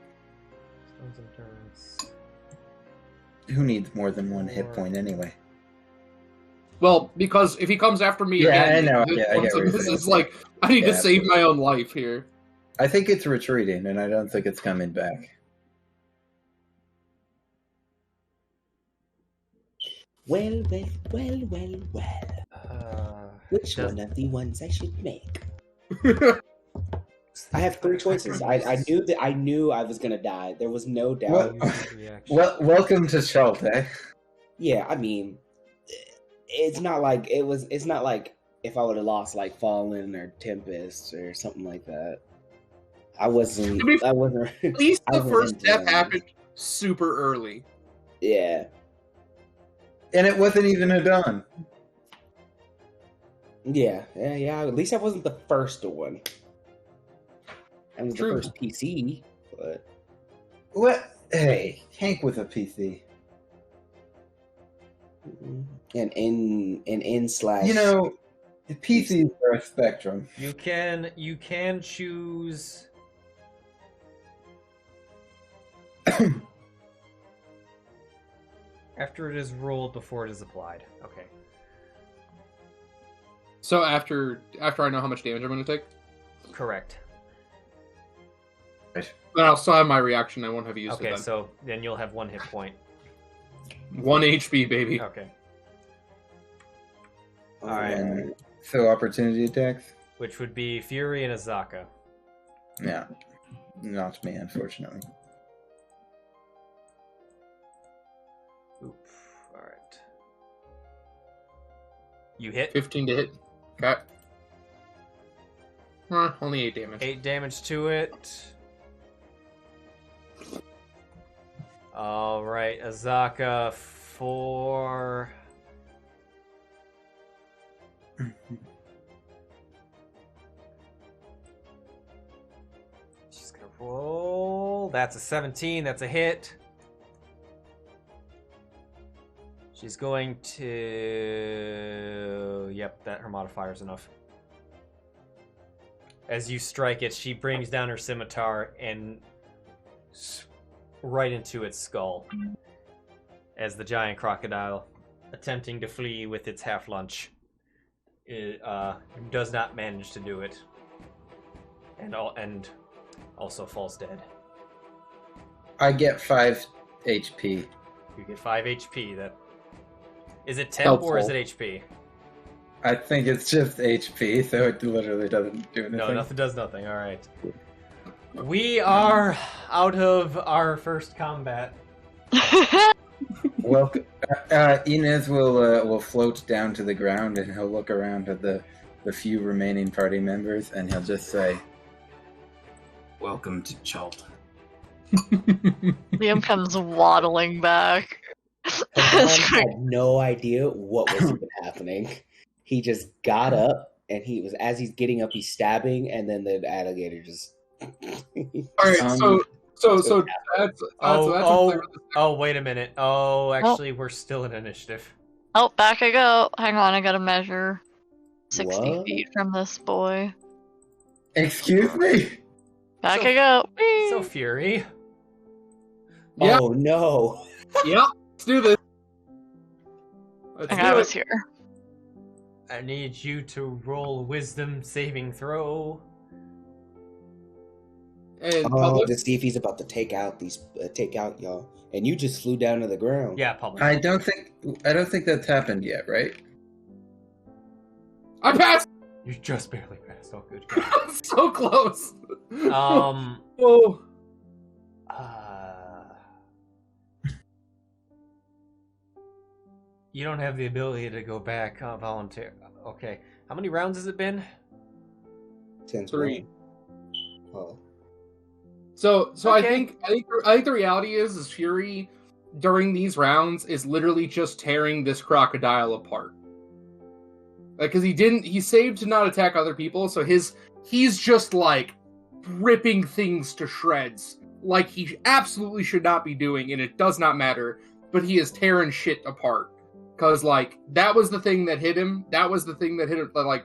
Who needs more than 1 hit point anyway? Well, because if he comes after me Yeah, again, I know. this, I get what you're this saying. is like I need to Yeah, save my own life here. I think it's retreating, and I don't think it's coming back. Well. Which does- one of the ones I should make? I have 3 choices. I knew I was gonna die. There was no doubt. Well, welcome to Schulte. Yeah, I mean, it's not like if I would have lost like Fallen or Tempest or something like that. I wasn't. At least I the wasn't first death done. happened super early. Yeah. And it wasn't even a dawn. Yeah. At least I wasn't the first one. I was True. the first PC, but What? Hey, Hank with a PC. and in slash. You know, PCs are a spectrum. You can choose. After it is rolled, before it is applied. Okay. So after I know how much damage I'm going to take. Correct. Right. But I'll still have my reaction. I won't have used it Okay, then. so then you'll have 1 hit point. 1 HP, baby. Okay. Alright. And so opportunity attacks? Which would be Fury and Azaka. Yeah. Not me, unfortunately. Oop. Alright. You hit. 15 to hit. Okay. Only 8 damage. 8 damage to it. Alright, Azaka 4. She's gonna roll. That's a 17. That's a hit. She's going to. Yep, that her modifier's enough. As you strike it, she brings down her scimitar and right into its skull. As the giant crocodile, attempting to flee with its half lunch, does not manage to do it, and also falls dead. I get 5 HP. You get 5 HP. That is it. Temp or is it HP? I think it's just HP, so it literally doesn't do anything. No, nothing does nothing. All right. We are out of our first combat. Welcome. Inez will float down to the ground and he'll look around at the few remaining party members and he'll just say, "Welcome to Chult." Liam comes waddling back. Hidan had no idea what was even happening. He just got up, and as he's getting up, he's stabbing, and then the alligator just. All right, so that's Oh, wait a minute. Oh, actually, we're still in initiative. Oh, back I go. Hang on, I gotta measure 60 What? feet from this boy. Excuse me? Back I go. Whee! So Fury. Yeah. Oh no! Yep, let's do this. Let's I do was it. here. I need you to roll Wisdom saving throw. And Oh, public, to see if he's about to take out y'all, and you just flew down to the ground. Yeah, public. I don't think that's happened yet, right? I passed. You just barely passed. Oh, good. So close. Oh. You don't have the ability to go back volunteer. Okay. How many rounds has it been? 3. Oh. So Okay. I think the reality is Fury during these rounds is literally just tearing this crocodile apart. Like, because he saved to not attack other people, so he's just like ripping things to shreds, like he absolutely should not be doing, and it does not matter. But he is tearing shit apart because like that was the thing that hit him. That was the thing that hit him, like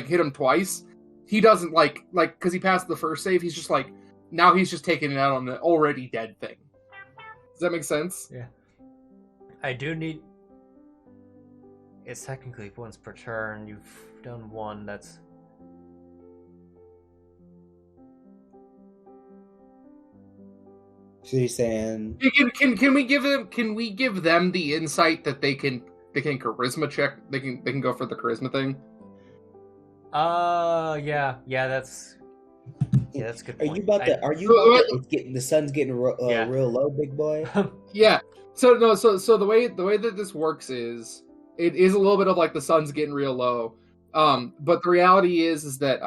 hit him twice. He doesn't like because he passed the first save. He's just like now he's just taking it out on the already dead thing. Does that make sense? Yeah. I do need. It's technically once per turn. You've done one. That's. So you're saying Can we give them the insight that they can charisma check? They can go for the charisma thing. Yeah, that's a good point. Are you about to? It's getting the sun's getting real low, big boy. Yeah. So the way that this works is it is a little bit of like the sun's getting real low. But the reality is that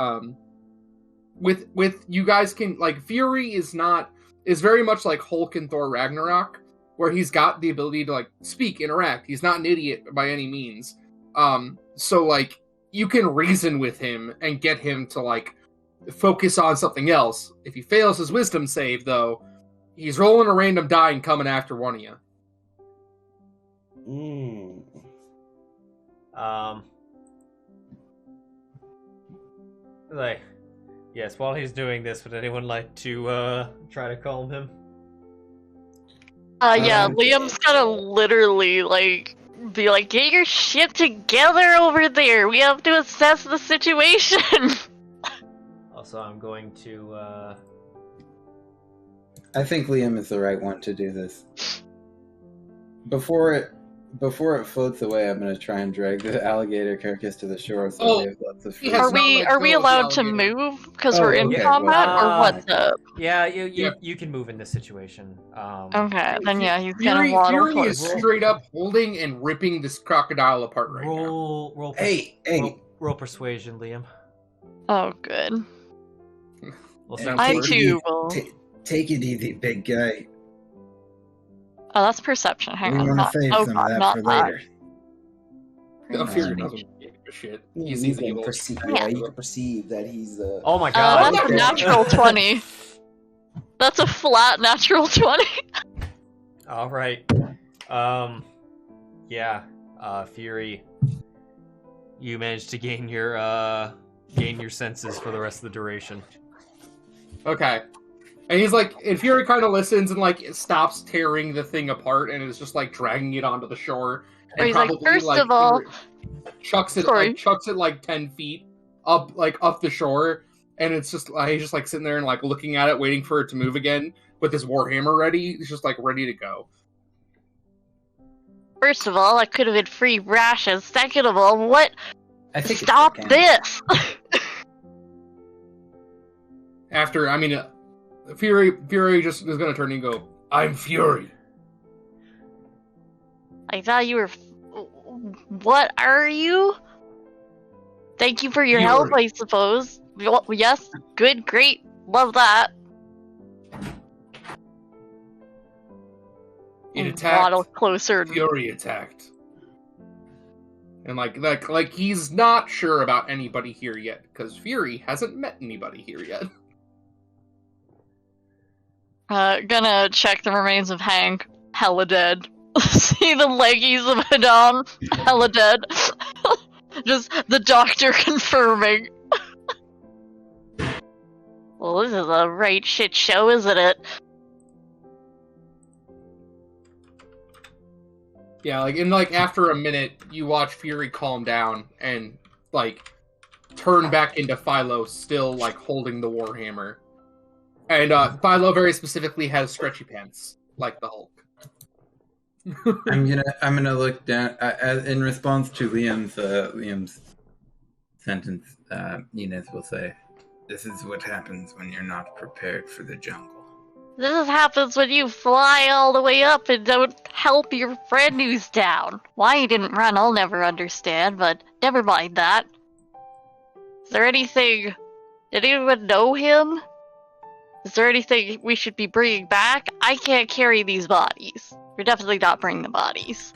with you guys can like Fury is very much like Hulk and Thor Ragnarok, where he's got the ability to like speak, interact. He's not an idiot by any means. So like you can reason with him and get him to like focus on something else. If he fails his wisdom save, though, he's rolling a random die and coming after one of you. Like, yes, while he's doing this, would anyone like to try to calm him? Yeah, Liam's gonna literally like be like, get your shit together over there. We have to assess the situation. So I'm going to. I think Liam is the right one to do this. Before it floats away, I'm gonna try and drag the alligator carcass to the shore so we have lots of food. Yes. Are we allowed to move because we're in okay, combat, well, or what's up? Yeah, you can move in this situation. Okay, then yeah, he's Fury, gonna waddle Fury is closer. straight up holding and ripping this crocodile apart right now. Roll. Hey, Roll persuasion, Liam. Oh, good. We'll Hey, start I with too will. Take it easy, big guy. Oh, that's perception. Hang We on. want to Not, save oh some God, of that not for that. later. No, Fury doesn't give a shit. He sees You evil. can perceive, Yeah. you can perceive that he's Oh my god. That's a natural 20. That's a flat natural 20. All right. Yeah. Fury. You managed to gain your senses for the rest of the duration. Okay. And he's like, and Fury kind of listens and like stops tearing the thing apart and is just like dragging it onto the shore. And He's like, first of all, chucks it like 10 feet up the shore, and it's just he's just like sitting there and like looking at it, waiting for it to move again with his warhammer ready. He's just like ready to go. first of all, I could have been free rations. Second of all, what? I think Stop this! After, I mean, Fury just is gonna turn and go, I'm Fury. I thought you were. What are you? Thank you for your help, I suppose. Yes, good, great, love that. It attacked. Waddle closer. Fury attacked. And like he's not sure about anybody here yet, because Fury hasn't met anybody here yet. Gonna check the remains of Hank. Hella dead. See the leggies of Hidan. Hella dead. Just the doctor confirming. Well, this is a right shit show, isn't it? Yeah, after a minute, you watch Fury calm down and turn back into Philo, still holding the warhammer. And Philo very specifically has stretchy pants, like the Hulk. I'm gonna look down in response to Liam's sentence. Inez will say, "This is what happens when you're not prepared for the jungle." This happens when you fly all the way up and don't help your friend who's down. Why he didn't run, I'll never understand, but never mind that. Is there anything... Did anyone know him? Is there anything we should be bringing back? I can't carry these bodies. We're definitely not bringing the bodies.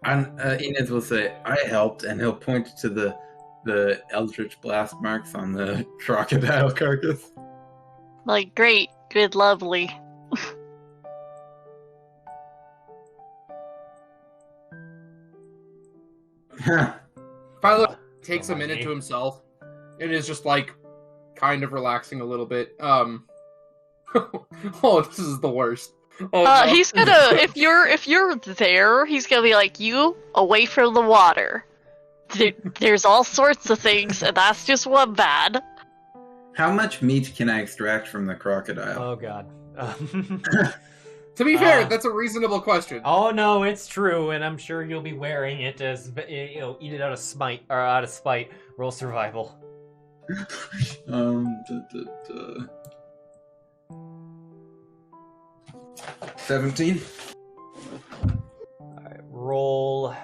And Inez will say, "I helped," and he'll point to the eldritch blast marks on the crocodile carcass. Great, good, lovely. Philo takes a minute to himself and is just kind of relaxing a little bit. Oh, this is the worst. Oh, no. He's gonna, if you're there, he's gonna be like, you, away from the water. There's all sorts of things, and that's just one bad. How much meat can I extract from the crocodile? Oh god. To be fair, that's a reasonable question. Oh no, it's true, and I'm sure you'll be wearing it as eat it out of spite. Roll survival. 17. Alright, roll.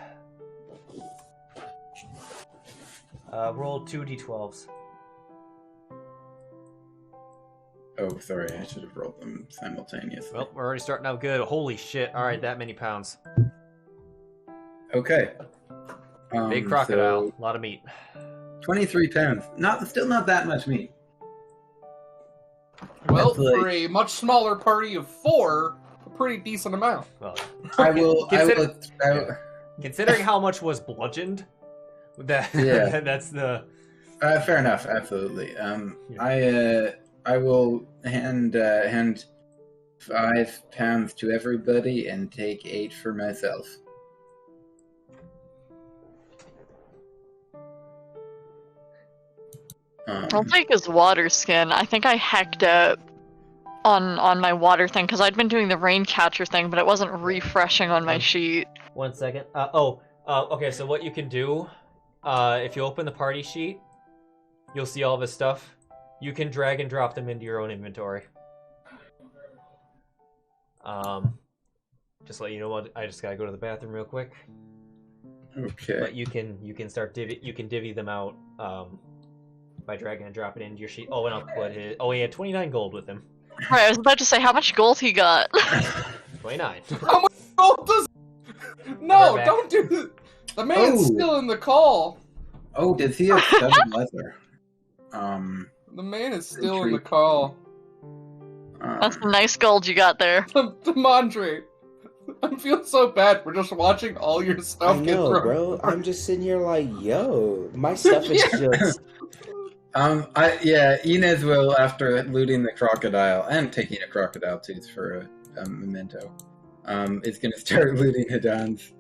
Roll 2 d12s. Oh, sorry, I should have rolled them simultaneously. Well, we're already starting out good. Holy shit! All right, that many pounds. Okay. Big crocodile, so a lot of meat. 23 pounds. Still not that much meat. Well, That's for a much smaller party of 4, a pretty decent amount. Well, I will. considering how much was bludgeoned, that Yeah. that's the. Fair enough. Absolutely. I will hand 5 pounds to everybody and take 8 for myself. I'll take his water skin. I think I hacked it on my water thing because I'd been doing the rain catcher thing, but it wasn't refreshing on my sheet. 1 second. Okay, so what you can do, if you open the party sheet, you'll see all of his stuff. You can drag and drop them into your own inventory. Just let you know what, I just gotta go to the bathroom real quick. Okay. But you can start divvy them out by dragging and dropping into your sheet. Oh, and I'll put his. Oh, he had 29 gold with him. Right, I was about to say how much gold he got. 29. How much gold does? No, back. don't do it. The man's still in the call. Oh, does he have 7 leather? The man is still in the call. That's some nice gold you got there. Demandre, I feel so bad for just watching all your stuff I get know, thrown. bro. I'm just sitting here like, yo, my stuff is just. Inez will, after looting the crocodile and taking a crocodile tooth for a memento, is going to start looting Hidan's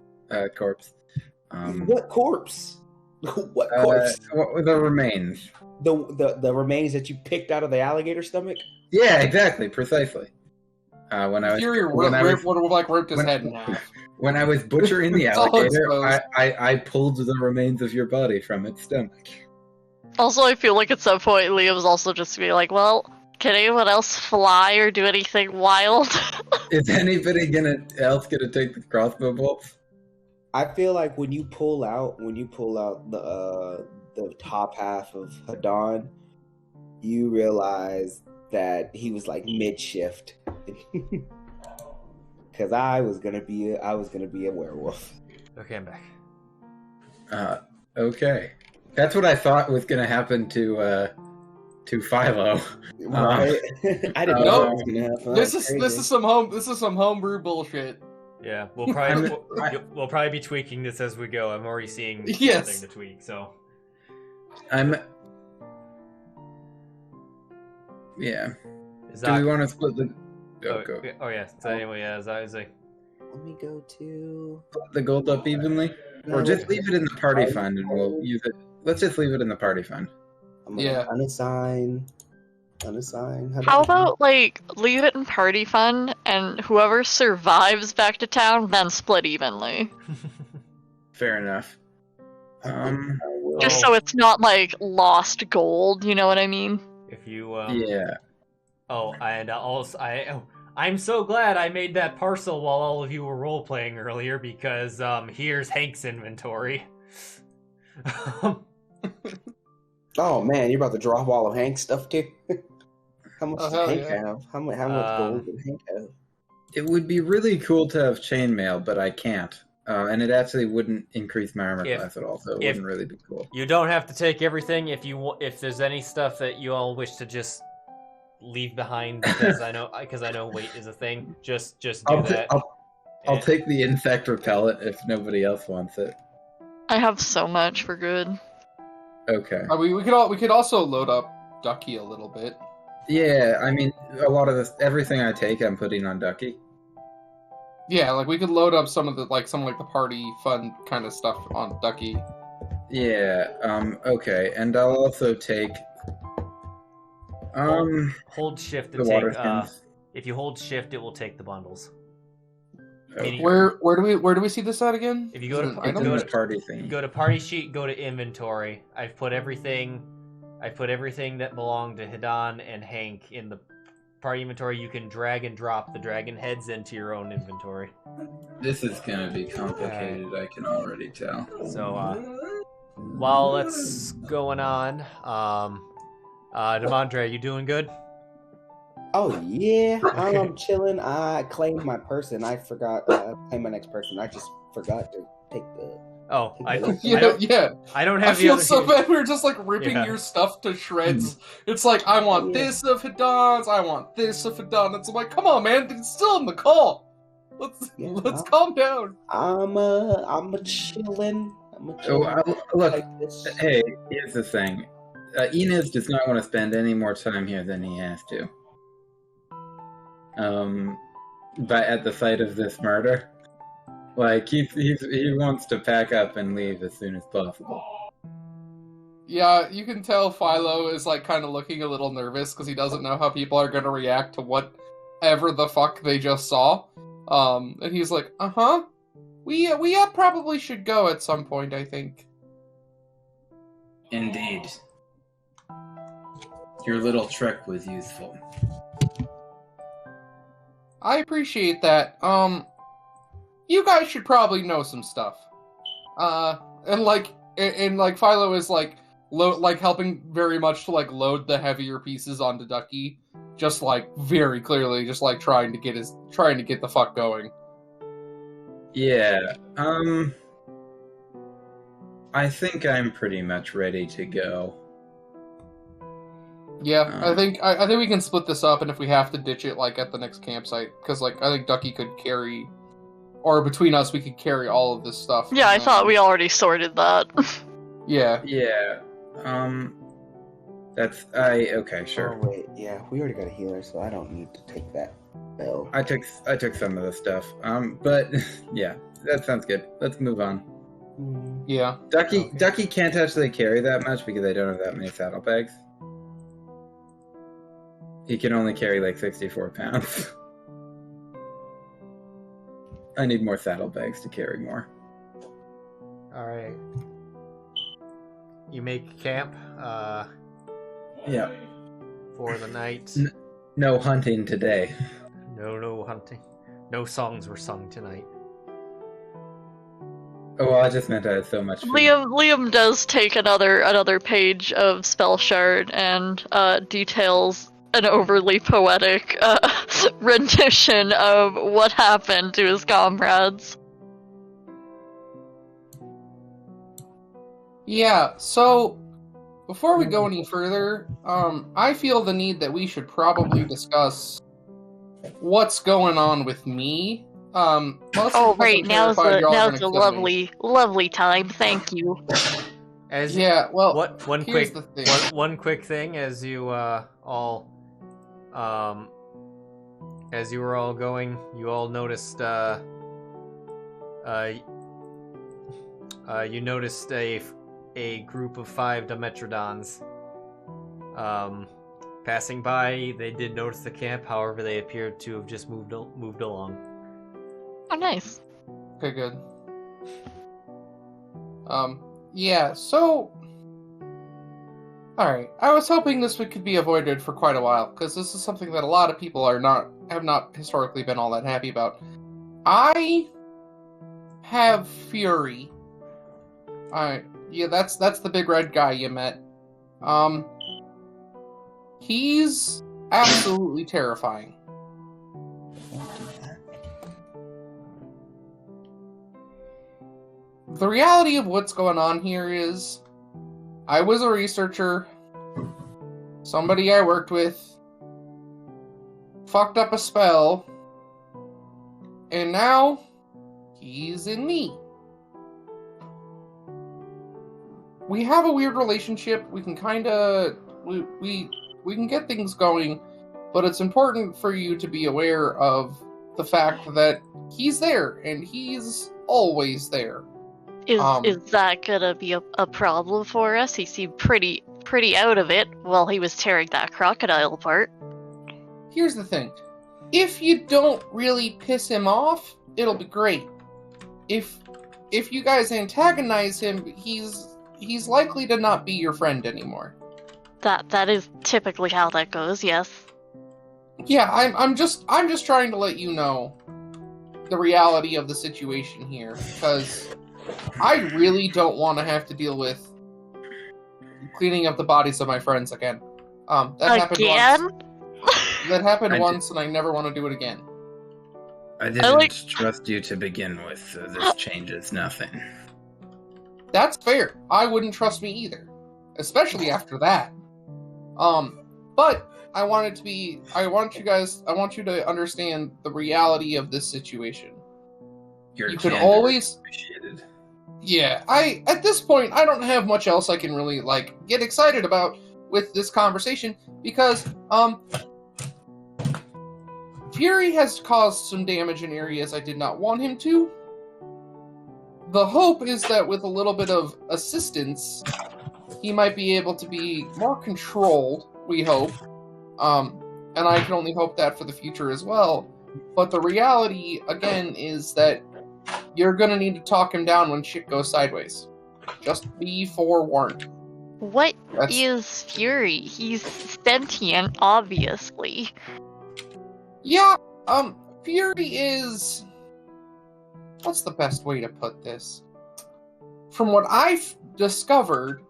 corpse. What corpse? What corpse? The remains. The remains that you picked out of the alligator stomach? Yeah, exactly, precisely. When I would have like ripped his head in half. When I was butchering the It's all alligator, exposed. I pulled the remains of your body from its stomach. Also, I feel like at some point Liam's also just be like, well, can anyone else fly or do anything wild? Is anybody else gonna take the crossbow bolts? I feel like when you pull out the top half of Hidan, you realize that he was like mid-shift. Cause I was gonna be a werewolf. Okay, I'm back. Okay. That's what I thought was gonna happen to Philo. Right? I didn't know it was gonna happen. This is some homebrew bullshit. Yeah, we'll probably be tweaking this as we go. I'm already seeing Yes. something to tweak, so. Yeah. Is Do we want to split the? Go. Oh yeah. So anyway, yeah, as I was like, Let me go to Split the gold up evenly, or just leave it in the party fund and we'll use it. Let's just leave it in the party fund. I'm gonna unassign. How about, like, leave it in party fun, and whoever survives back to town, then split evenly? Fair enough. Just so it's not, like, lost gold, you know what I mean? if you Yeah. Oh, and also I'm so glad I made that parcel while all of you were role playing earlier because here's Hank's inventory. Oh man, you're about to drop all of Hank's stuff too. How much does Hank yeah. have? How much gold does Hank have? It would be really cool to have chainmail, but I can't. And it actually wouldn't increase my armor class at all, so it wouldn't really be cool. You don't have to take everything. If there's any stuff that you all wish to just leave behind, because I know weight is a thing. Just do that. I'll take the insect repellent if nobody else wants it. I have so much for good. Okay. We could also load up Ducky a little bit. Yeah, I mean, a lot of this, everything I take, I'm putting on Ducky. Yeah, like we could load up some of the party fun kind of stuff on Ducky. Yeah. Okay, and I'll also take. Hold shift to the take. water skins. If you hold shift, it will take the bundles. Okay. Where do we see this at again? If you go to It's in the party thing. Go to party sheet, go to inventory. I've put everything that belonged to Hidan and Hank in the party inventory. You can drag and drop the dragon heads into your own inventory. This is gonna be complicated. I can already tell. So, while that's going on, Demandre, you doing good? Oh yeah, I'm chilling. I claimed my person. I forgot. Claim my next person. I just forgot to take the. Oh, I don't I have the feel other. so bad. We're just like ripping your stuff to shreds. It's like I want this of Hidan's. I want this of Hidan. It's like, come on, man. It's still in the call. Let's calm down. I'm a chilling. Look. Hey, here's the thing. Inez does not want to spend any more time here than he has to. But at the site of this murder, like he wants to pack up and leave as soon as possible. Yeah, you can tell Philo is like kind of looking a little nervous because he doesn't know how people are going to react to whatever the fuck they just saw. And he's like, we probably should go at some point, I think. Indeed. Your little trick was useful. I appreciate that. You guys should probably know some stuff. And Philo is like helping very much to like load the heavier pieces onto Ducky, just like very clearly, just like trying to get the fuck going. Yeah. I think I'm pretty much ready to go. Yeah, I think we can split this up, and if we have to ditch it like at the next campsite, because like I think Ducky could carry, or between us we could carry all of this stuff. Yeah, I thought we already sorted that. Yeah. Yeah. Okay, sure. Oh, wait, yeah, we already got a healer, so I don't need to take that bell. I took some of the stuff. But yeah, that sounds good. Let's move on. Yeah. Ducky can't actually carry that much because I don't have that many saddlebags. He can only carry like 64 pounds. I need more saddlebags to carry more. Alright. You make camp, Yeah. for the night. No hunting today. No hunting. No songs were sung tonight. Oh, well, I just meant I had so much food. Liam does take another page of Spell Shard and details an overly poetic rendition of what happened to his comrades. Yeah, so before we go any further, I feel the need that we should probably discuss what's going on with me. Oh, right, now's the lovely time. Thank you. One quick thing as you all as you were all going, you all noticed you noticed a group of 5 Dimetrodons passing by. They did notice the camp, however they appeared to have just moved along. Oh, nice. Okay, good. Yeah, so... Alright, I was hoping this could be avoided for quite a while, because this is something that a lot of people have not historically been all that happy about. I have Fury. Alright, yeah, that's the big red guy you met. He's absolutely terrifying. The reality of what's going on here is, I was a researcher, somebody I worked with, fucked up a spell, and now, he's in me. We have a weird relationship, we can kinda, we can get things going, but it's important for you to be aware of the fact that he's there, and he's always there. Is that gonna be a problem for us? He seemed pretty out of it while he was tearing that crocodile apart. Here's the thing. If you don't really piss him off, it'll be great. If you guys antagonize him, he's likely to not be your friend anymore. That is typically how that goes, yes. Yeah, I'm just trying to let you know the reality of the situation here, because I really don't want to have to deal with cleaning up the bodies of my friends again. That happened once. That happened once, and I never want to do it again. I didn't trust you to begin with, so this changes nothing. That's fair. I wouldn't trust me either, especially after that. But I want you to understand the reality of this situation. You could always appreciated. Yeah, at this point I don't have much else I can really get excited about with this conversation, because Fury has caused some damage in areas I did not want him to. The hope is that with a little bit of assistance, he might be able to be more controlled, we hope. And I can only hope that for the future as well. But the reality, again, is that you're going to need to talk him down when shit goes sideways. Just be forewarned. What is Fury? He's sentient, obviously. Yeah, Fury is... What's the best way to put this? From what I've discovered,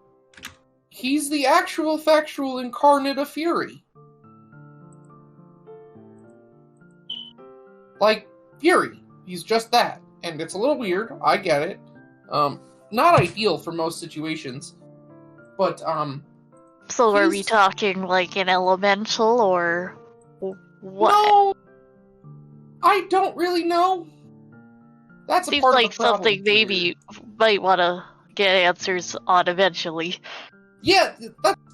he's the actual factual incarnate of Fury. Like, Fury. He's just that. And it's a little weird, I get it. Not ideal for most situations. But, So are we talking like an elemental, or what? No! I don't really know. That's Seems a part like of the problem. something maybe you might want to get answers on eventually. Yeah,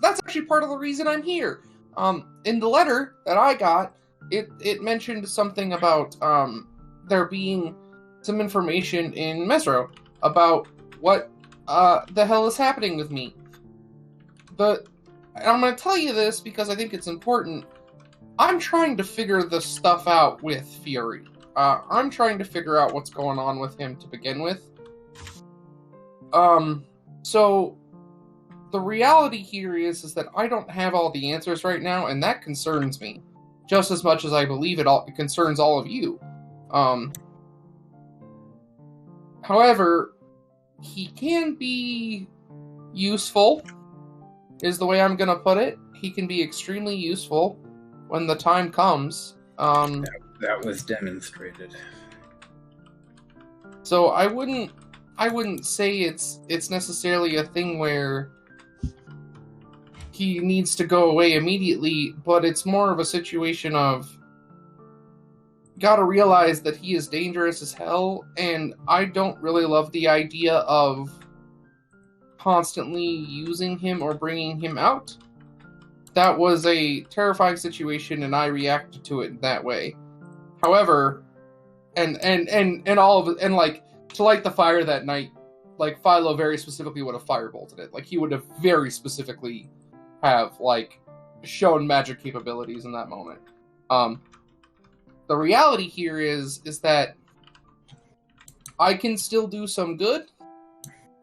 that's actually part of the reason I'm here. In the letter that I got, it mentioned something about there being some information in Mesro about what the hell is happening with me. But I'm going to tell you this because I think it's important. I'm trying to figure this stuff out with Fury. I'm trying to figure out what's going on with him to begin with. So the reality here is that I don't have all the answers right now, and that concerns me just as much as I believe it concerns all of you. However, he can be useful, is the way I'm going to put it. He can be extremely useful when the time comes. That was demonstrated. So I wouldn't say it's necessarily a thing where he needs to go away immediately, but it's more of a situation of gotta realize that he is dangerous as hell, and I don't really love the idea of constantly using him or bringing him out. That was a terrifying situation, and I reacted to it in that way. However, and all of it, and like to light the fire that night, like Philo very specifically would have firebolted it. Like he would have very specifically have like shown magic capabilities in that moment. The reality here is that I can still do some good.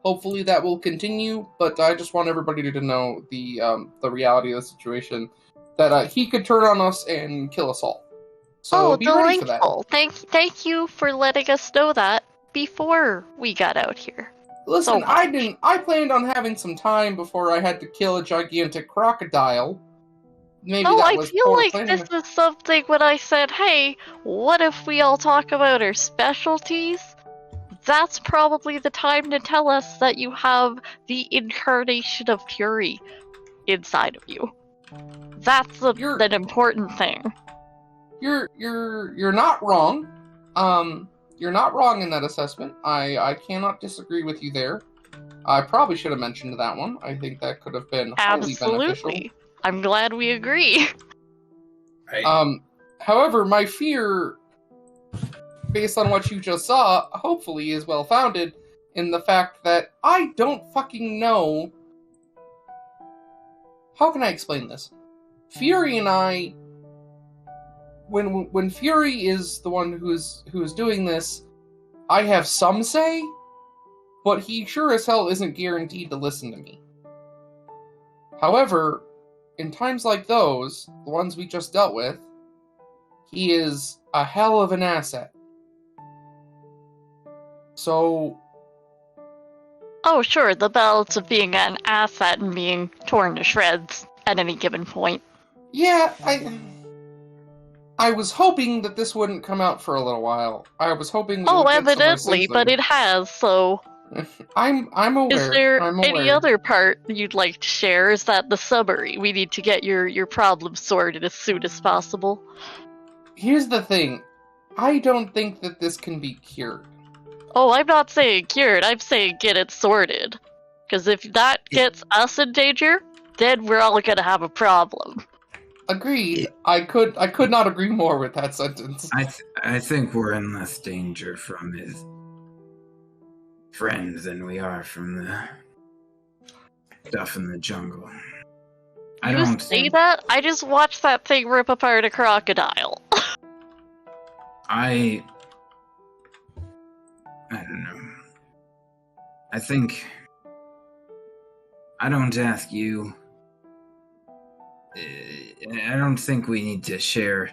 Hopefully that will continue, but I just want everybody to know the reality of the situation, that he could turn on us and kill us all. So be ready for that. Thank you for letting us know that before we got out here. Listen, I planned on having some time before I had to kill a gigantic crocodile. Maybe no, that I was feel poor like planning. this is something when I said, hey, what if we all talk about our specialties? That's probably the time to tell us that you have the incarnation of Fury inside of you. That's an important thing. You're not wrong. You're not wrong in that assessment. I cannot disagree with you there. I probably should have mentioned that one. I think that could have been highly beneficial. Absolutely. I'm glad we agree. However, my fear, based on what you just saw, hopefully is well-founded in the fact that I don't fucking know... How can I explain this? Fury and I... When Fury is the one who's doing this, I have some say, but he sure as hell isn't guaranteed to listen to me. However, in times like those, the ones we just dealt with, he is a hell of an asset. So... Oh, sure, the balance of being an asset and being torn to shreds at any given point. Yeah, I was hoping that this wouldn't come out for a little while. I was hoping... evidently, but it has, so... I'm aware. Is there I'm any aware. other part you'd like to share? Is that the summary? We need to get your problem sorted as soon as possible. Here's the thing. I don't think that this can be cured. Oh, I'm not saying cured, I'm saying get it sorted. Because if that gets us in danger, then we're all gonna have a problem. Agreed. I could not agree more with that sentence. I think we're in less danger from his friends than we are from stuff in the jungle. You say that? I just watched that thing rip apart a crocodile. I don't know. I think I don't ask you. I don't think we need to share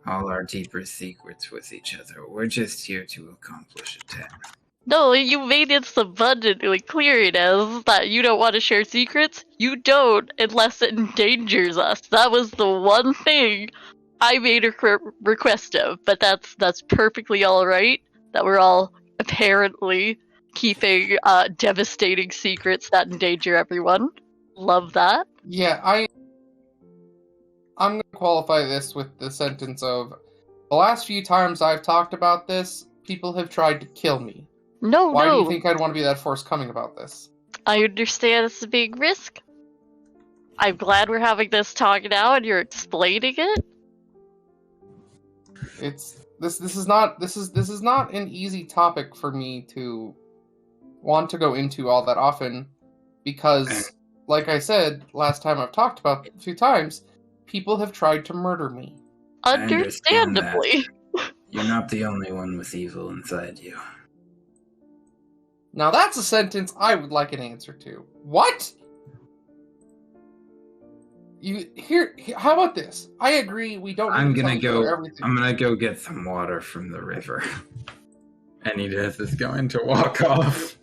all our deeper secrets with each other. We're just here to accomplish a task. No, you made it abundantly clear, Inez, that you don't want to share secrets. You don't, unless it endangers us. That was the one thing I made a request of, but that's perfectly alright. That we're all apparently keeping devastating secrets that endanger everyone. Love that. Yeah, I'm going to qualify this with the sentence of, the last few times I've talked about this, people have tried to kill me. Why do you think I'd want to be that forthcoming about this? I understand it's a big risk. I'm glad we're having this talk now and you're explaining it. This is not an easy topic for me to want to go into all that often, because, like I said last time I've talked about a few times, people have tried to murder me. Understandably. You're not the only one with evil inside you. Now that's a sentence I would like an answer to. What? How about this? I agree. We don't. I'm gonna go get some water from the river. And Edith is going to walk off.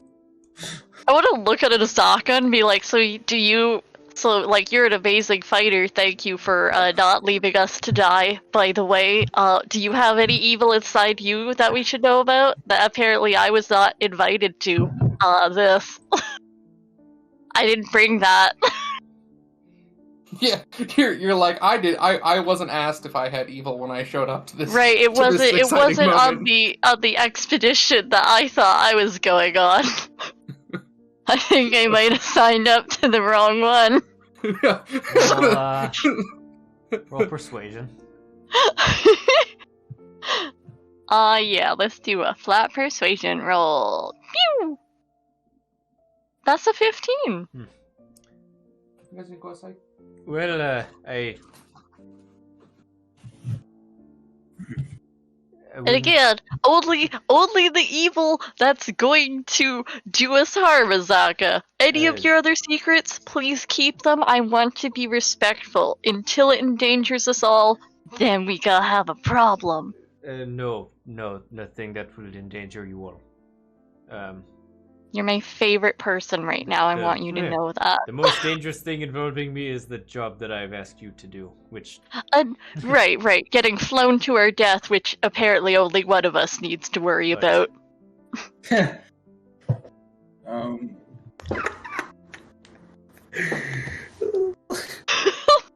I want to look at Asaka and be like, you're an amazing fighter. Thank you for not leaving us to die. By the way, do you have any evil inside you that we should know about? That apparently I was not invited to this. I didn't bring that. Yeah, you're like, I wasn't asked if I had evil when I showed up to this. Right, it wasn't on the expedition that I thought I was going on. I think I might have signed up to the wrong one. Roll persuasion. Yeah, let's do a flat persuasion roll. Pew! That's a 15. You guys gonna go outside? Well, and again, only the evil that's going to do us harm, Azaka. Any of your other secrets, please keep them. I want to be respectful. Until it endangers us all, then we gotta have a problem. No, nothing that will endanger you all. You're my favorite person right now. I want you to know that. The most dangerous thing involving me is the job that I've asked you to do, which... Right. Getting flown to our death, which apparently only one of us needs to worry about.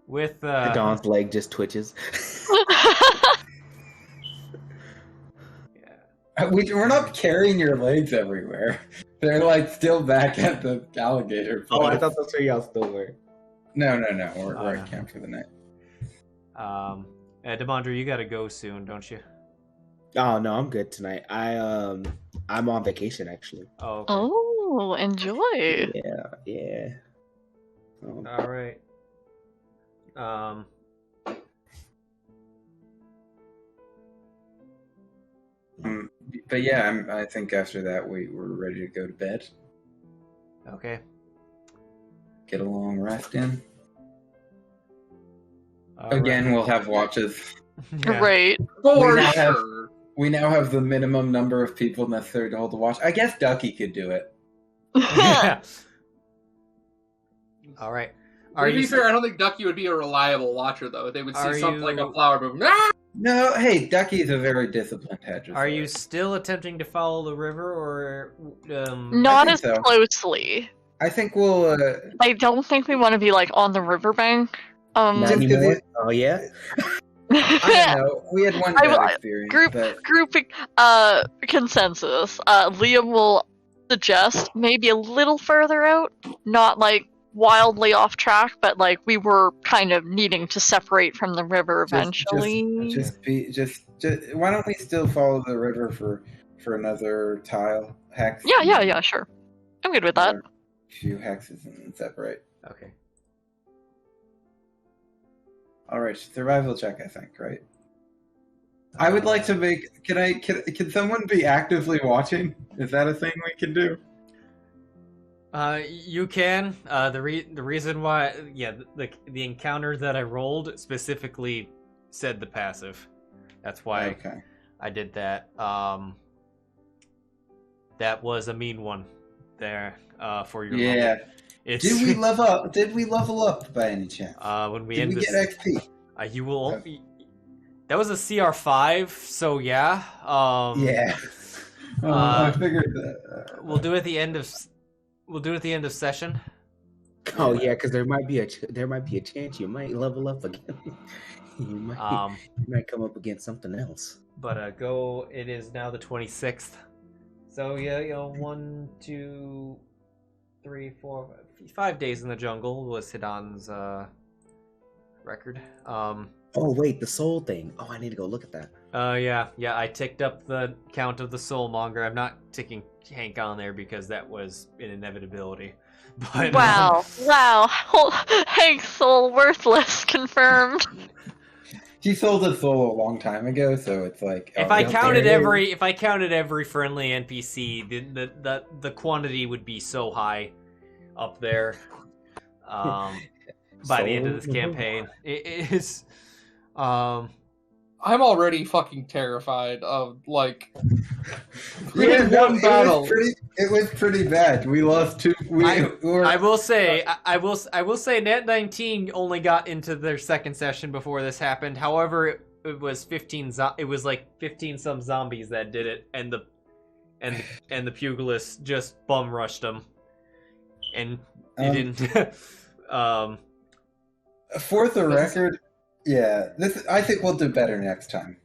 With, Dawn's leg just twitches. We're not carrying your legs everywhere. They're like still back at the alligator place. Oh, I thought that's where y'all still were. No. We're at camp for the night. Demandra, you gotta go soon, don't you? Oh no, I'm good tonight. I'm on vacation actually. Oh. Okay. Oh, enjoy. Yeah. All right. But yeah, I think after that we're ready to go to bed. Okay. Get a long rest in. Again, we'll have watches. Yeah. Right. We now have the minimum number of people necessary to hold the watch. I guess Ducky could do it. Yeah. All right. To be fair, I don't think Ducky would be a reliable watcher, though. They would see something like a flower move. Ah! No, hey, Ducky's a very disciplined hedger. Are you still attempting to follow the river, or not as closely? I think we'll. I don't think we want to be like on the riverbank. Not anymore? Oh yeah. I don't know. We had one bad experience. Grouping consensus. Liam will suggest maybe a little further out, not like wildly off track, but like we were kind of needing to separate from the river eventually. Just why don't we still follow the river for another tile hex? Yeah, sure. I'm good with that. few hexes and separate. Okay. All right, survival check, I think, right? I would like to make. Can someone be actively watching? Is that a thing we can do? You can. The reason why, the encounter that I rolled specifically said the passive. That's why Okay. I did that. That was a mean one there. For your Yeah. level. It's, Did we level up? Did we level up by any chance? when we Did end we this, get XP? you will. That was a CR5, so yeah. Yeah. I figured that. We'll do it at the end of. We'll do it at the end of session. Oh yeah, because there might be a chance you might level up again. you might come up against something else. But it is now the 26th. So yeah, 1, 2, 3, 4, 5 days in the jungle was Hidan's record. Oh wait, the soul thing. Oh, I need to go look at that. Yeah, I ticked up the count of the soulmonger. I'm not ticking Hank on there because that was an inevitability. But Wow. Hank's soul worthless, confirmed. He sold his soul a long time ago, so it's like if I counted every friendly NPC, the quantity would be so high up there. By the end of this campaign, it is. I'm already fucking terrified of like. Yeah, one battle. It was pretty bad. We lost two. I will say Net 19 only got into their second session before this happened. However, it was 15. It was like 15 some zombies that did it, and the pugilist just bum rushed them, and it didn't. For the record, yeah, I think we'll do better next time.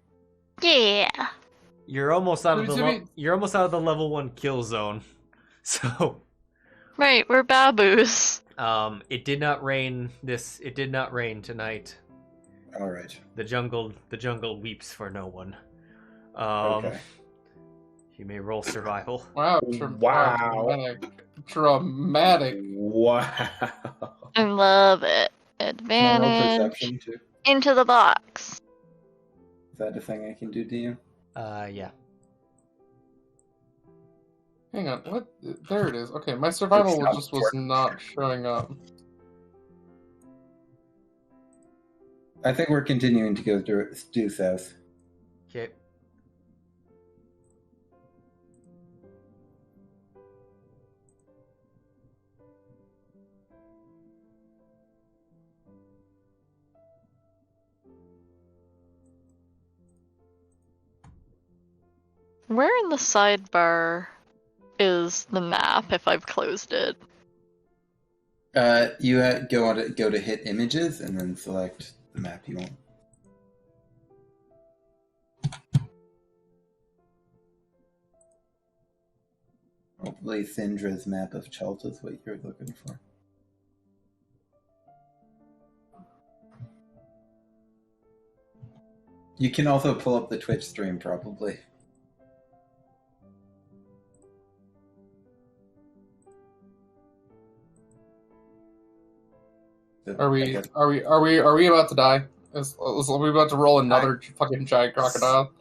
Yeah. You're almost out of the level 1 kill zone. So Right, we're baboos. it did not rain tonight. All right. The jungle weeps for no one. Okay. You may roll survival. Wow. Dramatic. Wow. I love it. Can I roll Advantage. perception too? Into the box. Is that a thing I can do to you? Yeah. Hang on, what? There it is. Okay, my survival just was not showing up. I think we're continuing to go due south. Okay. Where in the sidebar is the map if I've closed it? You go to hit images and then select the map you want. Hopefully Syndra's map of Chult is what you're looking for. You can also pull up the Twitch stream, probably. Are we about to die? Are we about to roll another fucking giant crocodile?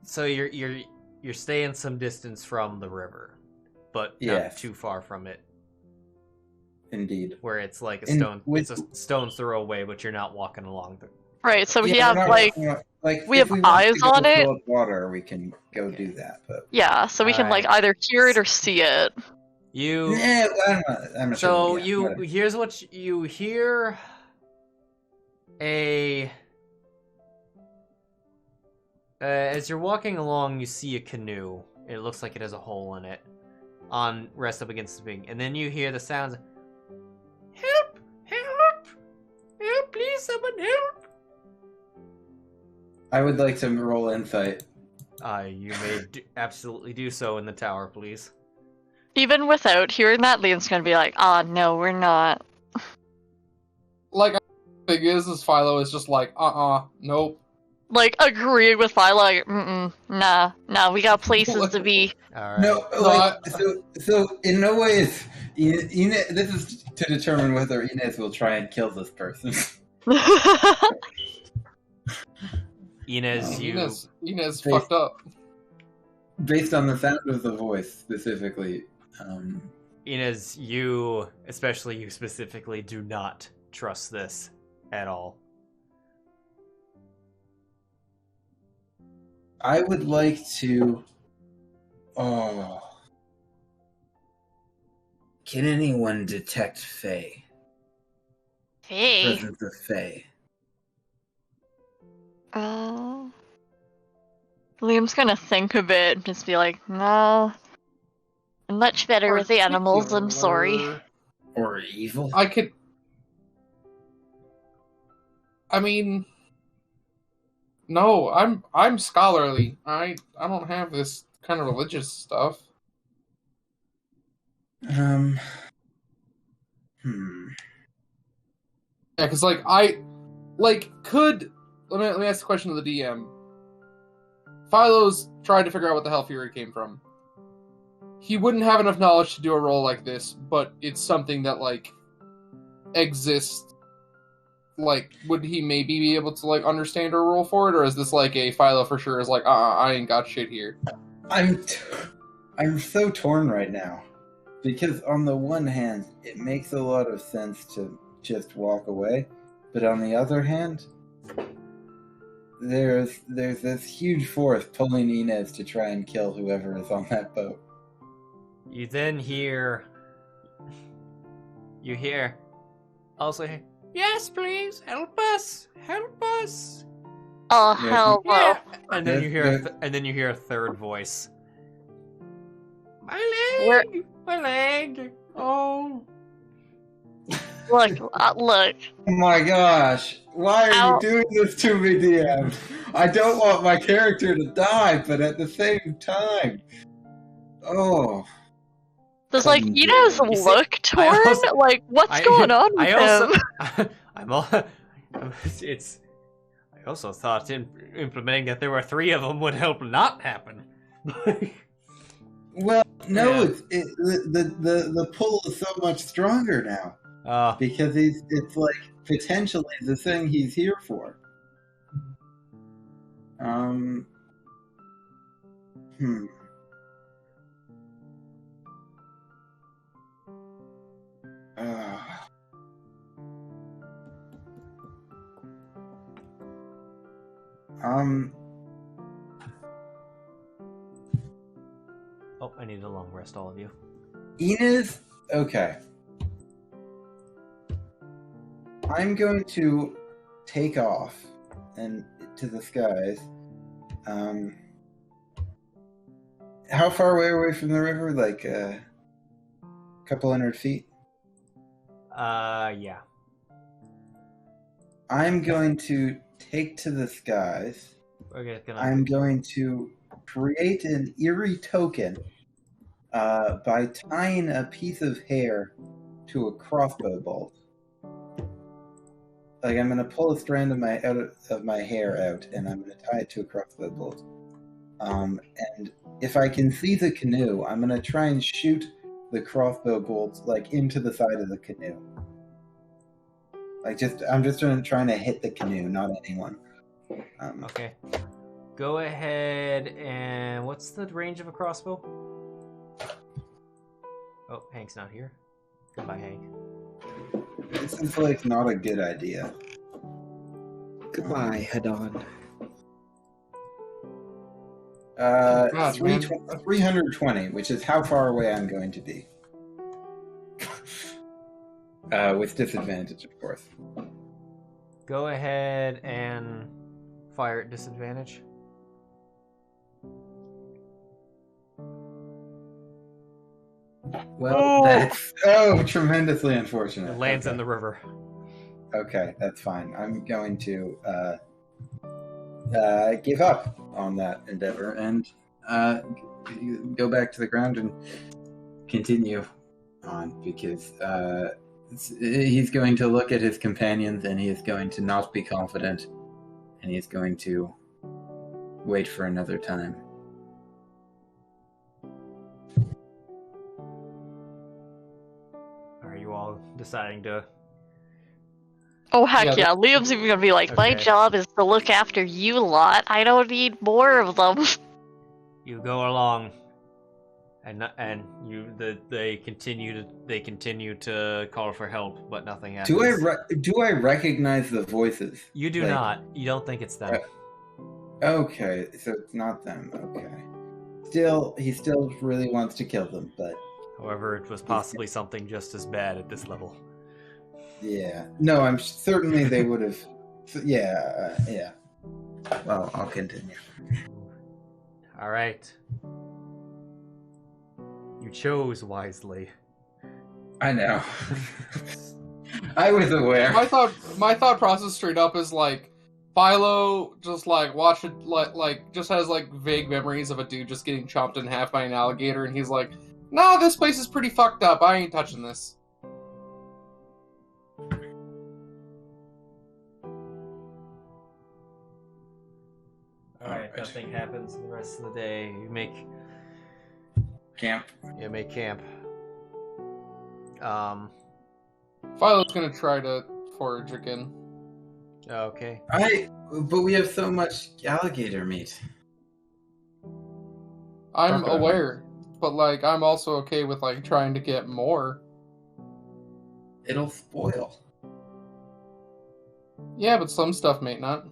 So you're staying some distance from the river, but not Yes. too far from it. Indeed. Where it's like a And stone. with- It's a stone's throw away, but you're not walking along the. Right, so we Yeah, have we're not like walking up- we if have want eyes to go on it. fill up water, we can go do that. But yeah, so we can like either hear it or see it. You. yeah, I'm not So sure. Whatever. here's what you hear. As you're walking along, you see a canoe. It looks like it has a hole in it. Rest up against the thing, and then you hear the sounds. Help! Help! Help! Please, someone help! I would like to roll insight. You may absolutely do so in the tower, please. Even without hearing that, Liam's gonna be like, "Ah, no, we're not." Like, the thing is Philo is just like, nope. like agreeing with Philo. Like, nah, we got places to be. All right. No, like, so in no way is Inez, this is to determine whether Inez will try and kill this person. Inez, Inez fucked up. Based on the sound of the voice specifically. Inez, especially you specifically, do not trust this at all. I would like to. Can anyone detect Fae? Hey. Presence of Fae. Liam's gonna think a bit and just be like, no. I'm much better with the animals, I'm sorry. Or evil? I mean, no, I'm scholarly. I don't have this kind of religious stuff. Yeah, because let me ask the question to the DM. Philo's tried to figure out what the hell Fury came from. He wouldn't have enough knowledge to do a roll like this, but it's something that exists. Would he maybe be able to understand or roll for it, or is this a Philo for sure is I ain't got shit here? I'm so torn right now, because on the one hand, it makes a lot of sense to just walk away, but on the other hand, there's this huge force pulling Inez to try and kill whoever is on that boat. You then hear. Also hear. Yes, please, help us! Help us! Oh hell no! Yeah. And then you hear a third voice. My leg! My leg! Oh! Look! Oh my gosh! Why are you doing this to me, DM? I don't want my character to die, but at the same time, There's Inez look torn. What's going on with him? I also thought implementing that there were 3 of them would help not happen. Well, no, yeah. The pull is so much stronger now. Because it's potentially the thing he's here for. Oh, I need a long rest, all of you. Inez? Okay. I'm going to take off and to the skies. How far away from the river? A couple 100 feet? Yeah. I'm going to take to the skies. I'm going to create an eerie token by tying a piece of hair to a crossbow bolt. I'm going to pull a strand of my hair out, and I'm going to tie it to a crossbow bolt. And if I can see the canoe, I'm going to try and shoot the crossbow bolts into the side of the canoe. I'm just trying to hit the canoe, not anyone. Okay. Go ahead and what's the range of a crossbow? Oh, Hank's not here. Goodbye, Hank. This is not a good idea. Goodbye, Hidan. 320, which is how far away I'm going to be. With disadvantage, of course. Go ahead and fire at disadvantage. Well, that's tremendously unfortunate. It lands in the river. Okay, that's fine. I'm going to give up on that endeavor and go back to the ground and continue on, because he's going to look at his companions and he is going to not be confident and he's going to wait for another time. Are you all deciding to? Oh heck Yeah, yeah, Liam's even gonna be like, my Okay. job is to look after you lot. I don't need more of them. You go along, and they continue to call for help, but nothing happens. Do I recognize the voices? You do Like- not. You don't think it's them. Okay, so it's not them. Okay. He still really wants to kill them, but However, it was possibly something just as bad at this level. yeah. No, I'm certainly they would have. Yeah. Well, I'll continue. All right. You chose wisely. I know. I was aware. My thought process straight up is like Philo just like watched like just has like vague memories of a dude just getting chopped in half by an alligator, and he's like, "Nah, this place is pretty fucked up. I ain't touching this." Alright, Alright. nothing happens the rest of the day. You make Camp. camp. Philo's gonna try to forage again. Okay. But we have so much alligator meat. I'm Okay. aware, but like I'm also okay with like trying to get more. It'll spoil. Yeah, but some stuff may not.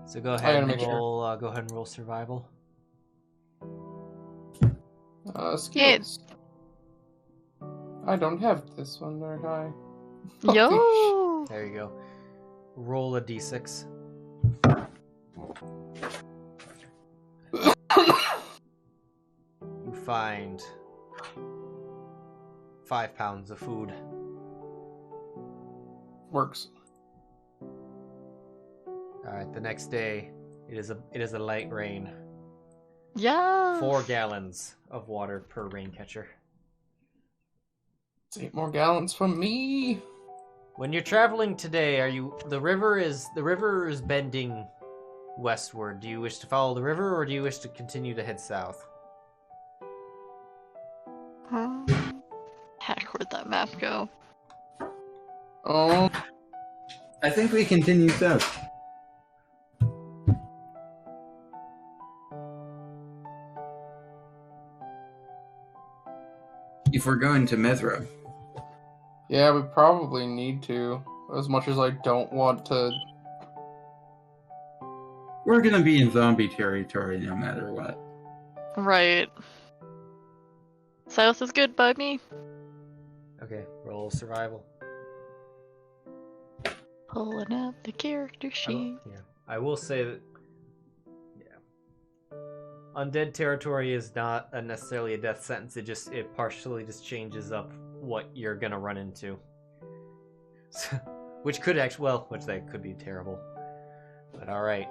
So go I ahead gotta and make sure. roll. Go ahead and roll survival. Skills. I don't have this one very high. Yo! There you go. Roll a d6. You find 5 pounds of food. Works. Alright, the next day, it is a light rain. Yeah! 4 gallons of water per rain catcher. It's 8 more gallons from me. When you're traveling today, the river is bending westward. Do you wish to follow the river, or do you wish to continue to head south? Heck, where'd that map go? Oh, I think we continue south. If we're going to Methra. yeah, we probably need to. As much as I don't want to. We're gonna be in zombie territory no matter what. Right. South is good by me. Okay, roll survival. Pulling up the character sheet. I will say that, undead territory is not necessarily a death sentence. It partially just changes up what you're gonna run into, which could could be terrible. But all right.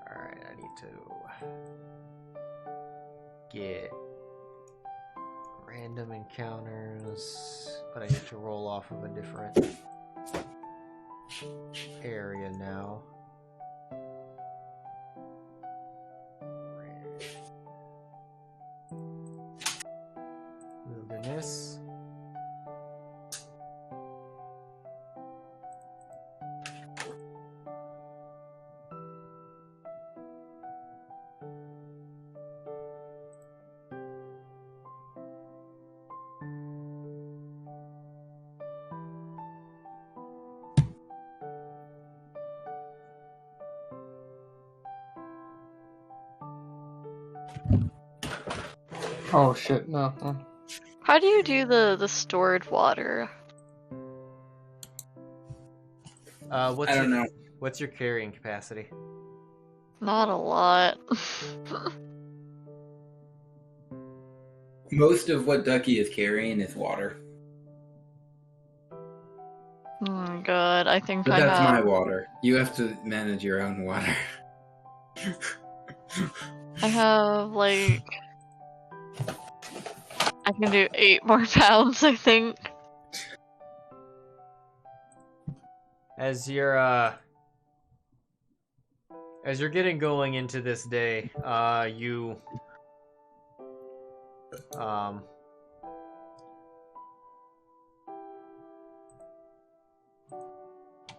All right, I need to get random encounters, but I need to roll off of a different area now. Wilderness. Oh shit, no. How do you do the stored water? What's I don't know. What's your carrying capacity? Not a lot. Most of what Ducky is carrying is water. Oh my god, I think But I that's have... my water. You have to manage your own water. I have, like... I can do 8 more pounds, I think. As you're getting going into this day, you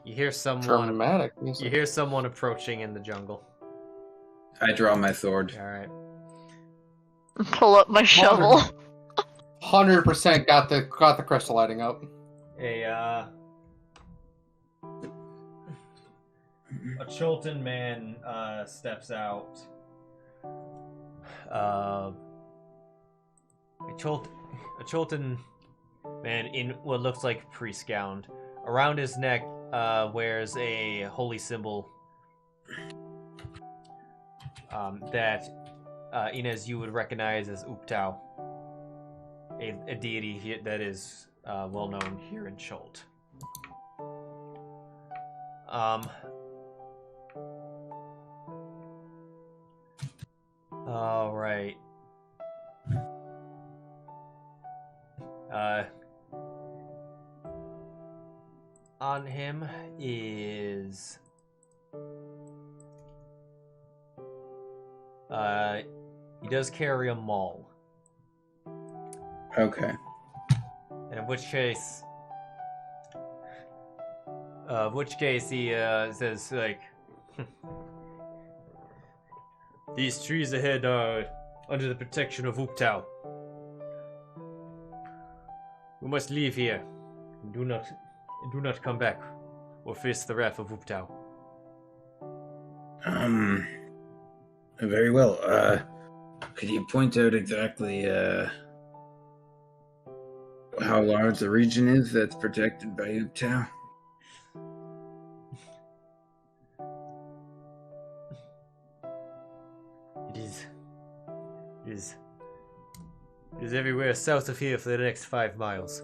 hear someone. Dramatic music. You hear someone approaching in the jungle. I draw my sword. All right. Pull up my shovel. 100% got the crystal lighting up. A Cholton man steps out. A Cholton man in what looks like priest gown. Around his neck wears a holy symbol that Inez you would recognize as Uptau, a deity that is well known here in Cholt. All right. On him is he does carry a maul. Okay. And in which case he says like, these trees ahead are under the protection of Uptau. We must leave here and do not come back or face the wrath of Uptau. Very well. Could you point out exactly how large the region is that's protected by Uptau? It is everywhere south of here for the next 5 miles.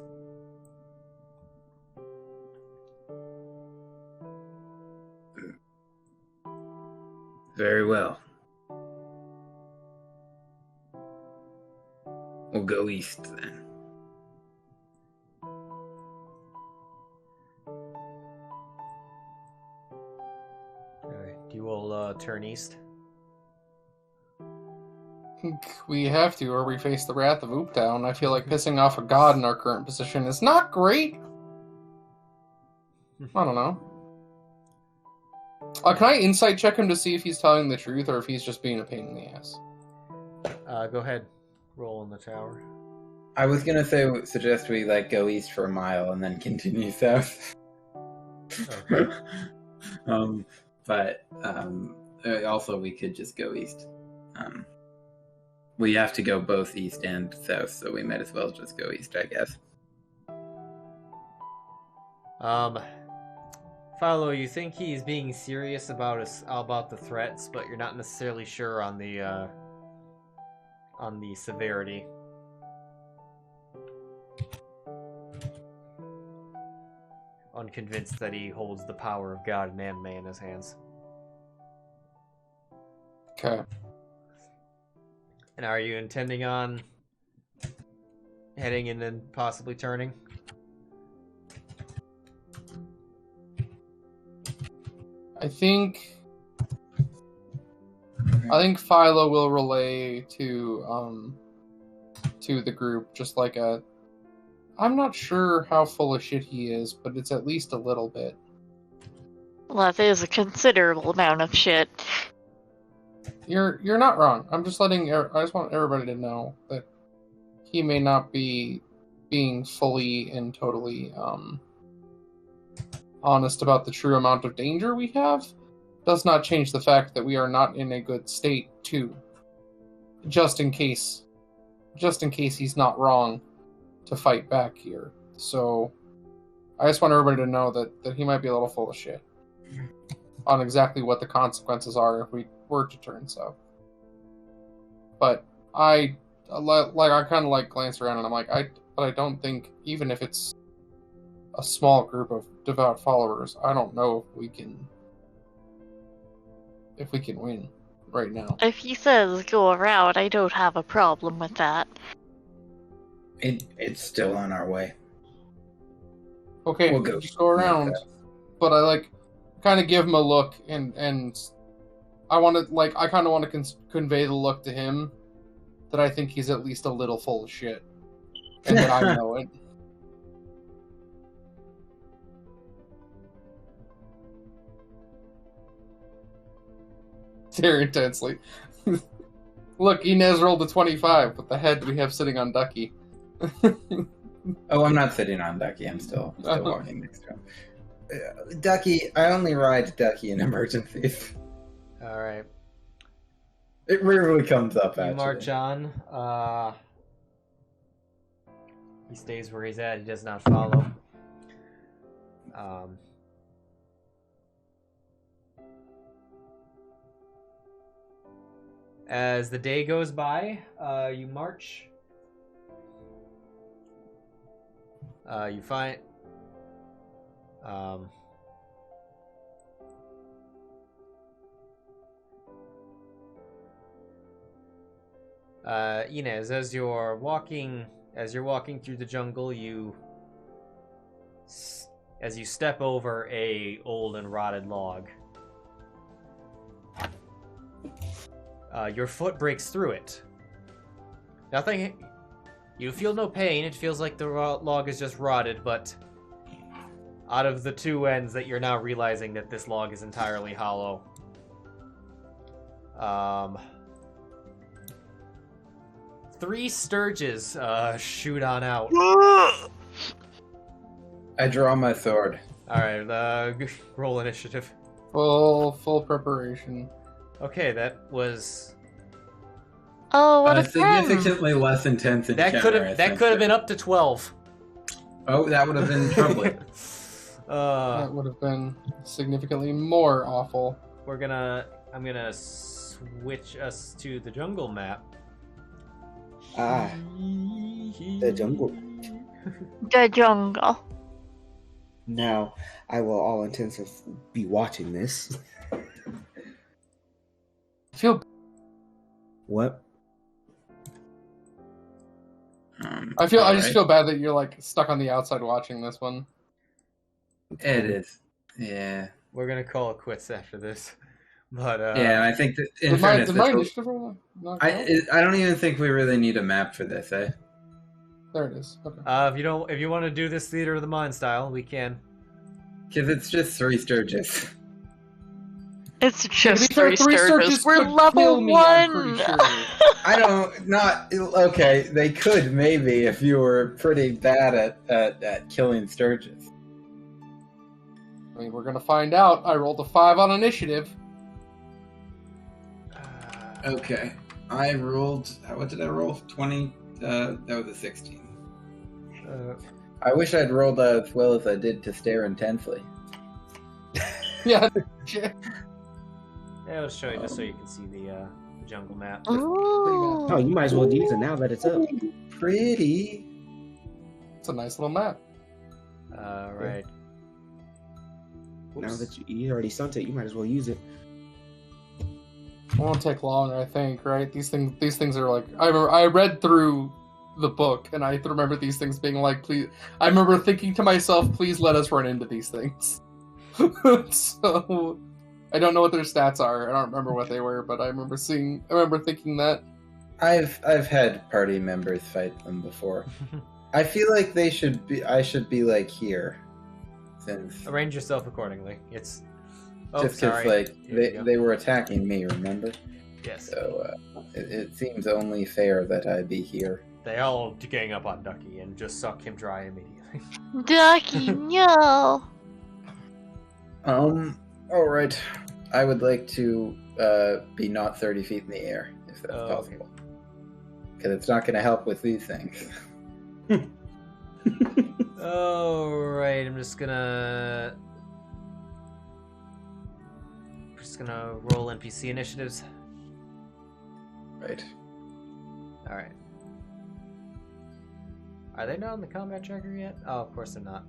Very well. We'll go east then. Alright, do you all turn east? We have to, or we face the wrath of Uptau, and I feel like pissing off a god in our current position is not great. I don't know. Can I insight check him to see if he's telling the truth or if he's just being a pain in the ass? Go ahead. Roll in the tower. I was gonna suggest we go east for a mile and then continue south. Okay. But also we could just go east. We have to go both east and south, so we might as well just go east, I guess. Philo, you think he's being serious about the threats, but you're not necessarily sure on the severity. Unconvinced that he holds the power of God and anime in his hands. Okay. And are you intending on heading and then possibly turning? I think Philo will relay to the group just like I'm not sure how full of shit he is, but it's at least a little bit. Well, that is a considerable amount of shit. You're not wrong. I just want everybody to know that he may not be being fully and totally honest about the true amount of danger we have. Does not change the fact that we are not in a good state too. Just in case he's not wrong to fight back here. So I just want everybody to know that he might be a little full of shit on exactly what the consequences are if we were to turn south. But I kind of glance around and I'm like, but I don't think, even if it's a small group of devout followers, I don't know if we can win right now. If he says go around, I don't have a problem with that. It's still on our way. Okay, We'll go just go around. but I kind of give him a look, and I want to I kind of want to convey the look to him that I think he's at least a little full of shit, and that I know it. Stare intensely. Look, Inez rolled a 25 with the head we have sitting on Ducky. Oh, I'm not sitting on Ducky. I'm still walking next to him. Ducky, I only ride Ducky in emergencies. All right. It rarely comes up, You actually. march on. He stays where he's at. He does not follow. As the day goes by, you march. You find. Inez, as you're walking through the jungle, as you step over a old and rotted log, your foot breaks through it. Nothing. You feel no pain. It feels like the log is just rotted, but out of the two ends that you're now realizing that this log is entirely hollow. 3 sturges shoot on out. I draw my sword. Alright, roll initiative. Full preparation. Okay, that was... Oh, what a friend! Significantly less intense than That could have been up to 12. Oh, that would have been troubling. That would have been significantly more awful. I'm gonna switch us to the jungle map. The jungle. The jungle. Now, I will all intensive be watching this. What? I just feel bad that you're stuck on the outside watching this one. It is. Yeah. We're gonna call it quits after this. But yeah, I think that in Did fairness, my initiative roll not count? I don't even think we really need a map for this, eh? There it is. Okay. if you want to do this theater of the mind style, we can. Because it's just 3 sturges. It's just fair, 3 Sturges. We're could level kill me, I'm pretty 1! sure. I don't, not, okay, they could maybe if you were pretty bad at killing sturges. I mean, we're gonna find out. I rolled a 5 on initiative. Okay. I rolled, what did I roll? 20, that was a 16. I wish I'd rolled as well as I did to stare intensely. Yeah. Yeah, I'll show you just so you can see the jungle map. Ooh. Oh, you might as well use it now that it's up. Pretty. It's a nice little map. Right. Now that you already sent it, you might as well use it. It won't take long, I think, right? These things are I read through the book, and I remember these things being please. I remember thinking to myself, please let us run into these things. So, I don't know what their stats are. I don't remember what they were, but I remember thinking that. I've had party members fight them before. I feel like I should be here. Since Arrange yourself accordingly. It's... Oh, just sorry. because they were attacking me, remember? Yes. So it seems only fair that I be here. They all gang up on Ducky and just suck him dry immediately. Ducky, no! All right. I would like to be not 30 feet in the air, if that's possible. Because it's not going to help with these things. Alright, I'm just gonna roll NPC initiatives. Right. Alright. Are they not on the combat tracker yet? Oh, of course they're not.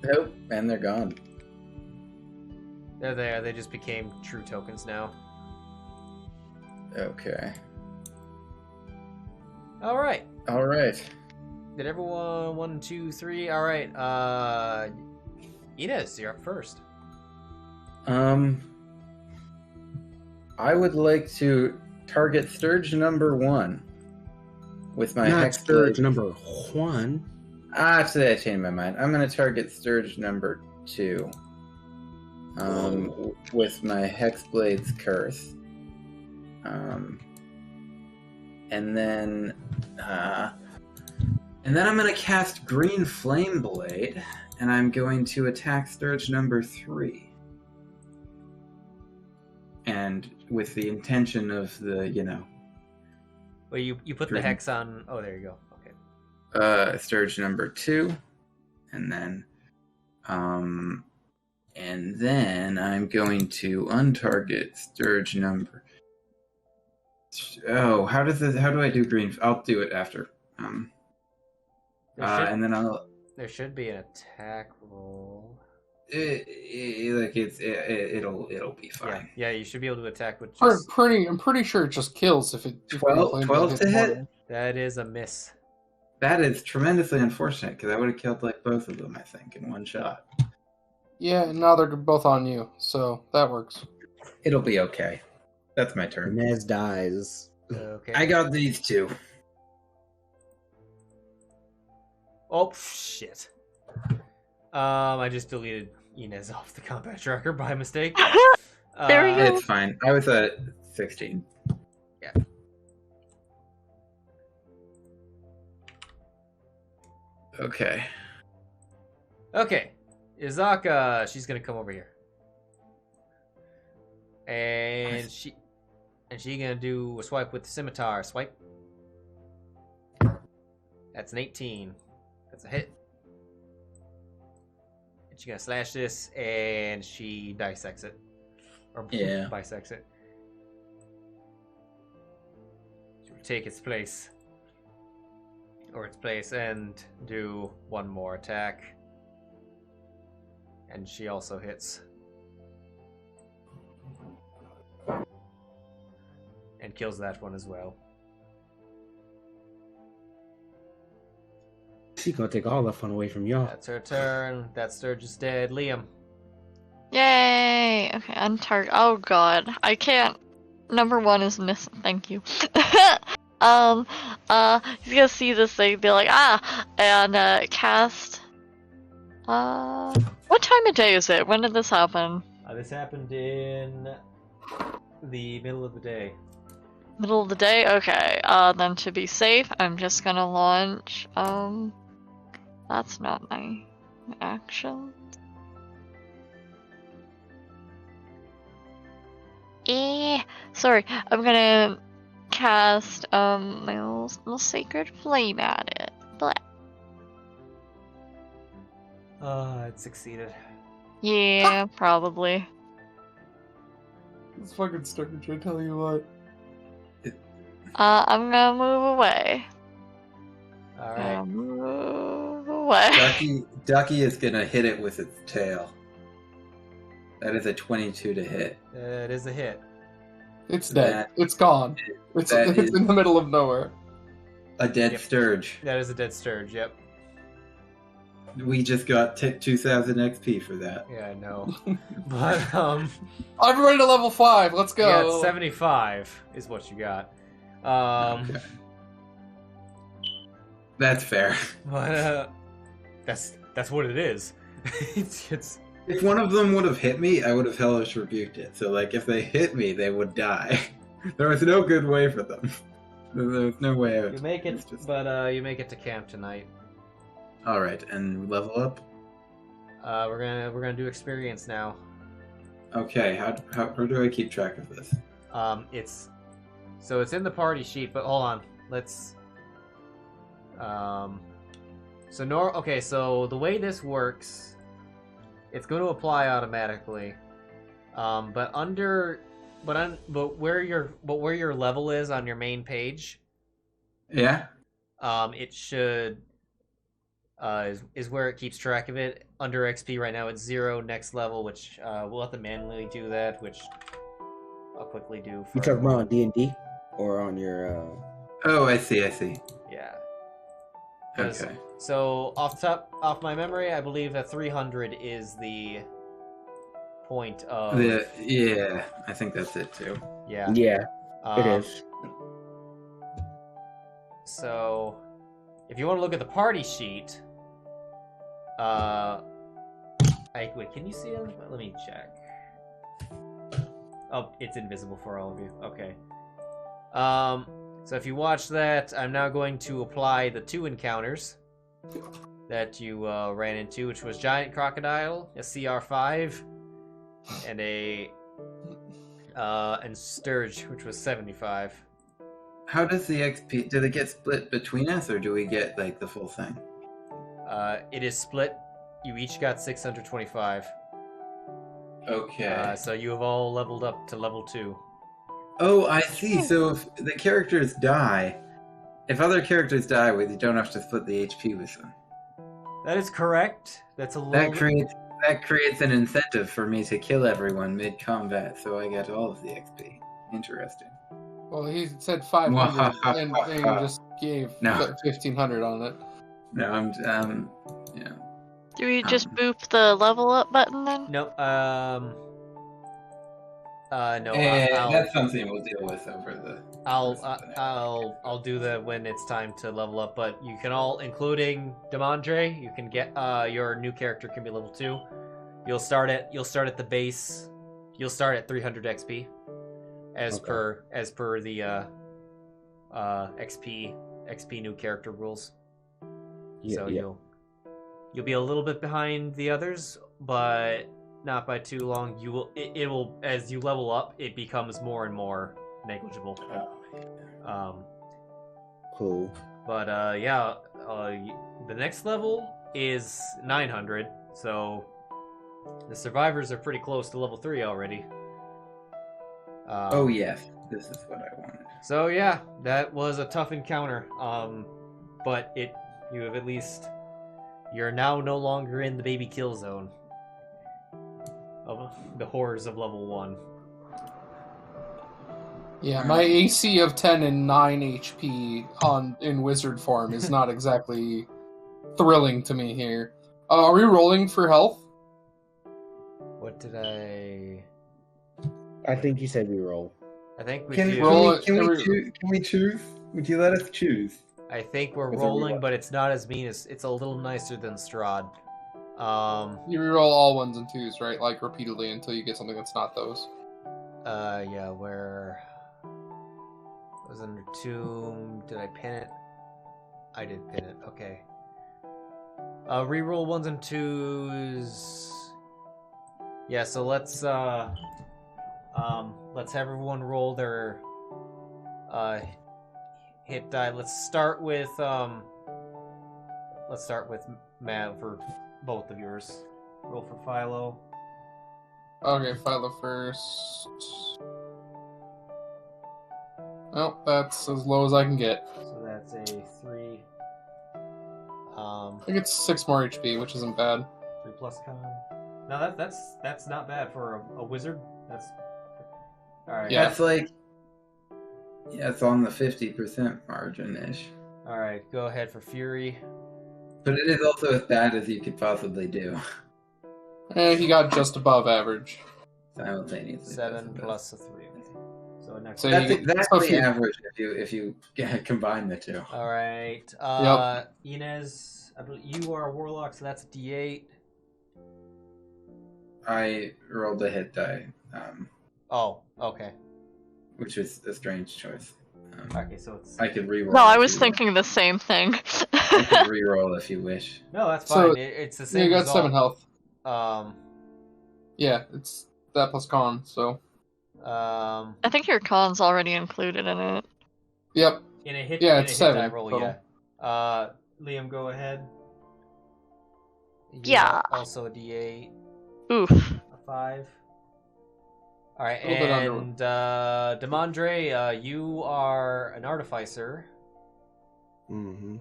Nope, and they're gone. They're there, they just became true tokens now. Okay. Alright. All right. Did everyone 1, 2, 3? All right. Inez, you're up first. I would like to target Sturge number 1 with my Not Hexblood. Sturge number 1. Actually, I changed my mind. I'm going to target Sturge number 2 with my Hexblade's Curse. And then I'm going to cast Green Flame Blade, and I'm going to attack Sturge number 3. And with the intention of the, Well, you put the hex on. Oh, there you go. Okay. Sturge number 2, and then I'm going to untarget Sturge number. Oh, how do I do green? I'll do it after. And then there should be an attack roll. It'll be fine. Yeah, you should be able to attack with just... I'm pretty sure it just kills if it... 12 to hit? That is a miss. That is tremendously unfortunate, because I would have killed both of them, I think, in one shot. Yeah, and now they're both on you, so that works. It'll be okay. That's my turn. Inez dies. Okay. I got these 2. Oh, shit. I just deleted Inez off the combat tracker by mistake. There we go. It's fine. I was at 16. Yeah. Okay. Okay. Izaka, she's gonna come over here. And she gonna do a swipe with the scimitar. Swipe. That's an 18. That's a hit. And she's gonna slash this, and she dissects it. Or bisects it. She will take its place. And do one more attack. And she also hits. And kills that one as well. She's gonna take all the fun away from y'all. That's her turn. That Sturge is dead. Liam. Yay! Okay, untarget. Oh god, I can't. Number 1 is missing. Thank you. He's gonna see this thing, be like, and cast. What time of day is it? When did this happen? This happened in the middle of the day. Middle of the day? Okay. Then to be safe, I'm just gonna launch. That's not my action. Sorry. I'm gonna cast my little sacred flame at it. Blah. It succeeded. Yeah, probably. It's fucking Sturge, I tell you what. I'm gonna move away. Alright. Move away. Ducky is gonna hit it with its tail. That is a 22 to hit. It is a hit. It's dead. It's gone. It's in the middle of nowhere. A dead Sturge. That is a dead Sturge, yep. We just got 2,000 XP for that. Yeah, I know. But, Everybody to level 5, let's go! Yeah, 75 is what you got. Okay. That's fair. But, that's what it is. it's If one of them would have hit me, I would have hellish rebuked it. So, if they hit me, they would die. There was no good way for them. There was no way I would. You make it, but you make it to camp tonight. All right, and level up. We're gonna do experience now. Okay, how do I keep track of this? It's in the party sheet, but hold on. Let's. So the way this works, it's going to apply automatically. But where your level is on your main page. Yeah. It should. Is where it keeps track of it. Under XP right now, it's 0. Next level, which we'll have to manually do that, which I'll quickly do. You talking about on D&D or on your? Oh, I see. Yeah. Okay. So off my memory, I believe that 300 is the point of. Yeah, I think that's it too. Yeah. Yeah, it Um, is. So, if you want to look at the party sheet, wait, can you see it? Let me check. Oh, it's invisible for all of you. Okay. So if you watch that, I'm now going to apply the 2 encounters that you ran into, which was Giant Crocodile, a CR5, and and Sturge, which was 75. How does the XP? Did it get split between us, or do we get like the full thing? It is split. You each got 625. Okay. So you have all leveled up to level 2. Oh, I see. So if the characters die, if other characters die, we don't have to split the HP with them. That is correct. That's a little. That creates an incentive for me to kill everyone mid-combat, so I get all of the XP. Interesting. Well, he said 500, and you just gave 1,500 on it. No, I'm yeah. Do we just boop the level up button then? No, no. That's something we'll deal with over the. I'll do that when it's time to level up. But you can all, including Demandre, you can get your new character can be level 2. You'll start at the base. You'll start at 300 XP, as per the XP new character rules. Yeah, So yeah. you'll be a little bit behind the others, but not by too long. It will as you level up, it becomes more and more negligible. Cool. But yeah, the next level is 900, so the survivors are pretty close to level 3 already. Oh yes, this is what I wanted. So yeah, that was a tough encounter. But you have at least, you're now no longer in the baby kill zone of the horrors of level 1. Yeah, my AC of 10 and 9 HP in wizard form is not exactly thrilling to me here. Are we rolling for health? What did I? I think you said we roll. I think we Can do. we choose? Would you let us choose? I think we're What's a rolling, reroll? but it's not as mean as it's a little nicer than Strahd. You reroll all 1s and 2s, right? Like repeatedly until you get something that's not those. Yeah, where was under Tomb? Did I pin it? I did pin it. Okay. Reroll 1s and 2s. Yeah, so let's have everyone roll their hit die. Let's start with Matt for both of yours. Roll for Philo. Okay, Philo first. Well, that's as low as I can get. So that's a 3. I think it's 6 more HP, which isn't bad. 3 plus con. No, that's not bad for a wizard. That's all right. Yeah. That's like, yeah, it's on the 50% margin-ish. All right, go ahead for Fury. But it is also as bad as you could possibly do. He got just above average. Simultaneously. 7 plus a 3. So next. So That's you- exactly so if you- average if you combine the two. All right. Inez, I believe you are a warlock, so that's a D8. I rolled a hit die, Oh, okay. which is a strange choice. Okay, so it's. I could reroll. No, I if was you thinking the same thing. I could reroll if you wish. No, that's So, fine. It's the same. You got result. 7 health. Um. Yeah, it's that plus con, so. I think your con's already included in it. Yep. In a hit. Yeah, in it's a hit 7 die roll, total. yeah. Liam, go ahead. You Yeah. are also a D8. Oof. A 5. All right, A little bit under. and Demandre, you are an artificer, Mm-hmm.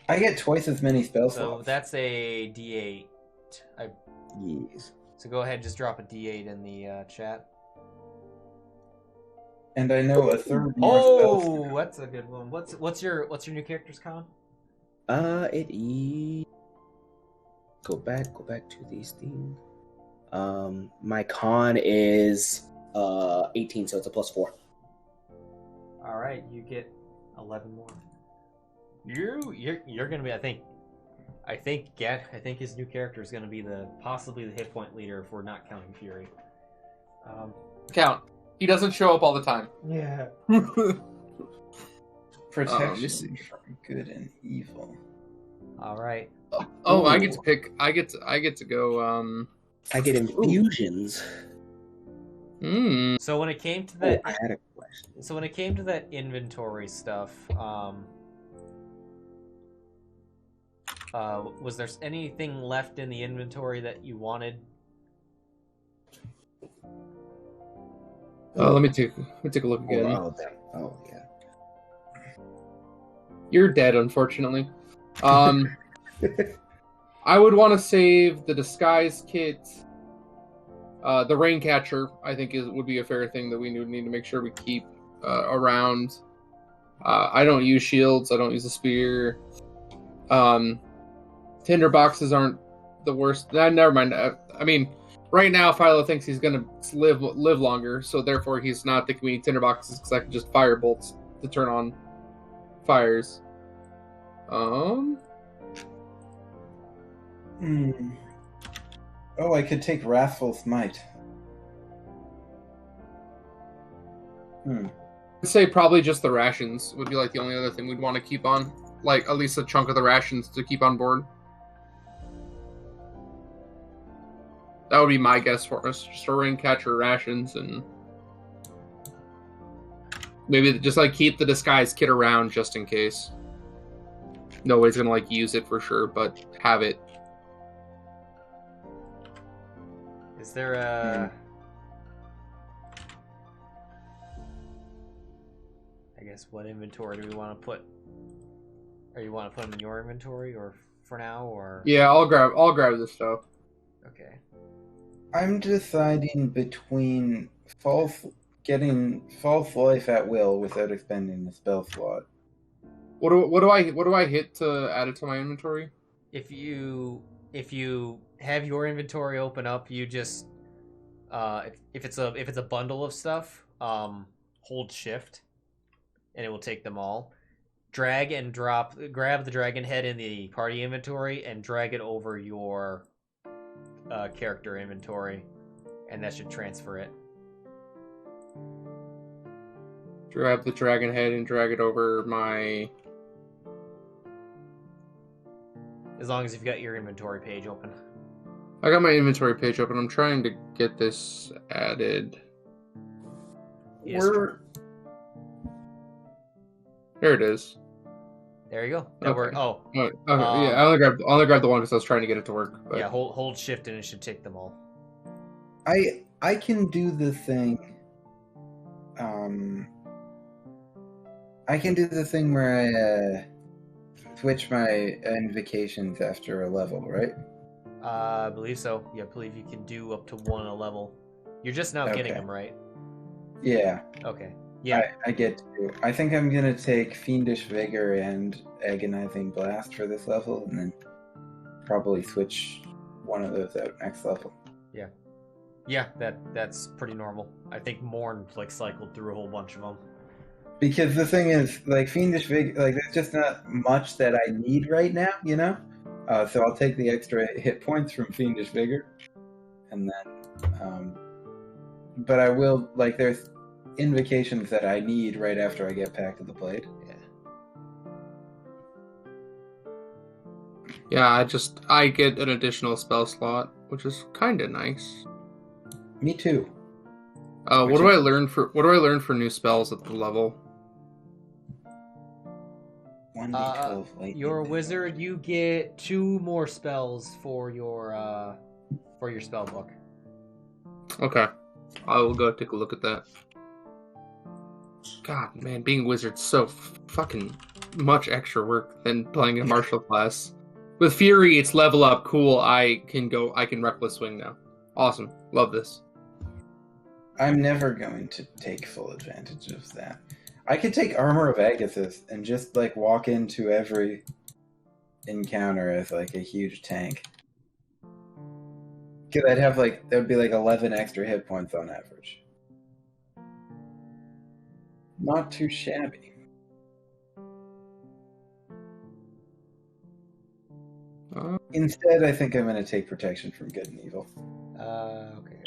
I get twice as many spell so slots. that's a D8. Yes. So go ahead, just drop a D8 in the chat. And I know a third more spell Oh, slot. that's a good one. What's your new character's con? Go back to these things. My con is 18, so it's a +4. All right, you get 11 more. You're gonna be. I think his new character is gonna be possibly the hit point leader if we're not counting Fury. Count. He doesn't show up all the time. Yeah. Protection from good and evil. All right. Oh, I get to pick. I get to go. I get infusions. So when it came to that, I had a question. So when it came to that inventory stuff, was there anything left in the inventory that you wanted? Let me take a look again. Oh yeah. You're dead, unfortunately. I would want to save the disguise kit. The Raincatcher, I think, would be a fair thing that we need to make sure we keep around. I don't use shields. I don't use a spear. Tinder boxes aren't the worst. Never mind. I mean, right now, Philo thinks he's going to live longer, so therefore he's not thinking we need tinder boxes because I can just fire bolts to turn on fires. Oh, I could take Wrathful Smite. I'd say probably just the rations would be like the only other thing we'd want to keep on. Like, at least a chunk of the rations to keep on board. That would be my guess for us. Just a Raincatcher, rations, and maybe just like keep the disguise kit around just in case. Nobody's gonna like use it for sure, but have it. Is there a... I guess what inventory do we want to put? Or you want to put them in your inventory, or for now, or? Yeah, I'll grab this stuff. Okay. I'm deciding between getting false life at will without expending a spell slot. What do I hit to add it to my inventory? If you have your inventory open up, you just if it's a bundle of stuff, hold shift, and it will take them all. Drag and drop. Grab the dragon head in the party inventory and drag it over your character inventory, and that should transfer it. Grab the dragon head and drag it over my... As long as you've got your inventory page open. I got my inventory page open. I'm trying to get this added. Yes. There it is. There you go. That worked. Oh. Okay. Yeah, I only grabbed the one because I was trying to get it to work. But... Yeah, hold shift and it should take them all. I can do the thing. I can do the thing where I switch my invocations after a level, right? I believe so. Yeah, I believe you can do up to 1 a level. You're just now getting them, right? Yeah. Okay. Yeah. I get to. I think I'm gonna take Fiendish Vigor and Agonizing Blast for this level, and then probably switch one of those out next level. Yeah. Yeah, that's pretty normal. I think Morn cycled through a whole bunch of them. Because the thing is, Fiendish Vigor, there's just not much that I need right now, you know? So I'll take the extra hit points from Fiendish Vigor, and then, but I will, there's invocations that I need right after I get Pact of the Blade. Yeah, I get an additional spell slot, which is kind of nice. Me too. What do I learn for new spells at the level? 1d12. You're a wizard. You get 2 more spells for your spell book. Okay, I will go take a look at that. God, man, being a wizard's so fucking much extra work than playing a martial class. With Fury, it's level up. Cool. I can reckless swing now. Awesome. Love this. I'm never going to take full advantage of that. I could take Armor of Agathis and just walk into every encounter as like a huge tank. Because I'd have there'd be 11 extra hit points on average. Not too shabby. Instead, I think I'm going to take protection from good and evil. Okay.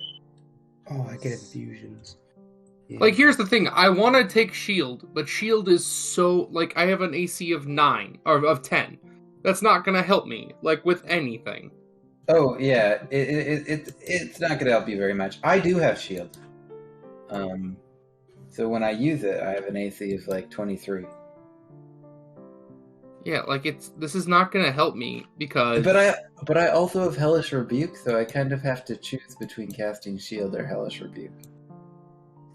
Oh, I get infusions. Yeah. Like, here's the thing. I want to take shield, but shield is so... Like, I have an AC of 9, or of 10. That's not going to help me, like, with anything. Oh, yeah. It's not going to help you very much. I do have shield. So when I use it, I have an AC of, 23. Yeah, like, this is not going to help me, because... But I also have Hellish Rebuke, so I kind of have to choose between casting shield or Hellish Rebuke.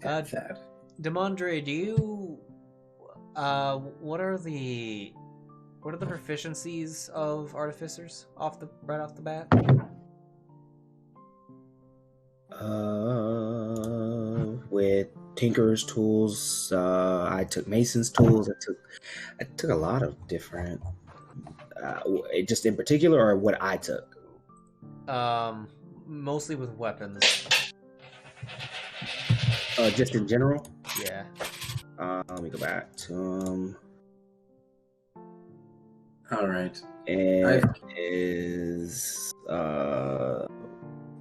That's sad. Demondre, do you what are the proficiencies of artificers right off the bat? With Tinkerer's tools, I took Mason's tools. I took a lot of different. Just in particular, or what I took. Mostly with weapons. Just in general. Yeah. Let me go back to All right. It is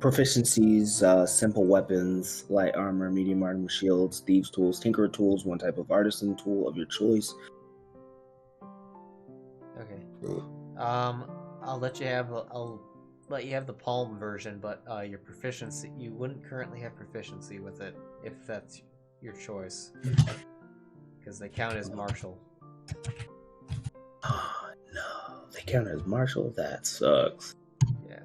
proficiencies, simple weapons, light armor, medium armor, shields, thieves' tools, tinkerer tools, one type of artisan tool of your choice. Okay. I'll let you have the palm version, but your proficiency, you wouldn't currently have proficiency with it if that's your choice, because they count as martial. Oh no, they count as martial. That sucks. Yeah.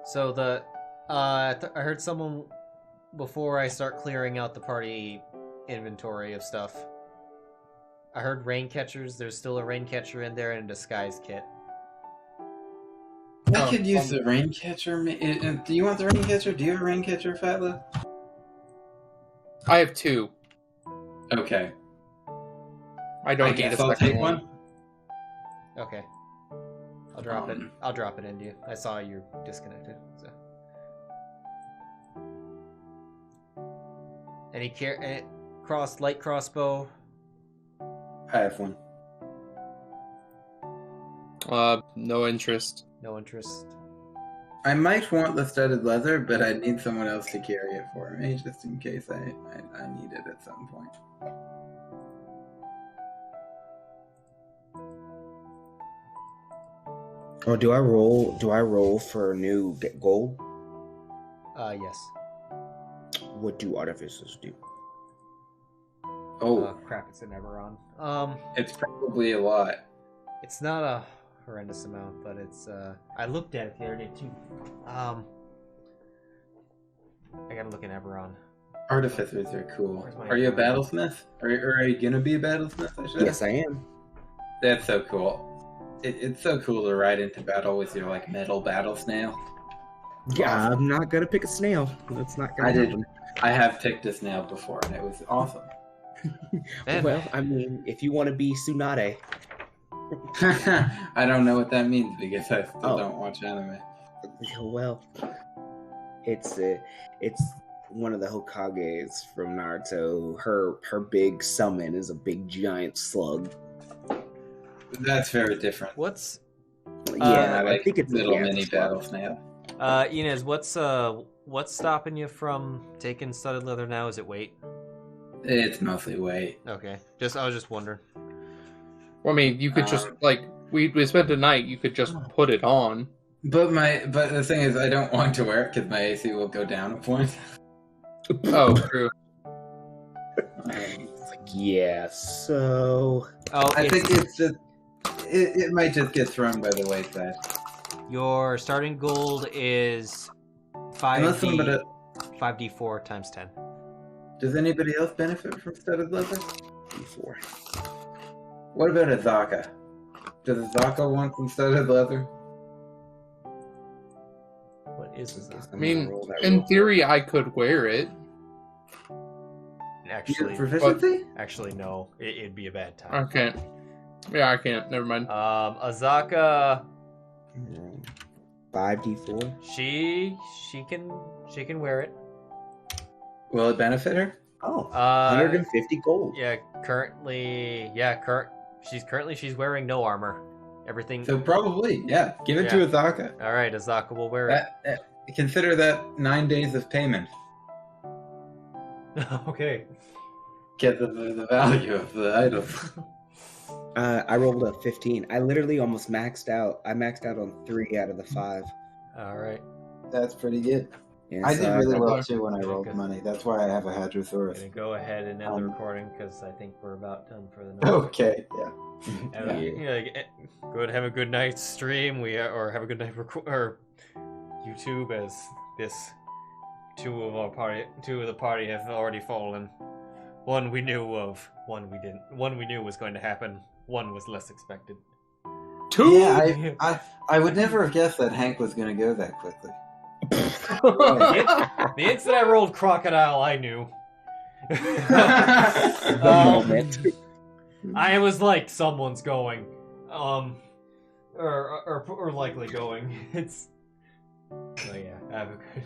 So I heard someone before I start clearing out the party inventory of stuff. I heard rain catchers. There's still a rain catcher in there and a disguise kit. I could use the rain catcher. Do you want the rain catcher? Do you have a rain catcher, Philo? I have 2. Okay. I don't need a second one. Okay. I'll drop it. I'll drop it into you. I saw you're disconnected. So. Any light crossbow? I have one. No interest. No interest. I might want the studded leather, but I need someone else to carry it for me, just in case I need it at some point. Oh, do I roll for new gold? Yes. What do artificers do? Oh, crap! It's an Eberron. it's probably a lot. It's not a horrendous amount, but it's. I looked at it the other day too. I gotta look at Eberron. Artificers are cool. Are you a battlesmith? Or are you gonna be a battlesmith? Yes, I am. That's so cool. It's so cool to ride into battle with your metal battle snail. Yeah, I'm not gonna pick a snail. That's not gonna happen. I have picked a snail before, and it was awesome. Well, I mean, if you want to be Tsunade. I don't know what that means because I still don't watch anime. Well, it's one of the Hokages from Naruto. Her big summon is a big giant slug. That's very different. What's? I think it's little mini battle snail. Inez, what's stopping you from taking studded leather now? Is it weight? It's mostly weight. Okay. I was just wondering. Well, I mean, you could just we spent a night. You could just put it on. But the thing is, I don't want to wear it because my AC will go down a point. Oh, true. Yeah. So. I think it's just. It might just get thrown by the wayside. Your starting gold is 5d4 times 10. Does anybody else benefit from studded leather? D4. What about a Zaka? Does a Zaka want some studded leather? What is Azaka? I mean, in theory, I could wear it. Actually, no. It'd be a bad time. I can't. Yeah, I can't. Never mind. Azaka. 5d4. She can wear it. Will it benefit her? Oh, 150 gold. Yeah, she's wearing no armor. Everything. So probably, yeah. Give it to Azaka. All right, Azaka will wear it. Consider that 9 days of payment. Okay. Get the value of the item. I rolled a 15. I literally almost maxed out. I maxed out on 3 out of the 5. All right. That's pretty good. Yeah, I so did really well Okay. too when I rolled money. That's why I have a I'm Hadrosaurus. gonna go ahead and end the recording because I think we're about done for the night. Okay, yeah. Go ahead, have a good night's stream. Or have a good night or YouTube as this two of the party have already fallen. One we knew of, one we didn't. One we knew was going to happen. One was less expected. 2. Yeah, I would never have guessed that Hank was going to go that quickly. The instant I rolled crocodile, I knew. I was like, someone's going, or likely going. It's. Oh yeah, have a good.